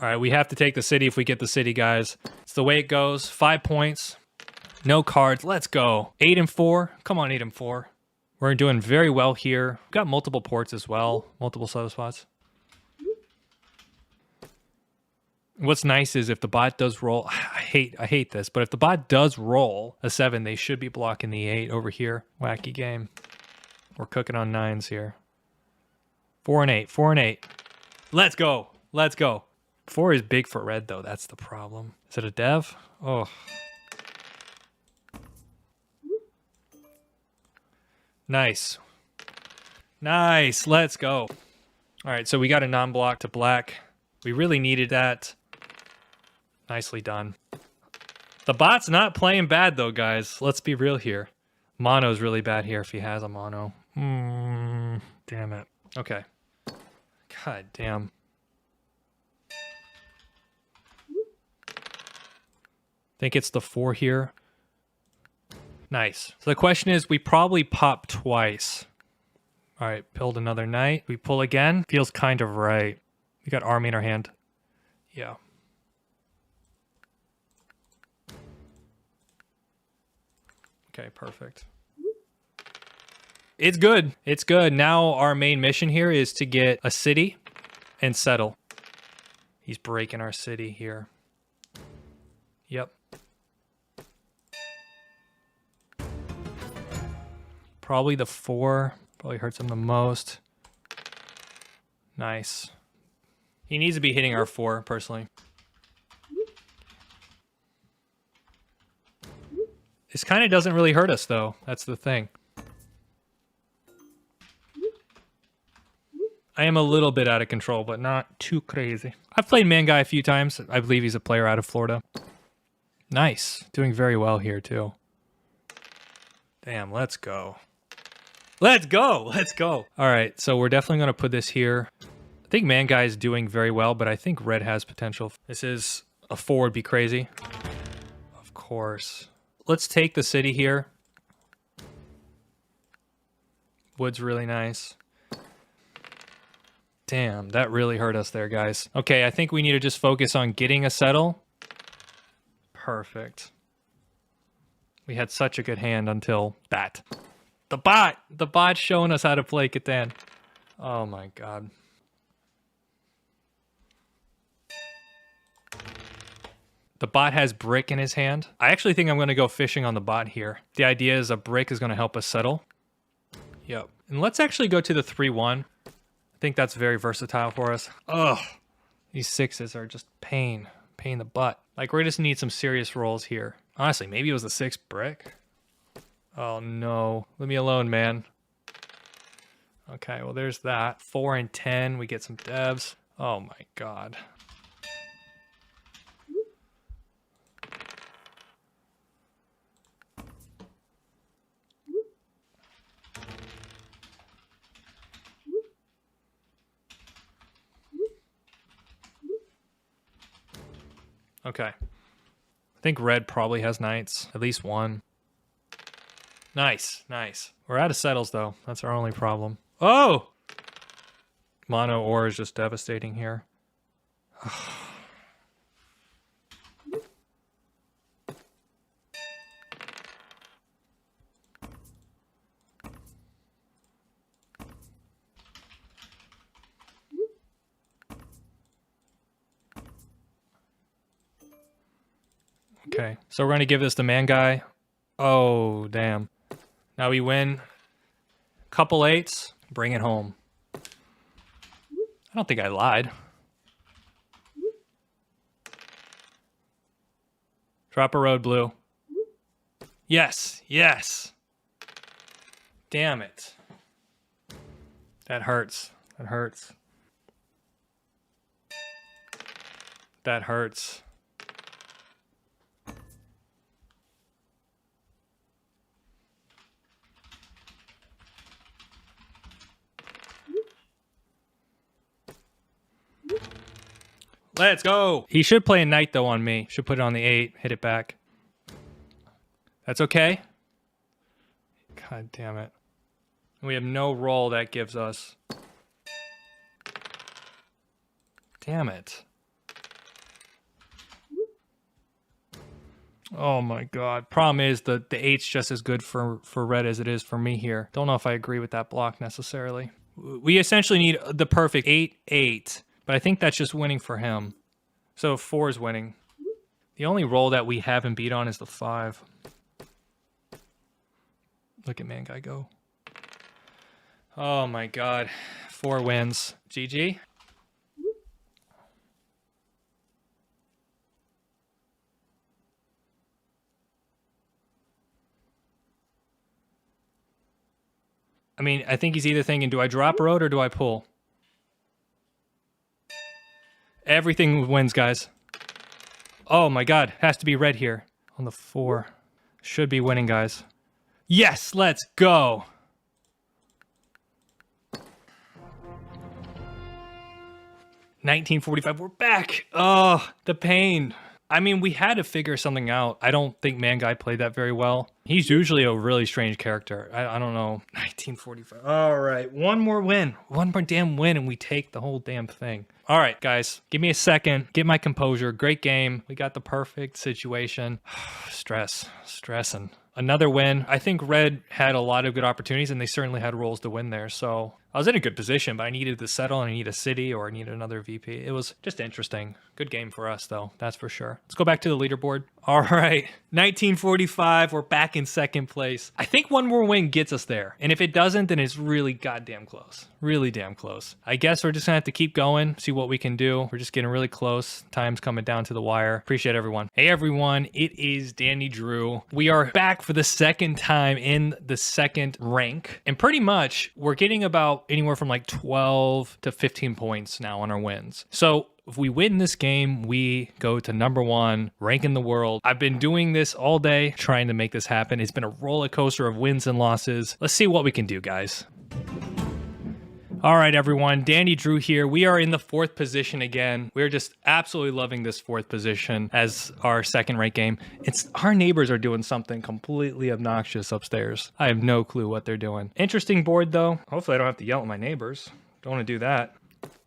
All right, we have to take the city if we get the city, guys. It's the way it goes. 5 points. No cards. Let's go. 8 and 4. Come on, 8 and 4. We're doing very well here. We've got multiple ports as well. Multiple solo spots. What's nice is if the bot does roll... I hate this, but if the bot does roll a 7, they should be blocking the 8 over here. Wacky game. We're cooking on 9s here. 4 and 8. 4 and 8. Let's go. Let's go. 4 is big for red, though. That's the problem. Is it a dev? Oh. Nice. Nice. Let's go. All right, so we got a non-block to black. We really needed that. Nicely done. The bot's not playing bad, though, guys. Let's be real here. Mono's really bad here if he has a mono. Damn it. Okay. God damn. Think it's the 4 here. Nice. So the question is, we probably pop twice. All right, pilled another knight. We pull again. Feels kind of right. We got army in our hand. Yeah. Okay, perfect. It's good. It's good. Now our main mission here is to get a city and settle. He's breaking our city here. Yep. Probably the 4. Probably hurts him the most. Nice. He needs to be hitting our 4, personally. This kind of doesn't really hurt us, though. That's the thing. I am a little bit out of control, but not too crazy. I've played Man Guy a few times. I believe he's a player out of Florida. Nice. Doing very well here, too. Damn, let's go. Let's go. Let's go. All right, so we're definitely going to put this here. I think Man Guy is doing very well, but I think red has potential. This is a 4 would be crazy. Of course. Let's take the city here. Wood's really nice. Damn, that really hurt us there, guys. Okay, I think we need to just focus on getting a settle. Perfect. We had such a good hand until that. The bot's showing us how to play Catan. Oh my god. The bot has brick in his hand. I actually think I'm going to go fishing on the bot here. The idea is a brick is going to help us settle. Yep. And let's actually go to the 3-1. I think that's very versatile for us. Ugh. These 6s are just pain. Pain in the butt. Like, we just need some serious rolls here. Honestly, maybe it was the 6 brick. Oh no. Leave me alone, man. Okay, well there's that. 4 and 10. We get some devs. Oh my god. Okay. I think red probably has knights. At least one. Nice, nice. We're out of settles, though. That's our only problem. Oh! Mono ore is just devastating here. Okay, so we're going to give this to Man Guy. Oh, damn. Now we win. Couple 8s. Bring it home. I don't think I lied. Drop a road, blue. Yes, yes. Damn it. That hurts. That hurts. That hurts. Let's go. He should play a knight, though, on me. Should put it on the 8, hit it back. That's okay. God damn it. We have no roll that gives us. Damn it. Oh my god. Problem is the 8's just as good for red as it is for me here. Don't know if I agree with that block necessarily. We essentially need the perfect 8-8, but I think that's just winning for him. So 4 is winning. The only roll that we haven't beat on is the 5. Look at man guy go. Oh my god. 4 wins. GG. I mean, I think he's either thinking, do I drop road or do I pull? Everything wins, guys. Oh my god, has to be red here on the 4. Should be winning, guys. Yes, let's go. $19.45, we're back. Oh, the pain. I mean, we had to figure something out. I don't think Man Guy played that very well. He's usually a really strange character. I don't know. 1945. All right, one more win. One more damn win, and we take the whole damn thing. All right, guys, give me a second. Get my composure. Great game. We got the perfect situation. Stressing. Another win. I think Red had a lot of good opportunities, and they certainly had roles to win there. So I was in a good position, but I needed to settle, and I need a city, or I need another VP. It was just interesting. Good game for us, though. That's for sure. Let's go back to the leaderboard. All right, 1945. We're back in second place. I think one more win gets us there. And if it doesn't, then it's really goddamn close. Really damn close. I guess we're just gonna have to keep going, see what we can do. We're just getting really close. Time's coming down to the wire. Appreciate everyone. Hey everyone, it is Danny Drew. We are back for the second time in the second rank. And pretty much we're getting about anywhere from like 12 to 15 points now on our wins. So if we win this game, we go to number 1, rank in the world. I've been doing this all day, trying to make this happen. It's been a roller coaster of wins and losses. Let's see what we can do, guys. All right, everyone, Danny Drew here. We are in the 4th position again. We're just absolutely loving this 4th position as our second rank game. Our neighbors are doing something completely obnoxious upstairs. I have no clue what they're doing. Interesting board, though. Hopefully I don't have to yell at my neighbors. Don't want to do that.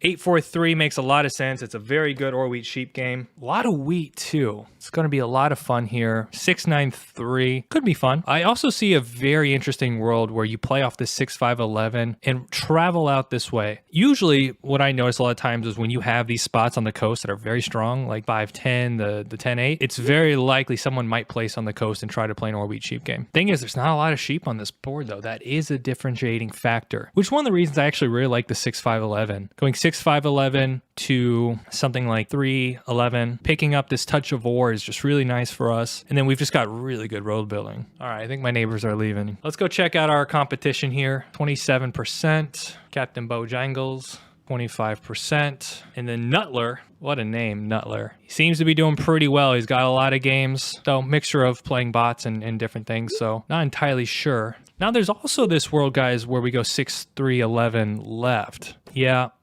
8-4-3 makes a lot of sense. It's a very good or wheat sheep game. A lot of wheat too. It's going to be a lot of fun here. 6-9-3 could be fun. I also see a very interesting world where you play off the 6-5-11 and travel out this way. Usually what I notice a lot of times is when you have these spots on the coast that are very strong, like 5-10, the 10-8, it's very likely someone might place on the coast and try to play an or wheat sheep game. Thing is, there's not a lot of sheep on this board though. That is a differentiating factor, which is one of the reasons I actually really like the 6-5-11. Going 6-5-11 to something like 3-11. Picking up this touch of ore is just really nice for us. And then we've just got really good road building. All right, I think my neighbors are leaving. Let's go check out our competition here. 27%. Captain Bojangles. 25%. And then Nutler, what a name, Nutler. He seems to be doing pretty well. He's got a lot of games, so mixture of playing bots and different things, so not entirely sure. Now there's also this world, guys, where we go 6-3-11 left. Yep,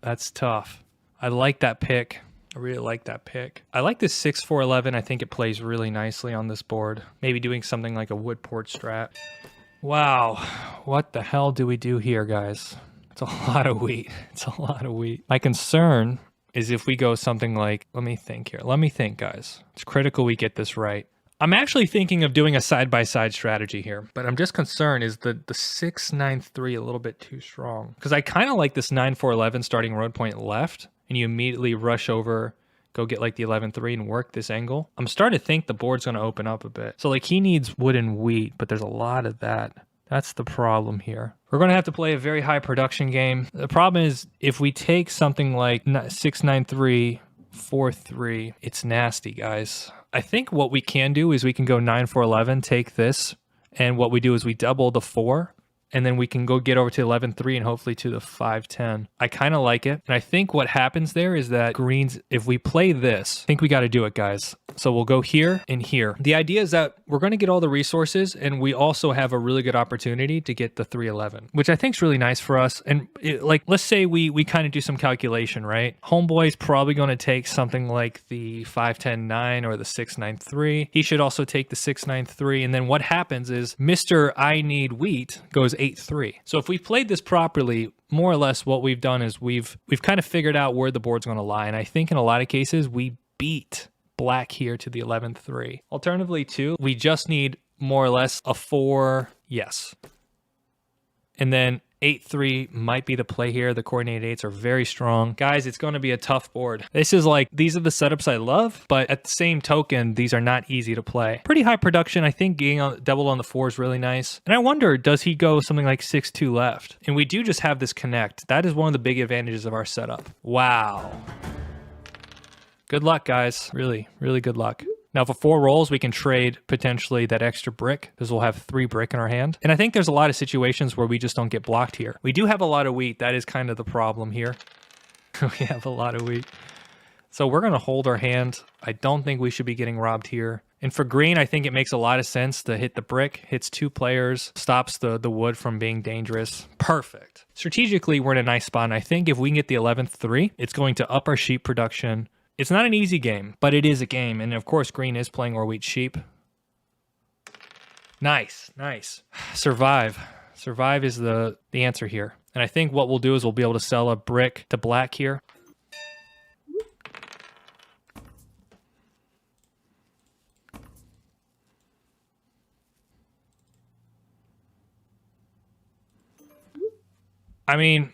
that's tough. I like that pick. I really like that pick. I like this 6-4-11. I think it plays really nicely on this board. Maybe doing something like a wood port strat. Wow, what the hell do we do here, guys? It's a lot of wheat. It's a lot of wheat. My concern is if we go something like, let me think here. Let me think, guys. It's critical we get this right. I'm actually thinking of doing a side-by-side strategy here, but I'm just concerned is the 6-9-3 a little bit too strong? Because I kind of like this 9-4-11 starting road point left, and you immediately rush over, go get like the 11-3 and work this angle. I'm starting to think the board's going to open up a bit. So like he needs wood and wheat, but there's a lot of that. That's the problem here. We're going to have to play a very high production game. The problem is if we take something like 6-9-3, 4-3, it's nasty, guys. I think what we can do is we can go 9-4-11, take this, and what we do is we double the 4, and then we can go get over to 11-3 and hopefully to the 5-10. I kind of like it. And I think what happens there is that greens, if we play this, I think we got to do it, guys. So we'll go here and here. The idea is that we're going to get all the resources, and we also have a really good opportunity to get the 3-11, which I think is really nice for us. And like, let's say we kind of do some calculation, right? Homeboy's probably going to take something like the 5-10-9 or the 6-9-3. He should also take the 6-9-3. And then what happens is Mr. I Need Wheat goes 8-3. So if we've played this properly, more or less what we've done is we've kind of figured out where the board's going to lie. And I think in a lot of cases, we beat black here to the 11-3. Alternatively, too, we just need more or less a 4, yes. And then 8-3 might be the play here. The coordinated 8s are very strong. Guys, it's going to be a tough board. This is like, these are the setups I love, but at the same token, these are not easy to play. Pretty high production. I think getting doubled on the 4 is really nice. And I wonder, does he go something like 6-2 left? And we do just have this connect. That is one of the big advantages of our setup. Wow. Good luck, guys. Really, really good luck. Now, for 4 rolls, we can trade potentially that extra brick because we'll have 3 brick in our hand. And I think there's a lot of situations where we just don't get blocked here. We do have a lot of wheat. That is kind of the problem here. We have a lot of wheat. So we're going to hold our hand. I don't think we should be getting robbed here. And for green, I think it makes a lot of sense to hit the brick, hits 2 players, stops the wood from being dangerous. Perfect. Strategically, we're in a nice spot. And I think if we can get the 11th 3, it's going to up our sheep production. It's not an easy game, but it is a game. And of course, green is playing our wheat sheep. Nice, nice. Survive. Survive is the answer here. And I think what we'll do is we'll be able to sell a brick to black here. I mean,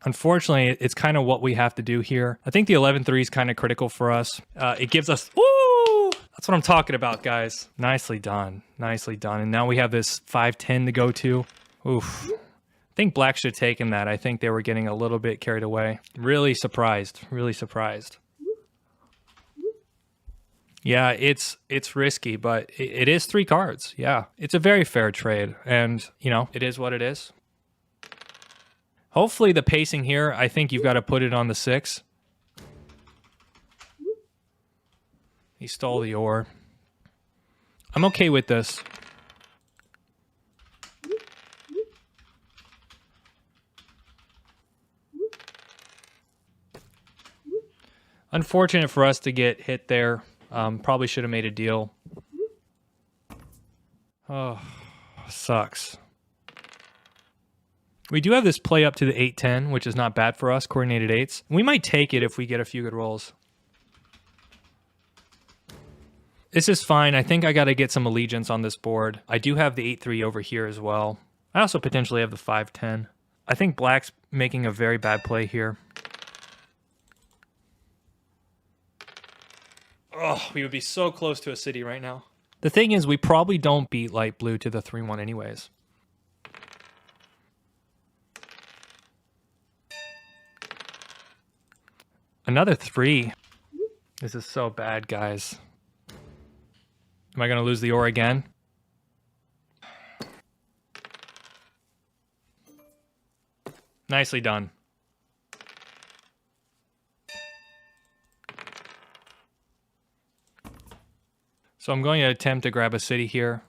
unfortunately, it's kind of what we have to do here. I think the 11-3 is kind of critical for us. It gives us, woo! That's what I'm talking about, guys. Nicely done. Nicely done. And now we have this 5-10 to go to. Oof. I think black should have taken that. I think they were getting a little bit carried away. Really surprised. Really surprised. Yeah, it's risky, but it is 3 cards. Yeah, it's a very fair trade. And, you know, it is what it is. Hopefully the pacing here, I think you've got to put it on the 6. He stole the ore. I'm okay with this. Unfortunate for us to get hit there. Probably should have made a deal. Oh, sucks. We do have this play up to the 8-10, which is not bad for us, coordinated 8s. We might take it if we get a few good rolls. This is fine. I think I got to get some allegiance on this board. I do have the 8-3 over here as well. I also potentially have the 5-10. I think black's making a very bad play here. Oh, we would be so close to a city right now. The thing is, we probably don't beat light blue to the 3-1 anyways. Another 3. This is so bad, guys. Am I going to lose the ore again? Nicely done. So I'm going to attempt to grab a city here.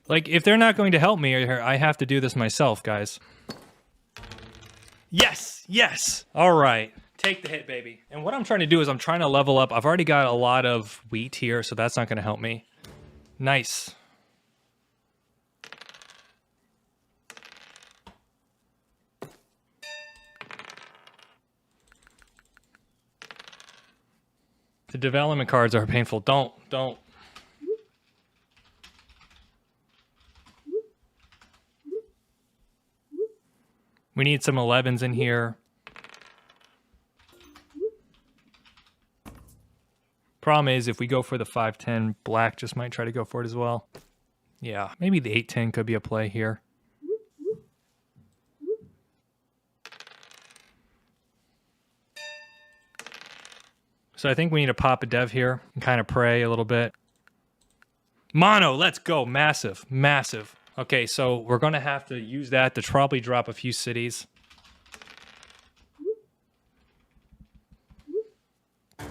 Like, if they're not going to help me, I have to do this myself, guys. Yes! Yes! All right. Take the hit, baby. And what I'm trying to do is I'm trying to level up. I've already got a lot of wheat here, so that's not going to help me. Nice. The development cards are painful. Don't. We need some 11s in here. Problem is, if we go for the 5-10, black just might try to go for it as well. Yeah, maybe the 8-10 could be a play here. So I think we need to pop a dev here and kind of pray a little bit. Mono, let's go. Massive, massive. Okay, so we're going to have to use that to probably drop a few cities. I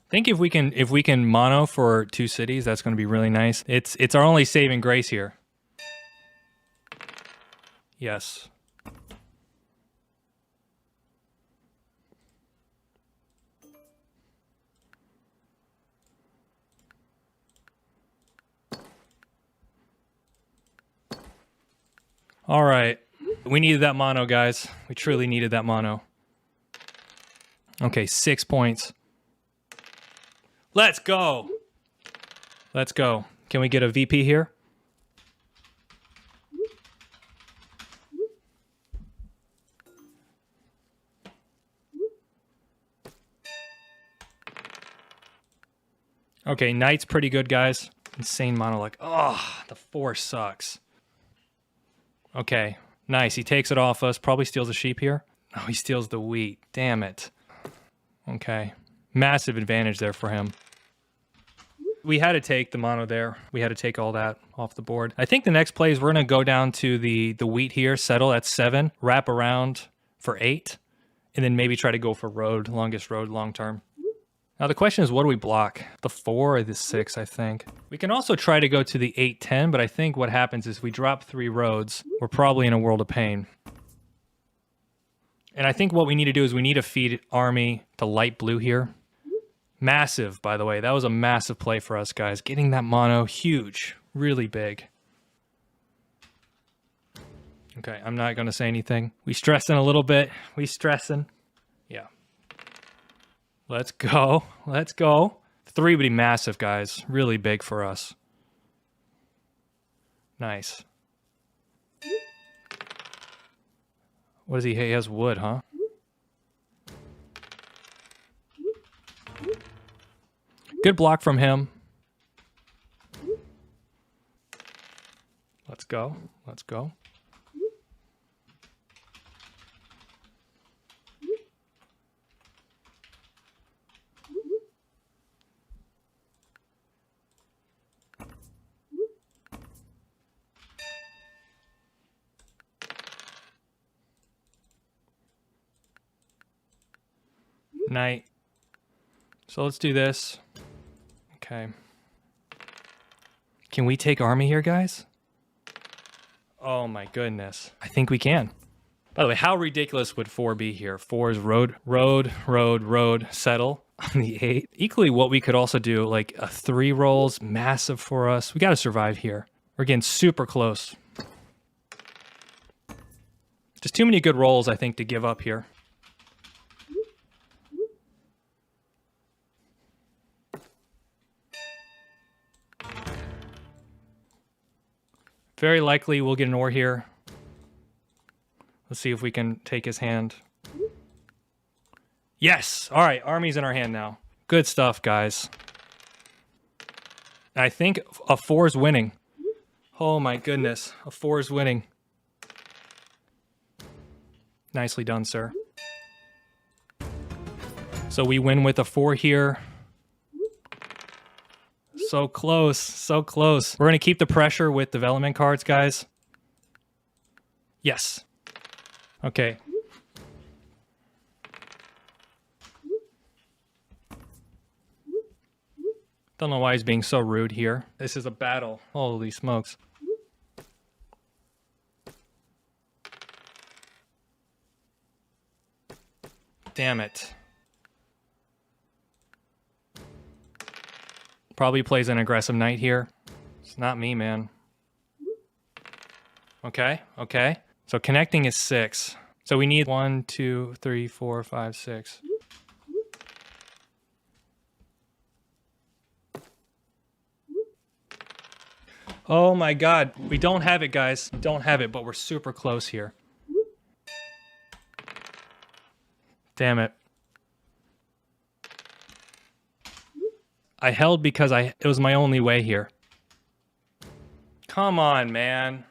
think if we can mono for 2 cities, that's going to be really nice. It's our only saving grace here. Yes. All right. We needed that mono, guys. We truly needed that mono. Okay, 6 points. Let's go. Let's go. Can we get a VP here? Okay, Knight's pretty good, guys. Insane mono, like, oh, the 4 sucks. Okay, nice. He takes it off us. Probably steals a sheep here. Oh, he steals the wheat. Damn it. Okay. Massive advantage there for him. We had to take the mono there. We had to take all that off the board. I think the next play is we're going to go down to the wheat here, settle at 7, wrap around for 8, and then maybe try to go for road, longest road, long term. Now the question is, what do we block? The 4 or the 6, I think. We can also try to go to the 8-10, but I think what happens is we drop 3 roads. We're probably in a world of pain. And I think what we need to do is we need to feed army to light blue here. Massive, by the way. That was a massive play for us, guys. Getting that mono, huge. Really big. Okay, I'm not going to say anything. We stressing a little bit. We stressing. Yeah. Let's go. Let's go. 3 would be massive, guys. Really big for us. Nice. What does he? He has wood, huh? Good block from him. Let's go. Let's go. Night. So let's do this. Okay. Can we take army here, guys? Oh my goodness. I think we can. By the way, how ridiculous would 4 be here? 4 is road, road, road, road, settle on the 8. Equally, what we could also do, like a 3 rolls, massive for us. We got to survive here. We're getting super close. Just too many good rolls, I think, to give up here. Very likely we'll get an ore here. Let's see if we can take his hand. Yes! All right, army's in our hand now. Good stuff, guys. I think a 4 is winning. Oh my goodness, a 4 is winning. Nicely done, sir. So we win with a 4 here. So close, so close. We're going to keep the pressure with development cards, guys. Yes. Okay. Don't know why he's being so rude here. This is a battle. Holy smokes. Damn it. Probably plays an aggressive knight here. It's not me, man. Okay, okay. So connecting is 6. So we need 1, 2, 3, 4, 5, 6. Oh my god. We don't have it, guys. Don't have it, but we're super close here. Damn it. I held because it was my only way here. Come on, man.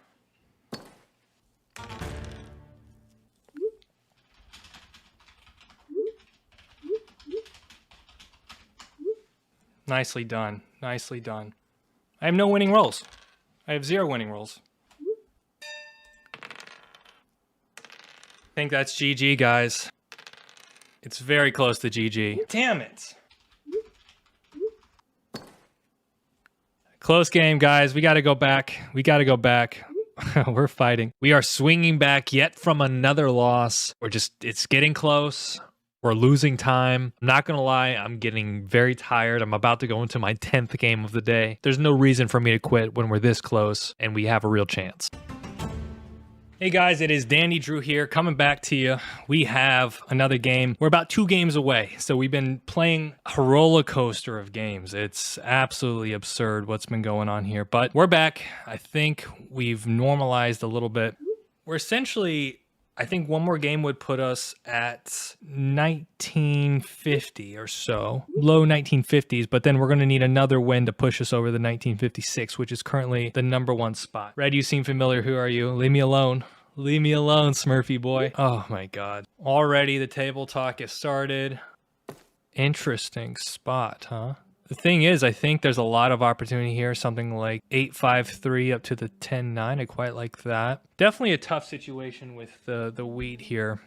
Nicely done. Nicely done. I have no winning rolls. I have 0 winning rolls. I think that's GG, guys. It's very close to GG. Damn it. Close game, guys. We got to go back. We got to go back. We're fighting. We are swinging back yet from another loss. It's getting close. We're losing time. I'm not going to lie. I'm getting very tired. I'm about to go into my 10th game of the day. There's no reason for me to quit when we're this close and we have a real chance. Hey guys, it is Danny Drew here, coming back to you. We have another game. We're about 2 games away. So we've been playing a roller coaster of games. It's absolutely absurd what's been going on here. But we're back. I think we've normalized a little bit. We're essentially, I think one more game would put us at 1950 or so. Low 1950s, but then we're going to need another win to push us over the 1956, which is currently the #1 spot. Red, you seem familiar. Who are you? Leave me alone. Leave me alone, Smurfy boy. Oh my god. Already the table talk has started. Interesting spot, huh? The thing is, I think there's a lot of opportunity here. Something like 8-5-3 up to the 10-9. I quite like that. Definitely a tough situation with the wheat here.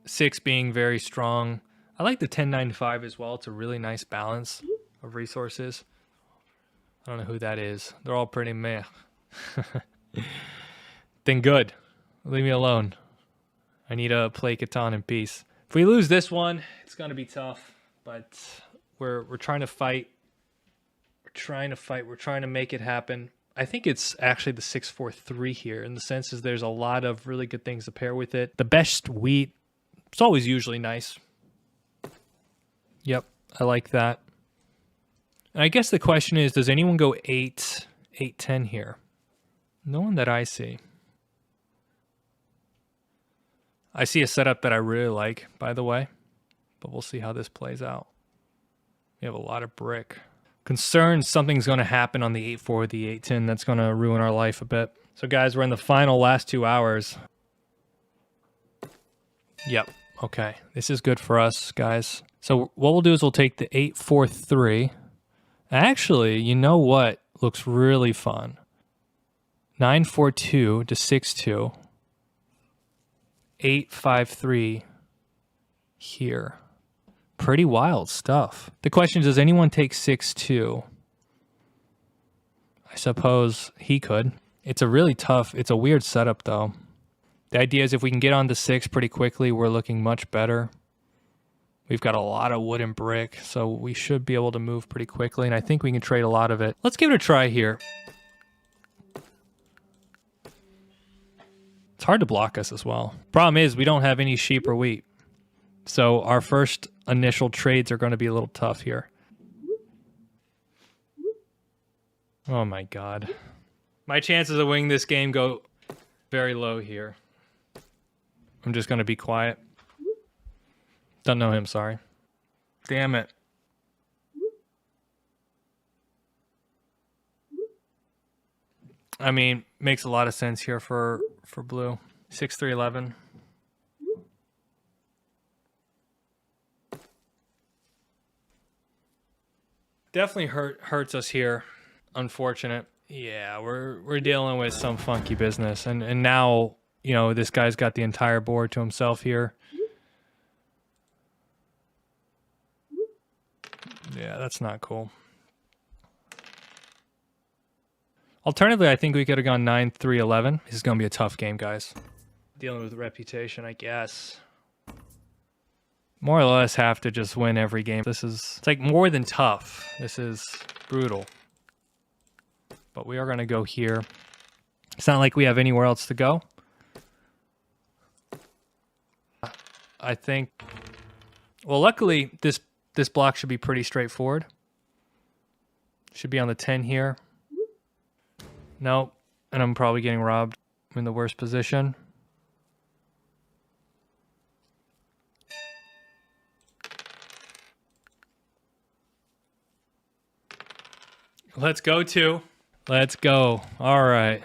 6 being very strong. I like the 10-9-5 as well. It's a really nice balance of resources. I don't know who that is. They're all pretty meh. Then good. Leave me alone. I need to play Catan in peace. If we lose this one, it's going to be tough. But we're trying to fight. We're trying to make it happen. I think it's actually the 6-4-3 here, in the sense is there's a lot of really good things to pair with it. The best wheat, it's always usually nice. Yep, I like that. And I guess the question is, does anyone go 8-10 here? No one that I see. I see a setup that I really like, by the way, but we'll see how this plays out. We have a lot of brick. Concerned something's going to happen on the 8-4, the 8-10. That's going to ruin our life a bit. So guys, we're in the final last 2 hours. Yep. Okay. This is good for us, guys. So what we'll do is we'll take the 8-4-3. Actually, you know what looks really fun? 9-4-2 to 6-2. 8-5-3 here. Pretty wild stuff. The question is, does anyone take 6-2? I suppose he could. It's a really tough, it's a weird setup though. The idea is if we can get on to 6 pretty quickly, we're looking much better. We've got a lot of wood and brick, so we should be able to move pretty quickly, and I think we can trade a lot of it. Let's give it a try here. It's hard to block us as well. Problem is, we don't have any sheep or wheat. So our first initial trades are going to be a little tough here. Oh my god. My chances of winning this game go very low here. I'm just going to be quiet. Don't know him, sorry. Damn it. I mean, makes a lot of sense here for blue. 6-3-11. Definitely hurts us here. Unfortunate. Yeah, we're dealing with some funky business, and now, you know, this guy's got the entire board to himself here. Yeah, that's not cool. Alternatively, I think we could have gone 9-3-11. This is going to be a tough game, guys. Dealing with reputation, I guess. More or less have to just win every game. It's like more than tough. This is brutal. But we are going to go here. It's not like we have anywhere else to go. I think, well, luckily this block should be pretty straightforward. Should be on the 10 here. Nope. And I'm probably getting robbed. I'm in the worst position. Let's go, 2. Let's go. All right.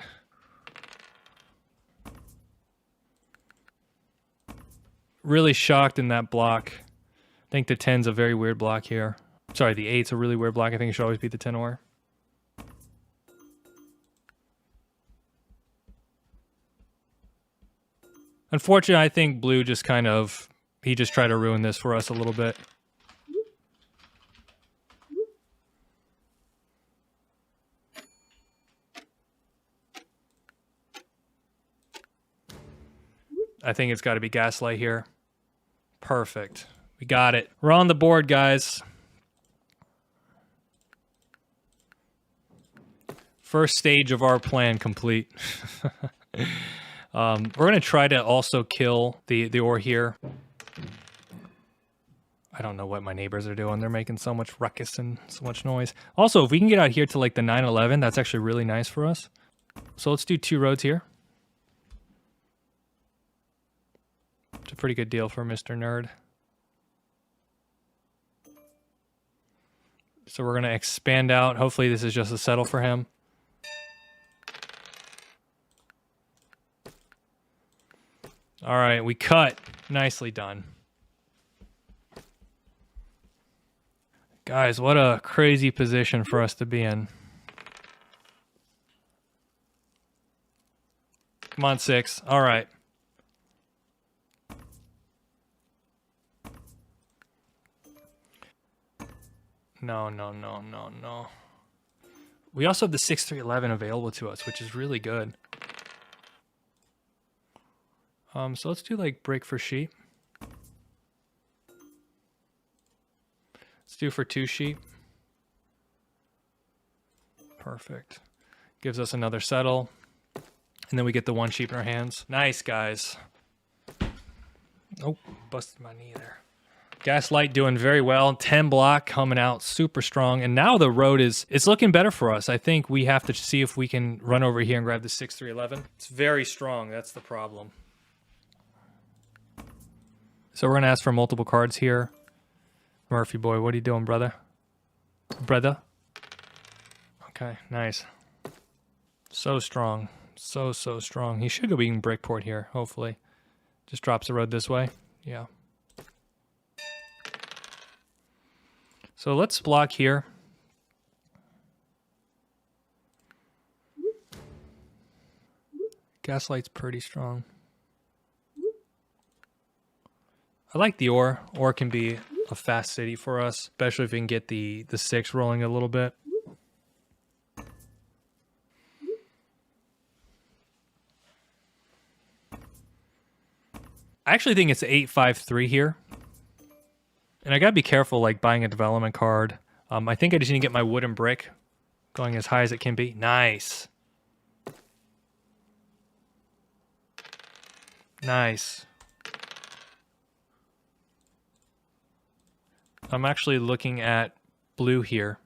Really shocked in that block. I think the 10's a very weird block here. Sorry, the 8's a really weird block. I think it should always be the 10 ore. Unfortunately, I think blue just kind of... He just tried to ruin this for us a little bit. I think it's got to be Gaslight here. Perfect. We got it. We're on the board, guys. First stage of our plan complete. We're going to try to also kill the ore here. I don't know what my neighbors are doing. They're making so much ruckus and so much noise. Also, if we can get out here to like the 911, that's actually really nice for us. So let's do 2 roads here. It's a pretty good deal for Mr. Nerd. So we're going to expand out. Hopefully this is just a settle for him. All right, we cut. Nicely done. Guys, what a crazy position for us to be in. Come on, 6. All right. No. We also have the 6-3-11 available to us, which is really good. So let's do like break for sheep. Let's do for 2 sheep. Perfect. Gives us another settle. And then we get the 1 sheep in our hands. Nice, guys. Oh, busted my knee there. Gaslight doing very well. 10 block coming out super strong. And now the road it's looking better for us. I think we have to see if we can run over here and grab the 6-3-11. It's very strong. That's the problem. So we're going to ask for multiple cards here. Murphy boy, what are you doing, brother? Brother? Okay, nice. So strong. So strong. He should go being breakport here, hopefully. Just drops the road this way. Yeah. So let's block here. Gaslight's pretty strong. I like the ore. Ore can be a fast city for us, especially if we can get the 6 rolling a little bit. I actually think it's 8-5-3 here. And I gotta be careful like buying a development card. I think I just need to get my wooden brick going as high as it can be. Nice. Nice. I'm actually looking at blue here.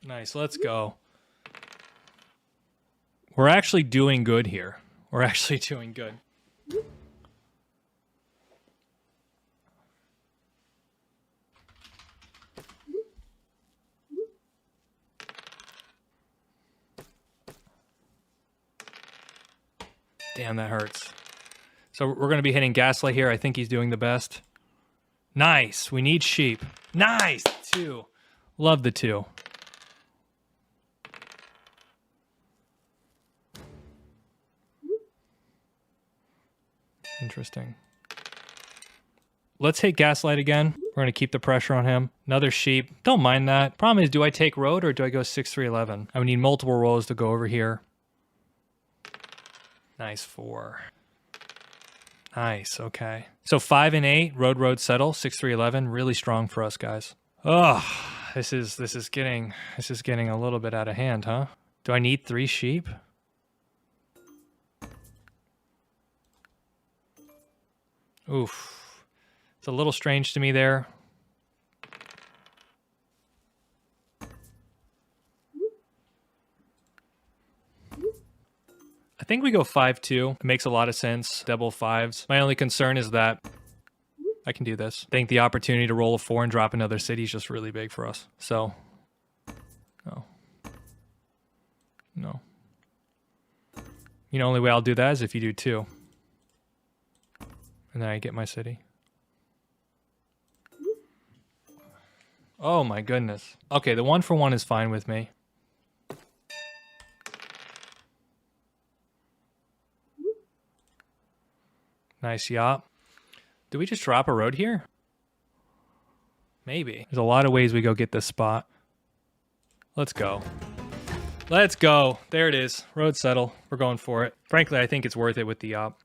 Nice, let's go. We're actually doing good here. We're actually doing good. Damn, that hurts. So we're going to be hitting Gaslight here. I think he's doing the best. Nice. We need sheep. Nice. 2. Love the 2. Interesting. Let's hit Gaslight again. We're going to keep the pressure on him. Another sheep. Don't mind that. Problem is, do I take road or do I go 6-3-11? I would need multiple rolls to go over here. Nice 4. Nice, okay. So 5 and 8, road, settle, 6-3-11, really strong for us, guys. Oh, this is getting a little bit out of hand, huh? Do I need 3 sheep? Oof. It's a little strange to me there. think we go 5-2. It makes a lot of sense. Double fives. My only concern is that I can do this. I think the opportunity to roll a 4 and drop another city is just really big for us. So, no. No. You know, only way I'll do that is if you do 2. And then I get my city. Oh my goodness. Okay, the 1 for 1 is fine with me. Nice yacht. Do we just drop a road here? Maybe. There's a lot of ways we go get this spot. Let's go. Let's go. There it is. Road settle. We're going for it. Frankly, I think it's worth it with the yacht.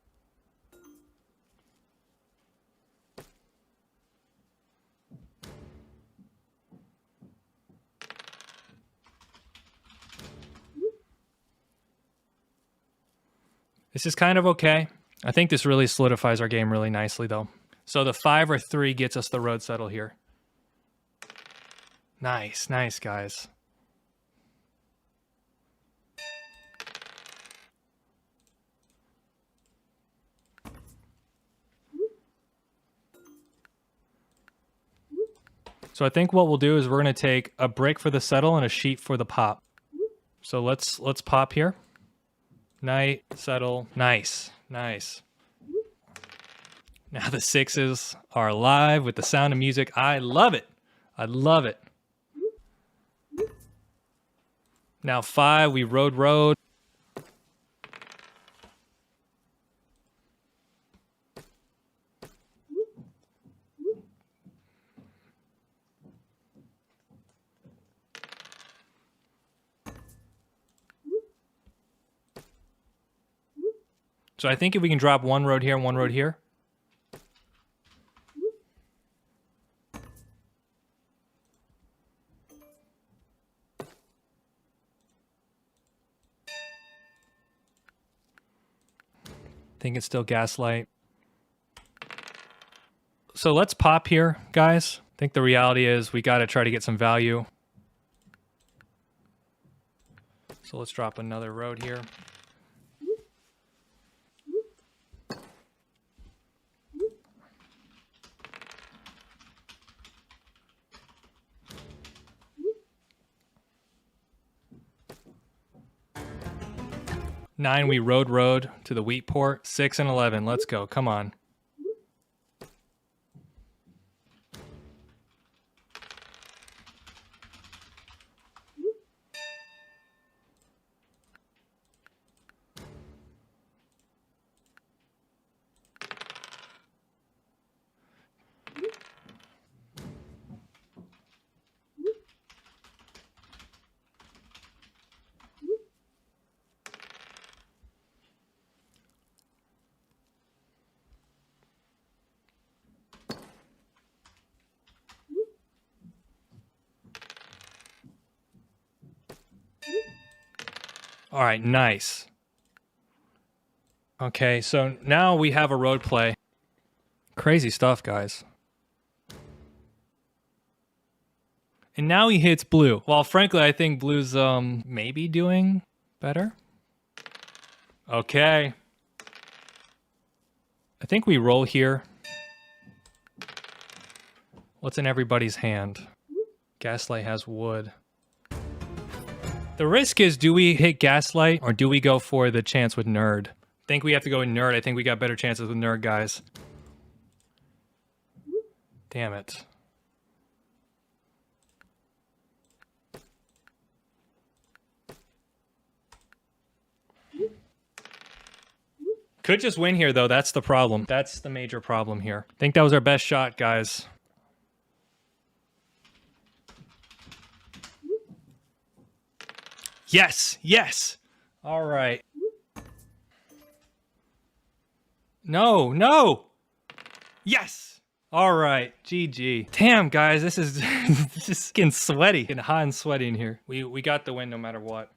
This is kind of okay. I think this really solidifies our game really nicely, though. So the 5 or 3 gets us the road settle here. Nice, nice, guys. So I think what we'll do is we're going to take a brick for the settle and a sheep for the pop. So let's pop here. Knight, settle, nice, nice. Now the 6s are live with the sound of music. I love it. I love it. Now 5, we road. So I think if we can drop 1 road here and 1 road here. I think it's still gaslight. So let's pop here, guys. I think the reality is we got to try to get some value. So let's drop another road here. Nine, we road to the wheat port. 6 and 11, let's go, come on. All right, nice. Okay, so now we have a road play. Crazy stuff, guys. And now he hits blue. Well, frankly, I think blue's maybe doing better. Okay. I think we roll here. What's in everybody's hand? Gaslight has wood. The risk is, do we hit Gaslight or do we go for the chance with Nerd? I think we have to go with Nerd. I think we got better chances with Nerd, guys. Damn it. Could just win here, though. That's the problem. That's the major problem here. I think that was our best shot, guys. Yes, yes. All right. No, no. Yes. All right. GG. Damn, guys, this is just getting sweaty. Getting hot and sweaty in here. We got the win no matter what.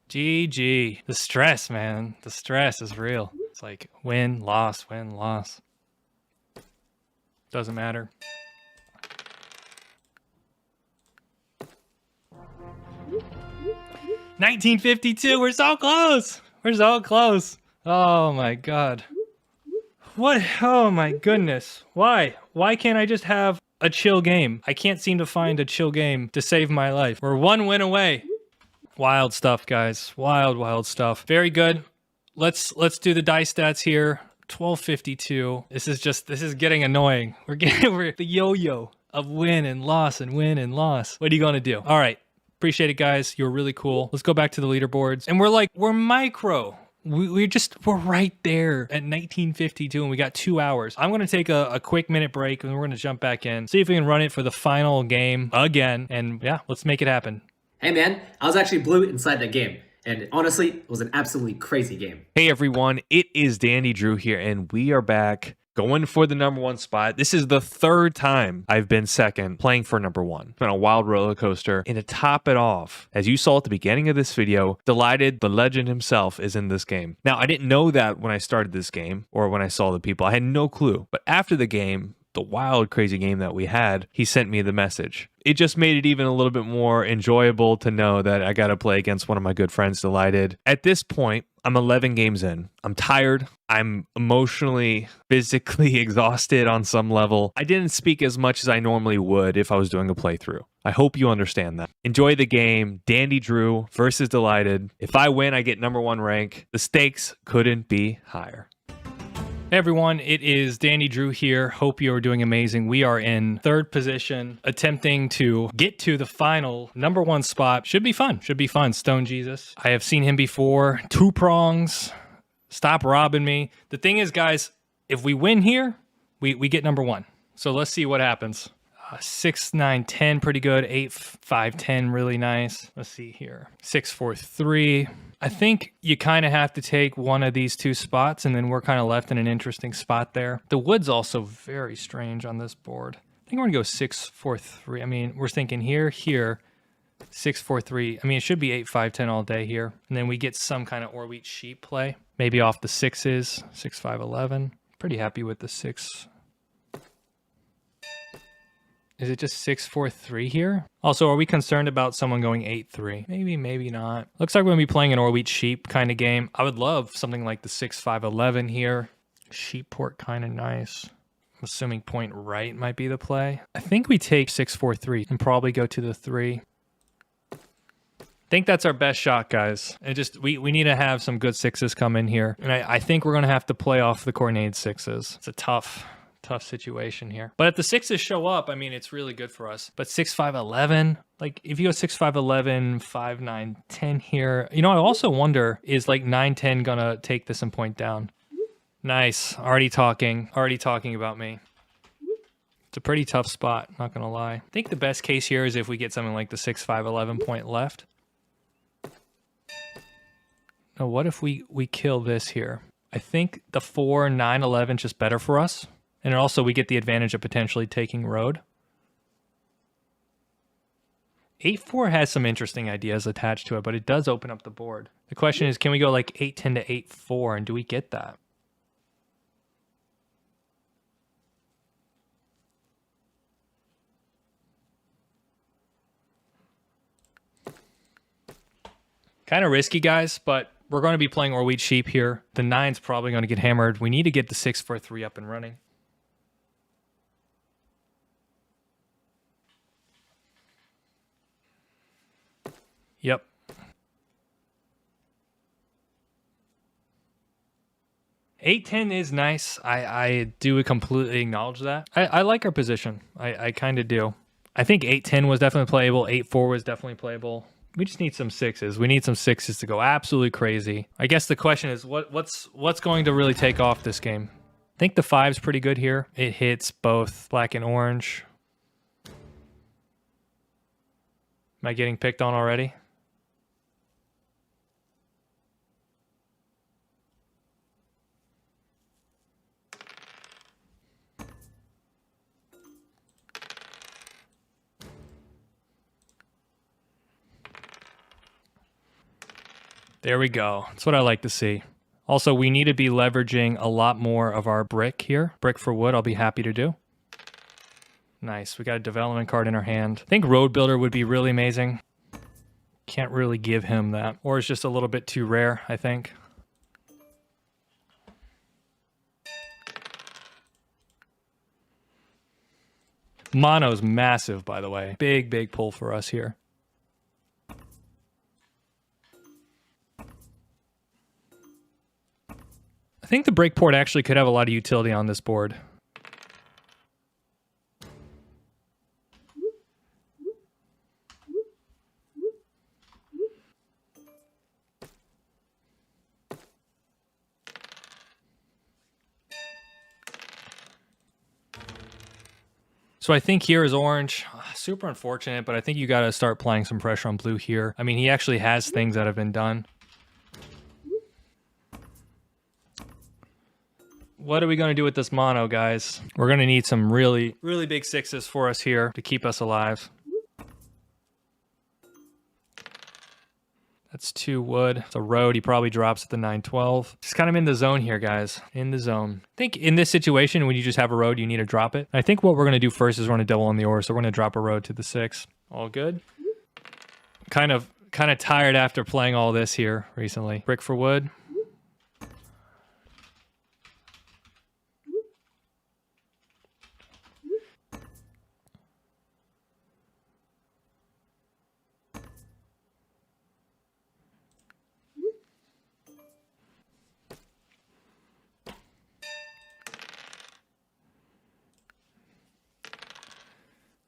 GG. The stress, man. The stress is real. It's like win, loss, win, loss. Doesn't matter. 1952. We're so close. We're so close. Oh my God. What? Oh my goodness. Why? Why can't I just have a chill game? I can't seem to find a chill game to save my life. We're one win away. Wild stuff, guys. Wild stuff. Very good. Let's do the dice stats here. 1252. This is getting annoying. We're the yo-yo of win and loss and win and loss. What are you gonna do? All right. Appreciate it, guys. You're really cool. Let's go back to the leaderboards. And we're micro. We're right there at 1952 and we got 2 hours. I'm going to take a quick minute break and we're going to jump back in. See if we can run it for the final game again. And yeah, let's make it happen. Hey man, I was actually blue inside that game. And honestly, it was an absolutely crazy game. Hey everyone, it is Dandy Drew here and we are back going for the #1 spot. This is the 3rd time I've been second playing for #1. It's been a wild roller coaster. And to top it off, as you saw at the beginning of this video, Delighted, the legend himself, is in this game. Now, I didn't know that when I started this game or when I saw the people. I had no clue. But after the game, the wild, crazy game that we had, he sent me the message. It just made it even a little bit more enjoyable to know that I got to play against one of my good friends, Delighted. At this point, I'm 11 games in. I'm tired. I'm emotionally, physically exhausted on some level. I didn't speak as much as I normally would if I was doing a playthrough. I hope you understand that. Enjoy the game. Dandy Drew versus Delighted. If I win, I get #1 rank. The stakes couldn't be higher. Hey everyone, it is Dandy Drew here. Hope you are doing amazing. We are in 3rd position, attempting to get to the final #1 spot. Should be fun. Stone Jesus. I have seen him before. 2 prongs. Stop robbing me. The thing is, guys, if we win here, we get #1. So let's see what happens. 6, 9, 10, pretty good. 8, 5, 10, really nice. Let's see here. 6, 4, 3. I think you kind of have to take one of these 2 spots, and then we're kind of left in an interesting spot there. The wood's also very strange on this board. I think we're gonna go 6, 4, 3. I mean, we're thinking here, 6, 4, 3. I mean, it should be 8, 5, 10 all day here. And then we get some kind of or wheat sheep play. Maybe off the 6s, 6, 5, 11. Pretty happy with the 6. Is it just 6, 4, 3 here? Also, are we concerned about someone going 8, 3? Maybe, maybe not. Looks like we're gonna be playing an or wheat sheep kind of game. I would love something like the 6, 5, 11 here. Sheep port kind of nice. I'm assuming point right might be the play. I think we take 6, 4, 3 and probably go to the 3. I think that's our best shot, guys. And just we need to have some good 6s come in here. And I think we're gonna have to play off the coordinated 6s. It's a tough situation here. But if the 6s show up, I mean, it's really good for us. But 6, 5, 11, like if you go 6, 5, 11, 5, 9, 10 here, you know, I also wonder, is like 9, 10 gonna take this and point down? Nice. Already talking about me. It's a pretty tough spot, not gonna lie. I think the best case here is if we get something like the 6, 5, 11 point left. Now, what if we kill this here? I think the 4, 9, 11 is just better for us. And also we get the advantage of potentially taking road. 8-4 has some interesting ideas attached to it, but it does open up the board. The question is, can we go like 8-10 to 8-4, and do we get that? Kind of risky, guys, but we're going to be playing or wheat sheep here. The 9's probably going to get hammered. We need to get the 6, 4, 3 up and running. Yep. Eight, 10 is nice. I do completely acknowledge that. I like our position. I kind of do. I think 8-10 was definitely playable. 8-4 was definitely playable. We just need some 6s. We need some 6s to go absolutely crazy. I guess the question is, what's going to really take off this game? I think the 5's pretty good here. It hits both black and orange. Am I getting picked on already? There we go. That's what I like to see. Also, we need to be leveraging a lot more of our brick here. Brick for wood, I'll be happy to do. Nice. We got a development card in our hand. I think Road Builder would be really amazing. Can't really give him that. Or it's just a little bit too rare, I think. Mono's massive, by the way. Big, big pull for us here. I think the breakport actually could have a lot of utility on this board. So I think here is orange. Super unfortunate, but I think you got to start applying some pressure on blue here. I mean, he actually has things that have been done. What are we going to do with this mono, guys? We're going to need some really, really big sixes for us here to keep us alive. That's 2 wood. It's a road. He probably drops at the 9-12. Just kind of in the zone here, guys. In the zone. I think in this situation, when you just have a road, you need to drop it. I think what we're going to do first is we're going to double on the ore. So we're going to drop a road to the 6. All good. Kind of tired after playing all this here recently. Brick for wood.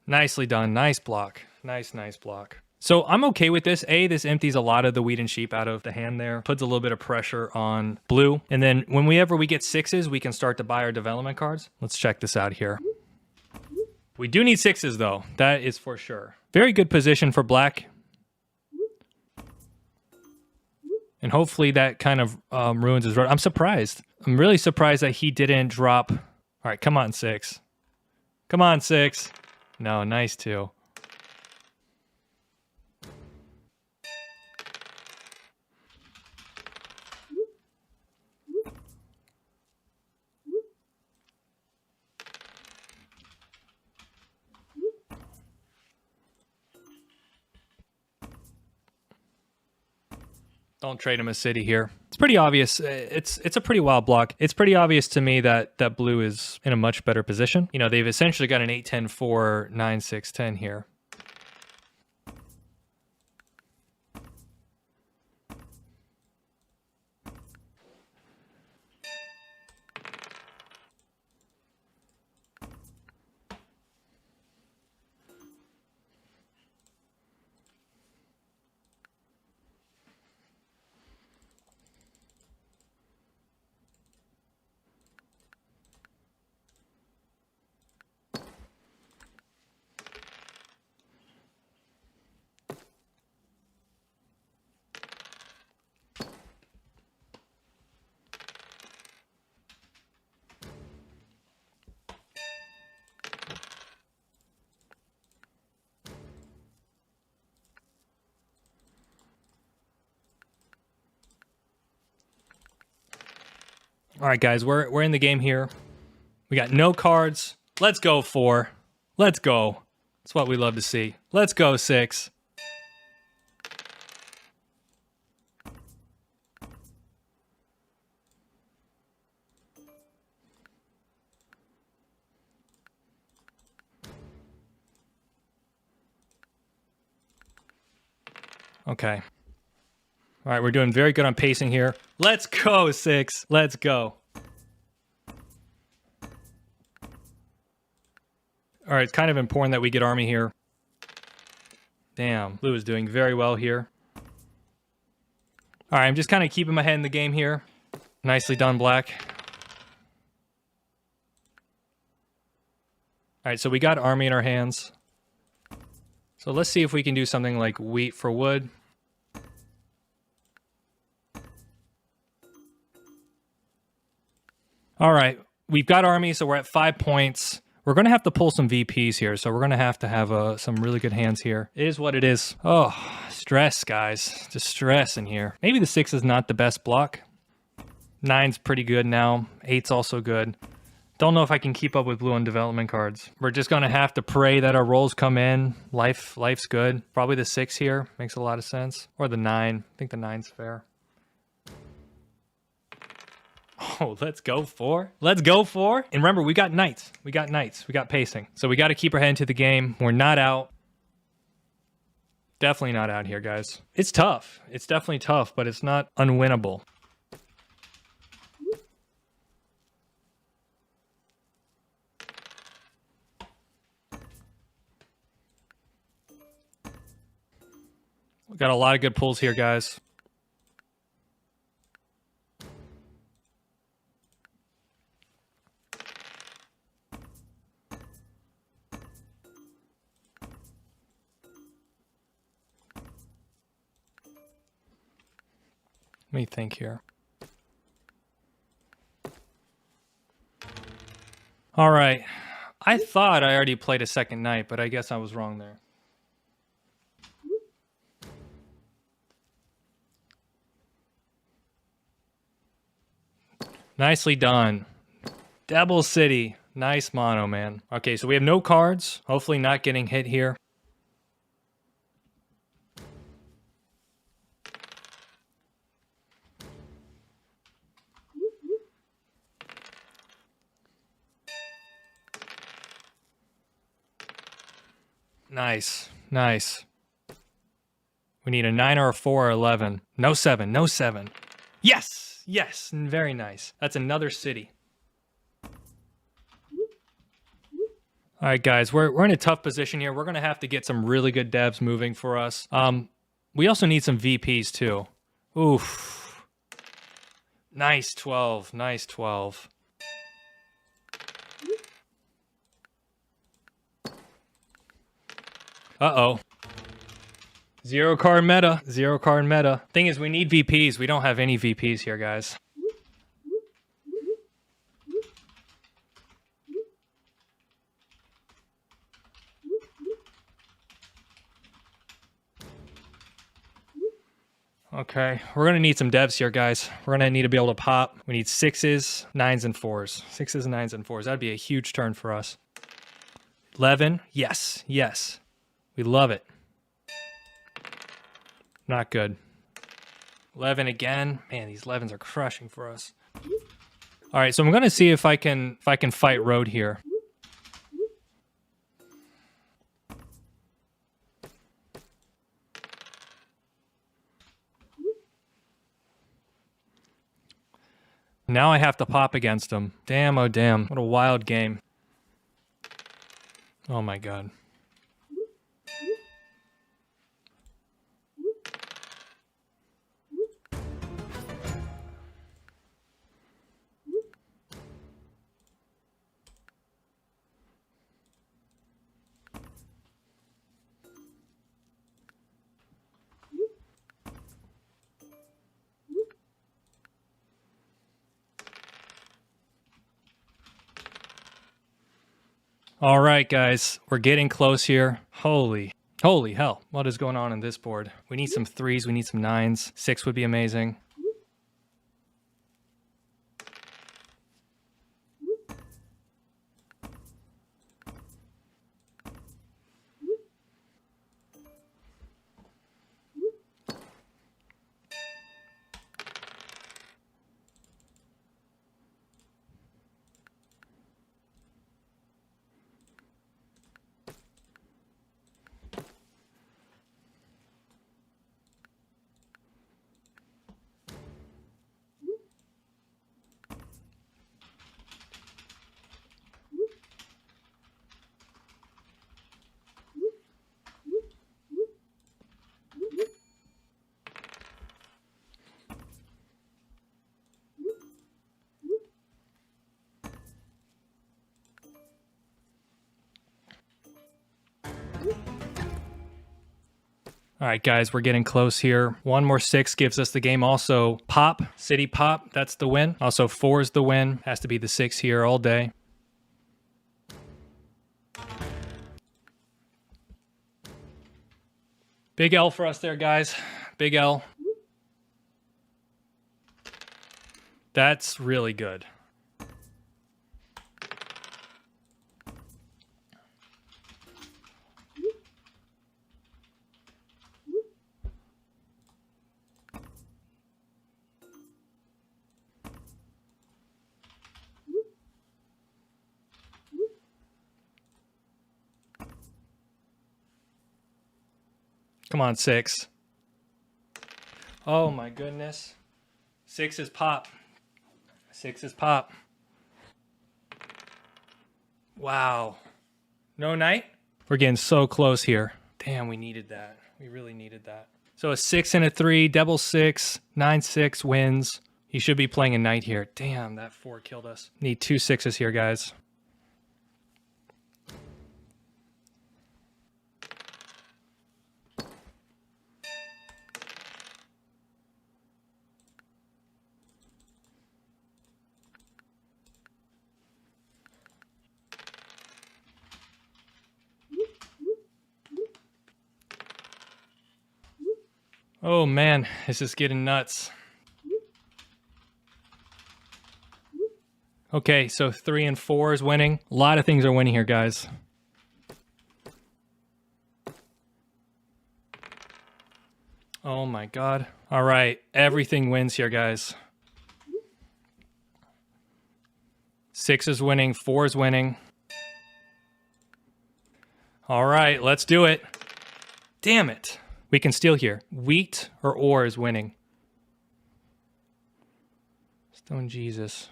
Nicely done. Nice block. Nice block. So I'm okay with this. This empties a lot of the wheat and sheep out of the hand there. Puts a little bit of pressure on blue. And then whenever we get 6s, we can start to buy our development cards. Let's check this out here. We do need 6s though. That is for sure. Very good position for black. And hopefully that kind of ruins his road. I'm surprised. I'm really surprised that he didn't drop. All right, come on, 6. Come on, 6. No, nice 2. Don't trade him a city here. It's pretty obvious. It's a pretty wild block. It's pretty obvious to me that blue is in a much better position. You know, they've essentially got an 8-10-4, 9-6-10 here. All right, guys, we're in the game here. We got no cards. Let's go 4. Let's go. That's what we love to see. Let's go 6. Okay. All right, we're doing very good on pacing here. Let's go, 6. Let's go. All right, it's kind of important that we get army here. Damn, blue is doing very well here. All right, I'm just kind of keeping my head in the game here. Nicely done, black. All right, so we got army in our hands. So let's see if we can do something like wheat for wood. All right, we've got army, so we're at 5 points. We're going to have to pull some VPs here, so we're going to have some really good hands here. It is what it is. Oh, stress, guys. Just stress in here. Maybe the 6 is not the best block. 9's pretty good now. 8's also good. Don't know if I can keep up with blue on development cards. We're just gonna have to pray that our rolls come in. Life's good. Probably the 6 here. Makes a lot of sense. Or the 9. I think the 9's fair. Oh, let's go 4. Let's go 4. And remember, we got knights. We got knights. We got pacing. So we got to keep our head into the game. We're not out. Definitely not out here, guys. It's tough. It's definitely tough, but it's not unwinnable. We got a lot of good pulls here, guys. Let me think here. All right. I thought I already played a second night, but I guess I was wrong there. Nicely done. Devil City. Nice mono, man. Okay, so we have no cards. Hopefully not getting hit here. Nice. Nice. We need a 9 or a 4 or 11. No 7. No 7. Yes! Yes! Very nice. That's another city. All right, guys. We're in a tough position here. We're going to have to get some really good devs moving for us. We also need some VPs, too. Oof. Nice 12. Nice 12. Uh-oh. 0 card meta. 0 card meta. Thing is, we need VPs. We don't have any VPs here, guys. Okay, we're going to need some devs here, guys. We're going to need to be able to pop. We need 6s, 9s, and 4s. 6s, 9s, and 4s. That'd be a huge turn for us. 11. Yes. Yes. We love it. Not good. 11 again. Man, these 11s are crushing for us. All right, so I'm going to see if I can fight road here. Now I have to pop against him. Damn, oh damn. What a wild game. Oh my god. All right, guys, we're getting close here. Holy hell. What is going on in this board? We need some 3s, we need some 9s. 6 would be amazing. All right, guys, we're getting close here. 1 more 6 gives us the game. Also, pop, city pop, that's the win. Also, 4 is the win. Has to be the 6 here all day. Big L for us there, guys. Big L. That's really good. Come on, 6. Oh my goodness. 6 is pop. 6 is pop. Wow. No night? We're getting so close here. Damn, we needed that. We really needed that. So a 6 and a 3, double 6, 9-6 wins. He should be playing a knight here. Damn, that 4 killed us. Need 2 6s here, guys. Oh man, this is getting nuts. Okay, so 3 and 4 is winning. A lot of things are winning here, guys. Oh my god. All right, everything wins here, guys. 6 is winning, 4 is winning. All right, let's do it. Damn it. We can steal here. Wheat or ore is winning. Stone Jesus.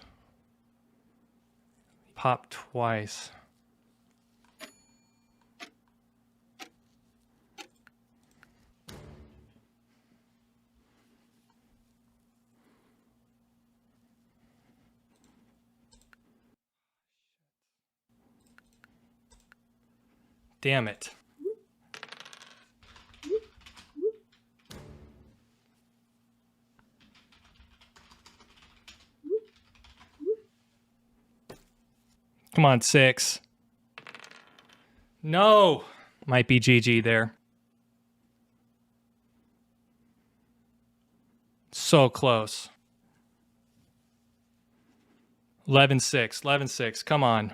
Pop twice. Damn it. Come on, 6. No! Might be GG there. So close. 11-6. 11-6. Come on.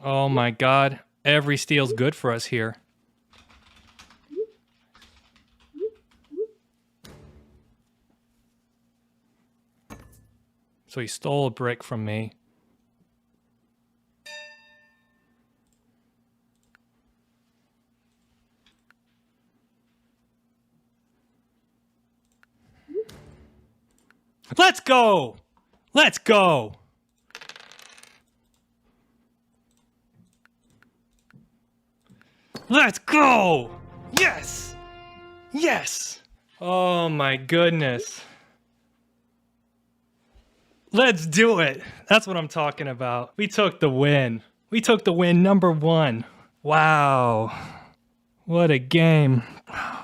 Oh my god. Every steal's good for us here. So he stole a brick from me. Let's go! Let's go! Let's go! Yes! Yes! Oh my goodness. Let's do it. That's what I'm talking about. We took the win. We took the win number 1. Wow. What a game.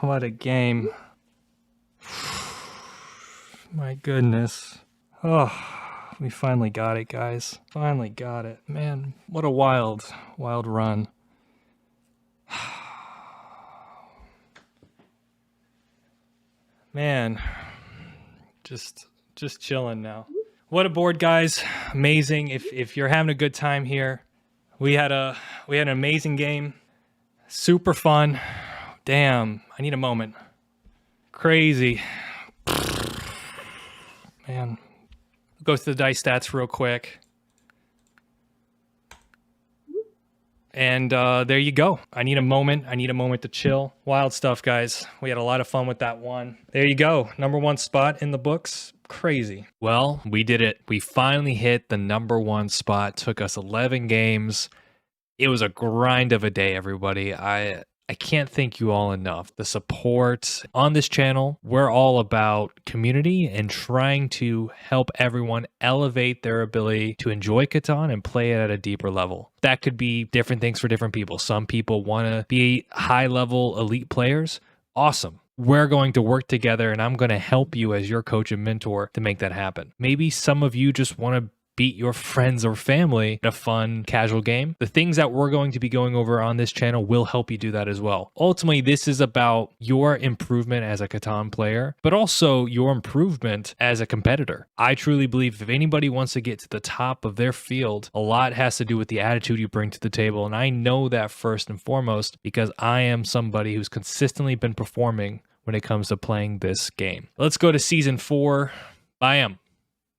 What a game. My goodness. Oh, we finally got it, guys. Finally got it. Man, what a wild run. Man, just chilling now. What a board, guys. Amazing. If you're having a good time here, we had an amazing game. Super fun. Damn, I need a moment. Crazy. Man. Go through the dice stats real quick. And there you go. I need a moment. I need a moment to chill. Wild stuff, guys. We had a lot of fun with that one. There you go. Number 1 spot in the books. Crazy. Well, we did it. We finally hit the number 1 spot. Took us 11 games. It was a grind of a day, everybody. I can't thank you all enough. The support on this channel, we're all about community and trying to help everyone elevate their ability to enjoy Catan and play it at a deeper level. That could be different things for different people. Some people want to be high-level elite players. Awesome. We're going to work together and I'm going to help you as your coach and mentor to make that happen. Maybe some of you just want to beat your friends or family in a fun, casual game. The things that we're going to be going over on this channel will help you do that as well. Ultimately, this is about your improvement as a Catan player, but also your improvement as a competitor. I truly believe if anybody wants to get to the top of their field, a lot has to do with the attitude you bring to the table. And I know that first and foremost because I am somebody who's consistently been performing when it comes to playing this game. Let's go to season 4. Bam.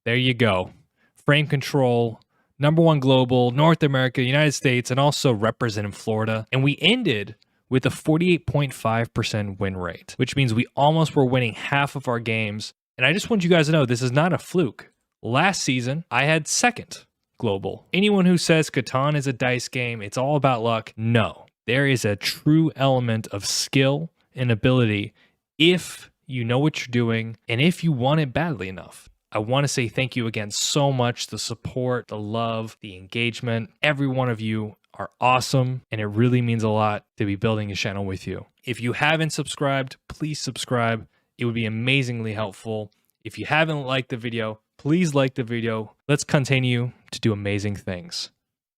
There you go. Frame control, #1 global, North America, United States, and also representing Florida. And we ended with a 48.5% win rate, which means we almost were winning half of our games. And I just want you guys to know this is not a fluke. Last season, I had 2nd global. Anyone who says Catan is a dice game, it's all about luck, no. There is a true element of skill and ability if you know what you're doing and if you want it badly enough. I want to say thank you again so much. The support, the love, the engagement, every one of you are awesome, and it really means a lot to be building a channel with you. If you haven't subscribed, please subscribe. It would be amazingly helpful. If you haven't liked the video, please like the video. Let's continue to do amazing things.